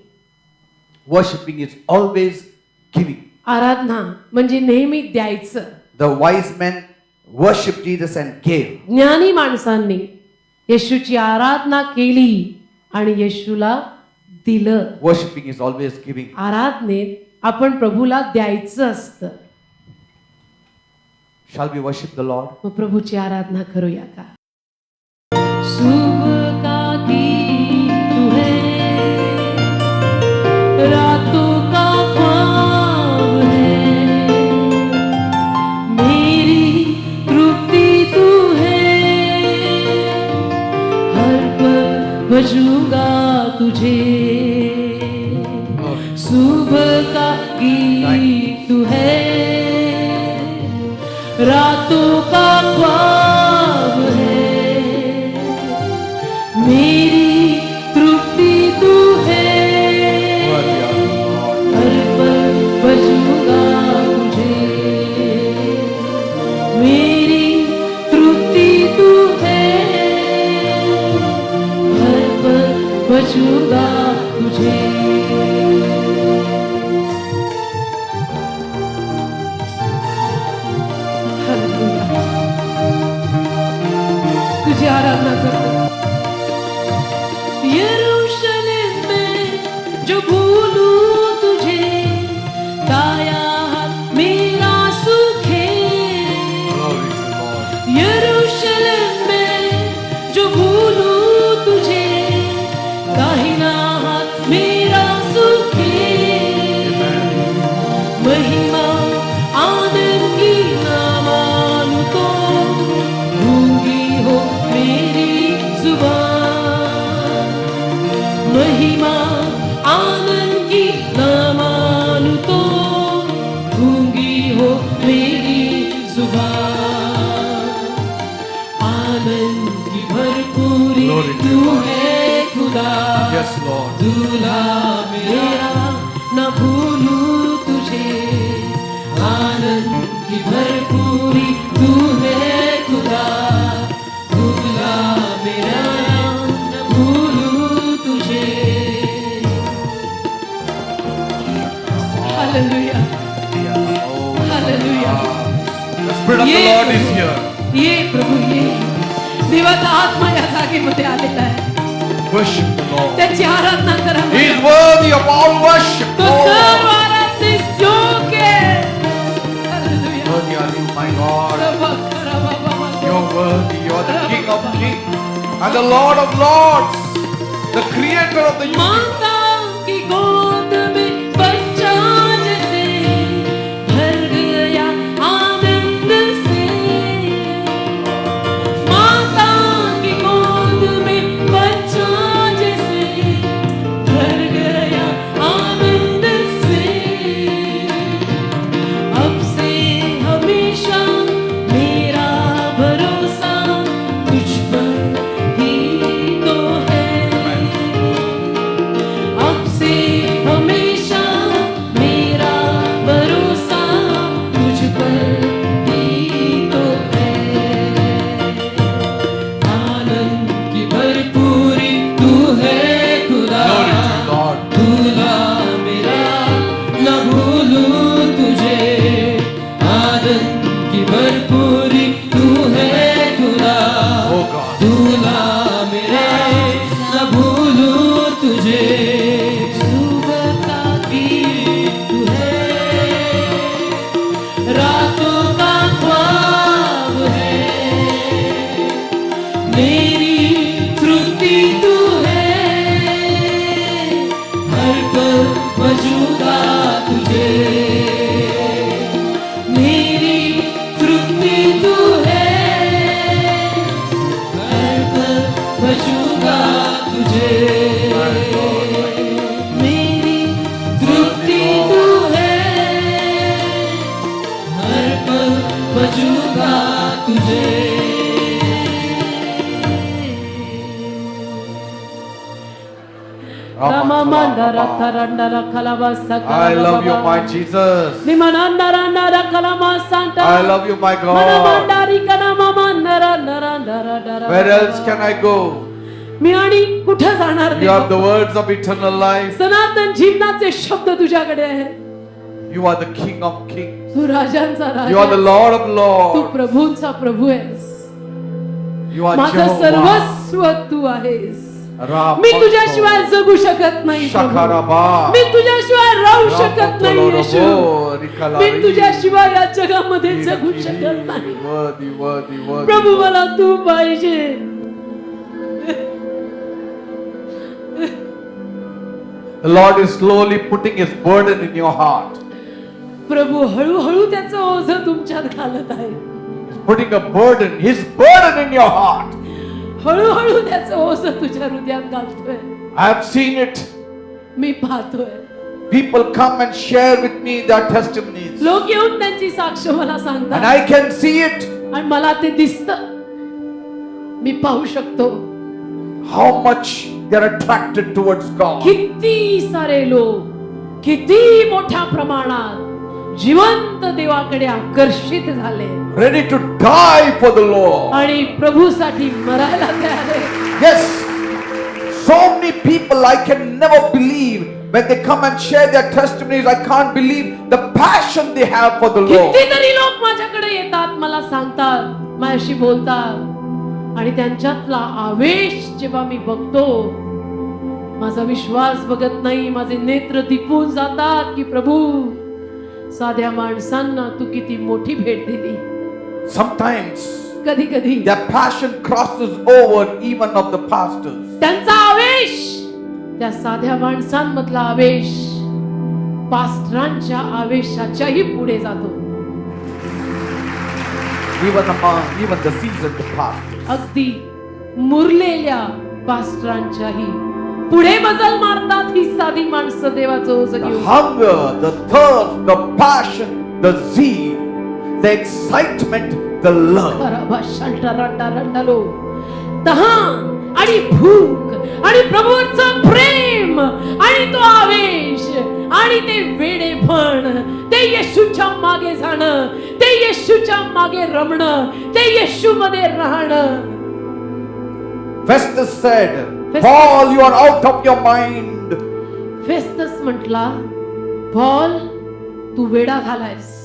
Worshipping is always giving. आराधना म्हणजे नेहमी द्यायचं. The wise men worshiped Jesus and gave. ज्ञानी माणसांनी येशूची आराधना केली आणि येशूला दिलं. Worshipping is always giving. आराधनेत आपण प्रभूला द्यायचं असतं. Shall we worship the Lord? मग प्रभूची आराधना करूया का? सुबह का की तू है, रातों का ख्वाब है, मेरी तृप्ति तू है, हर पल बजूंगा तुझे. सुबह का गीत तू है, रातों का ख्वाब है, मेरी तृप्ति तू है, हर पल बजूंगा तुझे, मेरी तृप्ति तू है. जो भूलूं तुझे दाया हाथ मेरा सुख है Glory to the Lord. यरूशलेम में जो भूलूं तुझे दाहिना हाथ मेरा सुख है महिमा आनंद की ना मानूं तो गूंगी हो मेरी जुबान महिमा आनंद की ना मानूं तो गूंगी हो मेरी जुबान आनंद की भरपूरी Glory to तू God. है खुदा Yes, Lord. दूल्हा मेरा न भूलूं तुझे आनंद की भरपूरी तू है खुदा दूल्हा मेरा न भूलूं तुझे hallelujah hallelujah The Spirit of the Lord is here. ये प्रभु ये देवाचा आत्मा या जागेमध्ये आलेला आहे Worship the Lord. त्याची आराधना करा He is worthy of all worship. तो Lord. सर्व आराधनेस योग्य आहे. Hallelujah. Worthy are you, my God. You're worthy. You're the King of kings and the Lord of lords, the Creator of the universe. माता की गोद में बच्चा जैसे भर गया आनंद से माता की गोद में बच्चा जैसे भर गया आनंद से अब से हमेशा मेरा भरोसा तुझ पर ही तो है अब से हमेशा मेरा भरोसा तुझ पर ही तो है आनंद की भरपूरी तू है खुदा Glory to God. दूल्हा मेरा न भूलूं तुझे आनंद की भरपूरी तू है खुदा Oh God. दूल्हा मेरा न भूलूं तुझे सुबह की तू है रातों का ख्वाब है मेरी तृप्ति तू है हर पल मौजूदा तुझे मेरी तृप्ति तू है हर पल बचूंगा तुझे मेरी तृप्ति तू है हर पल बचूंगा तुझे Ramamandara tarandara kalabasa I love you, my Jesus. Nimanandarandara kalamasanta I love you, my God. Manamandari kanamamandara narandara Where else can I go? मी आणि कुठे जाणार You have the देवा? words of eternal life. सनातन जीवनाचे शब्द तुझ्याकडे आहेत You are the King of kings. Tu राजांचा You are the Raja Lord of Tu lords. प्रभूंचा प्रभू आहेस You are माझं Jehovah. सर्वस्व तू आहेस Rapha. मी तुझ्याशिवाय जगू शकत नाही प्रभू. Shakaraba. मी तुझ्याशिवाय राहू शकत नाही येशू Rapotolorobo. Rikalari. मी तुझ्याशिवाय या जगामध्ये जगू शकत नाही Worthy, worthy, worthy. प्रभू मला तू पाहिजे The Lord is slowly putting His burden in your heart. प्रभू हळूहळू त्याचं ओझं तुमच्यात घालत आहे He's putting a burden, His burden in your heart. हळूहळू त्याचं ओझं तुझ्या हृदयात घालतोय I have seen it. मी पाहतोय People come and share with me their testimonies. लोक येऊन त्यांची साक्ष मला And सांगतात I can see it. आणि मला ते दिसतं मी पाहू शकतो How much they're attracted towards God. किती सारे लोक किती मोठ्या प्रमाणात जिवंत देवाकडे आकर्षित झाले Ready to die for the Lord. आणि प्रभूसाठी मरायला तयार आहे Yes. So many people I can never believe when they come and share their testimonies. I can't believe the passion they have for the Lord. कितीतरी लोक माझ्याकडे येतात मला सांगतात माझ्याशी बोलतात आणि त्यांच्यातला आवेश जेव्हा मी बघतो माझा विश्वास बघत नाही, माझे नेत्र दिपून जातात की प्रभू साध्या माणसांना तू किती मोठी भेट दिली. Sometimes कधी कधी their passion crosses over even of the pastors. त्यांचा आवेश, त्या साध्या माणसांमधला आवेश पास्टरांच्या आवेशाच्याही पुढे जातो. Even the seasoned pastors. अगदी मुरलेल्या पास्टरांच्याही पुढे मजल मारतात ही साधी माणसं देवाचं ओझं The घेऊन. hunger, the thirst, the passion, the zeal, the excitement, the love. तहान आणि भूक आणि प्रभूचं प्रेम आणि तो आवेश आणि ते वेडेपण, ते येशूच्या मागे जाणं, ते येशूच्या मागे रमणं, ते येशू मध्ये राहणं. Festus said, Festus- Paul, you are out of your mind. Festus म्हटला, पॉल तू वेडा झालायस,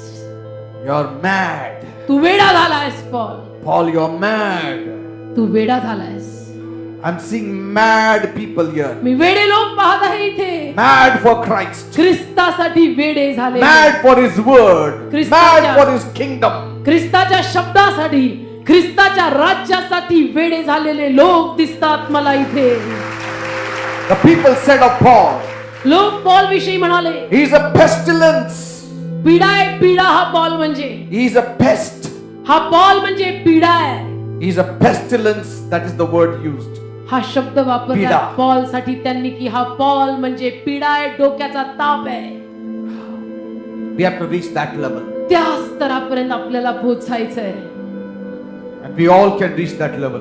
You are mad. तू वेडा झालायस Paul, Paul, you are mad. तू वेडा झालायस. I'm seeing mad people here. मी वेडे लोक पाहत आहे इथे, Mad for Christ. ख्रिस्तासाठी वेडे झाले, Mad for His word. Christaच्या- Mad for His kingdom. ख्रिस्ताच्या शब्दासाठी, ख्रिस्ताच्या राज्यासाठी वेडे झालेले लोक दिसतात मला इथे. The people said of Paul, लोक पॉल विषयी म्हणाले, he is a pestilence. पीडा आहे, पीडा हा पॉल म्हणजे, He is a pest. हा पॉल म्हणजे पीडा आहे. He is a pestilence. That is the word used. हा शब्द पीडा. वापरला पॉल साठी त्यांनी की हा पॉल म्हणजे पीडा आहे, डोक्याचा ताप आहे. We have to reach that level. त्या स्तरापर्यंत आपल्याला पोहोचायचंय. And we all can reach that level.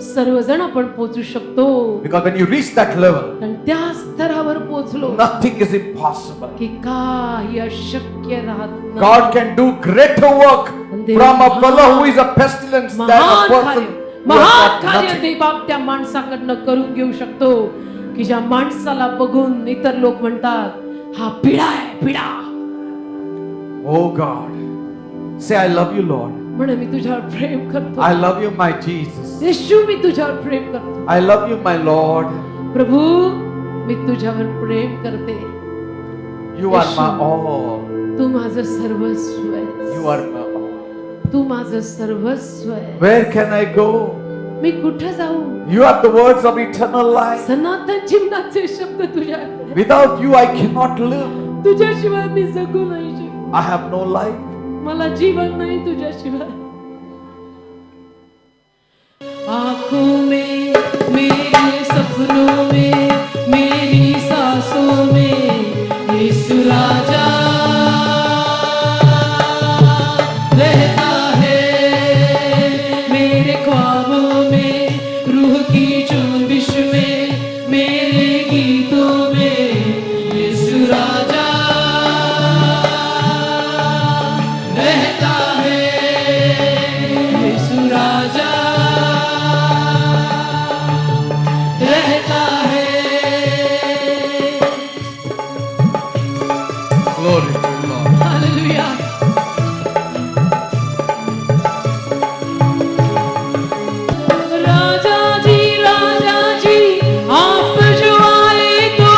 सर्वजण आपण पोहोचू शकतो, Because when you reach that level, कारण त्या स्तरावर पोहोचलो nothing is impossible. की काही अशक्य राहत नाही. God can do greater work from a fellow who is a pestilence than a महान person कार्य, who महान has got कार्य nothing. देवबाप त्या माणसाकडनं करून घेऊ शकतो की ज्या माणसाला बघून इतर लोक म्हणतात हा पिढा आहे, पिढा. Oh God, say I love you, Lord. म्हणे मी तुझ्यावर प्रेम करतो. I love you, my Jesus. येशू मी तुझ्यावर प्रेम करतो. I love you, my Lord. प्रभू मी तुझ्यावर प्रेम करते. You are my all. तू माझं सर्वस्व आहेस. You are my all. तू माझं सर्वस्व आहे. Where can I go? मी कुठं जाऊ? You have the words of eternal life. सनातन जीवनाचे शब्द तुझ्याकडे. Without you, I cannot live. तुझ्याशिवाय मी जगू नाही शकत. I have no life. मला जीवन नाही तुझ्याशिवाय. आँखों में, मेरे सपनों में, मेरी सांसों में यीशु राजा रहता है. मेरे ख्वाबों में, रूह की जुम्बिश में, मेरे गीतों में यीशु राजा रहता है. यीशु राजा रहता है. Glory to the Lord. Hallelujah. राजा जी आप जो आए तो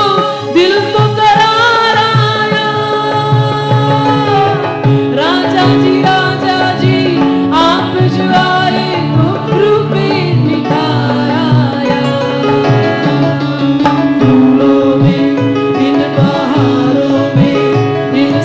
दिल को करार आया. राजा जी आप जो आए तो रूह में निखार आया. फूलों में, इन बहारों में, in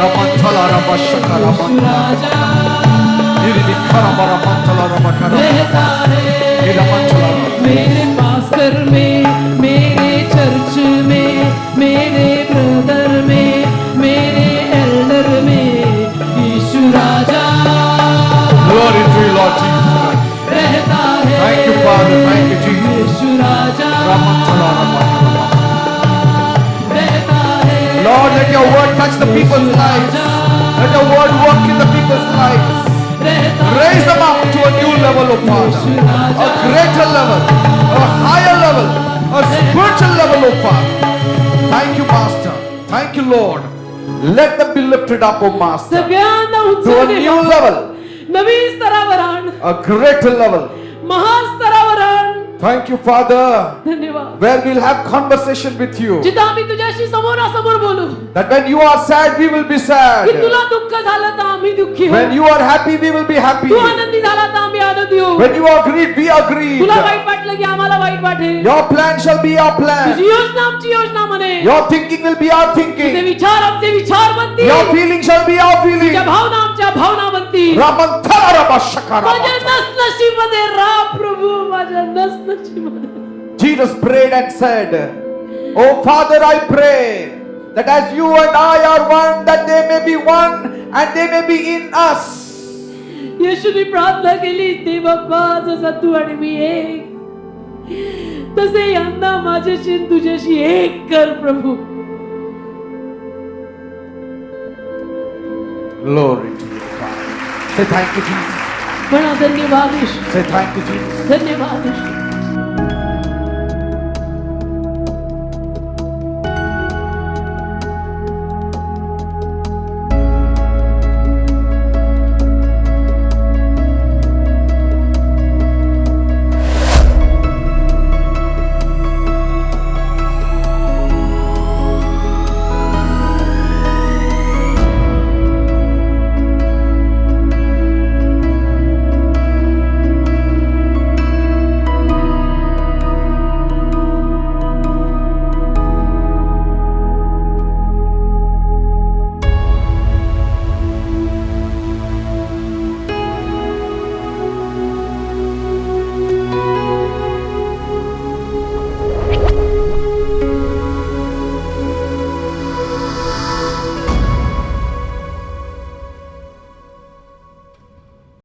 Ramantala Ramashaka Ramantala. Raja Iribikara Ramantala Ramakara. रहता है Iramantala. मेरे पास्टर में, मेरे चर्च में, मेरे ब्रदर में, मेरे एल्डर में, यीशु राजा Glory to you, Lord Jesus. रहता है। Thank you, Father. Thank you, Jesus. Yeshu Raja Ramantala Ramakara. रहता है। Lord, let your word touch the people's lives. Let your word work in the people's lives. रहता है। Raise them up to a new level of Father, a greater level, a higher level, a spiritual level of Father. Thank you, Master. Thank you, Lord. Let them be lifted up, O Master, सगळ्यांना to a उंचावले new level, नवीन स्तरावर आण, a greater level. महास्तरावर आण। Thank you, Father, धन्यवाद। where we'll have conversation with you. जिथं आम्ही तुझ्याशी समोरासमोर बोलू, That when you are sad, we will be sad. की तुला दुःख झालं तर आम्ही दुःखी When होऊ, you are happy, we will be happy. तू आनंदी झाला तर आम्ही आनंदी होऊ, When you are grieved, we are grieved. तुला वाईट वाटलं की आम्हाला वाईट वाटेल। Your plan shall be our plan. तुझी योजना आमची योजना म्हणे, Your thinking will be our तुझे thinking. विचार आमचे विचार बनतील, Your feeling shall be our feeling. तुझ्या भावना आमच्या भावना बनतील। Ramantala Ramashakara. माझ्या नसनशीबमध्ये राहा प्रभू, माझ्या नसनशीबमध्ये। Jesus prayed and said, Oh Father, I pray that as you and I are one, that they may be one and they may be in us. येशूने प्रार्थना केली, ते बाप्पा जसा तू आणि मी एक, तसे यांना माझ्याशी आणि तुझ्याशी एक कर प्रभू। Glory to you, Father. Say thank you, Jesus. म्हणा धन्यवाद येशू, Say thank you, Jesus. धन्यवाद येशू।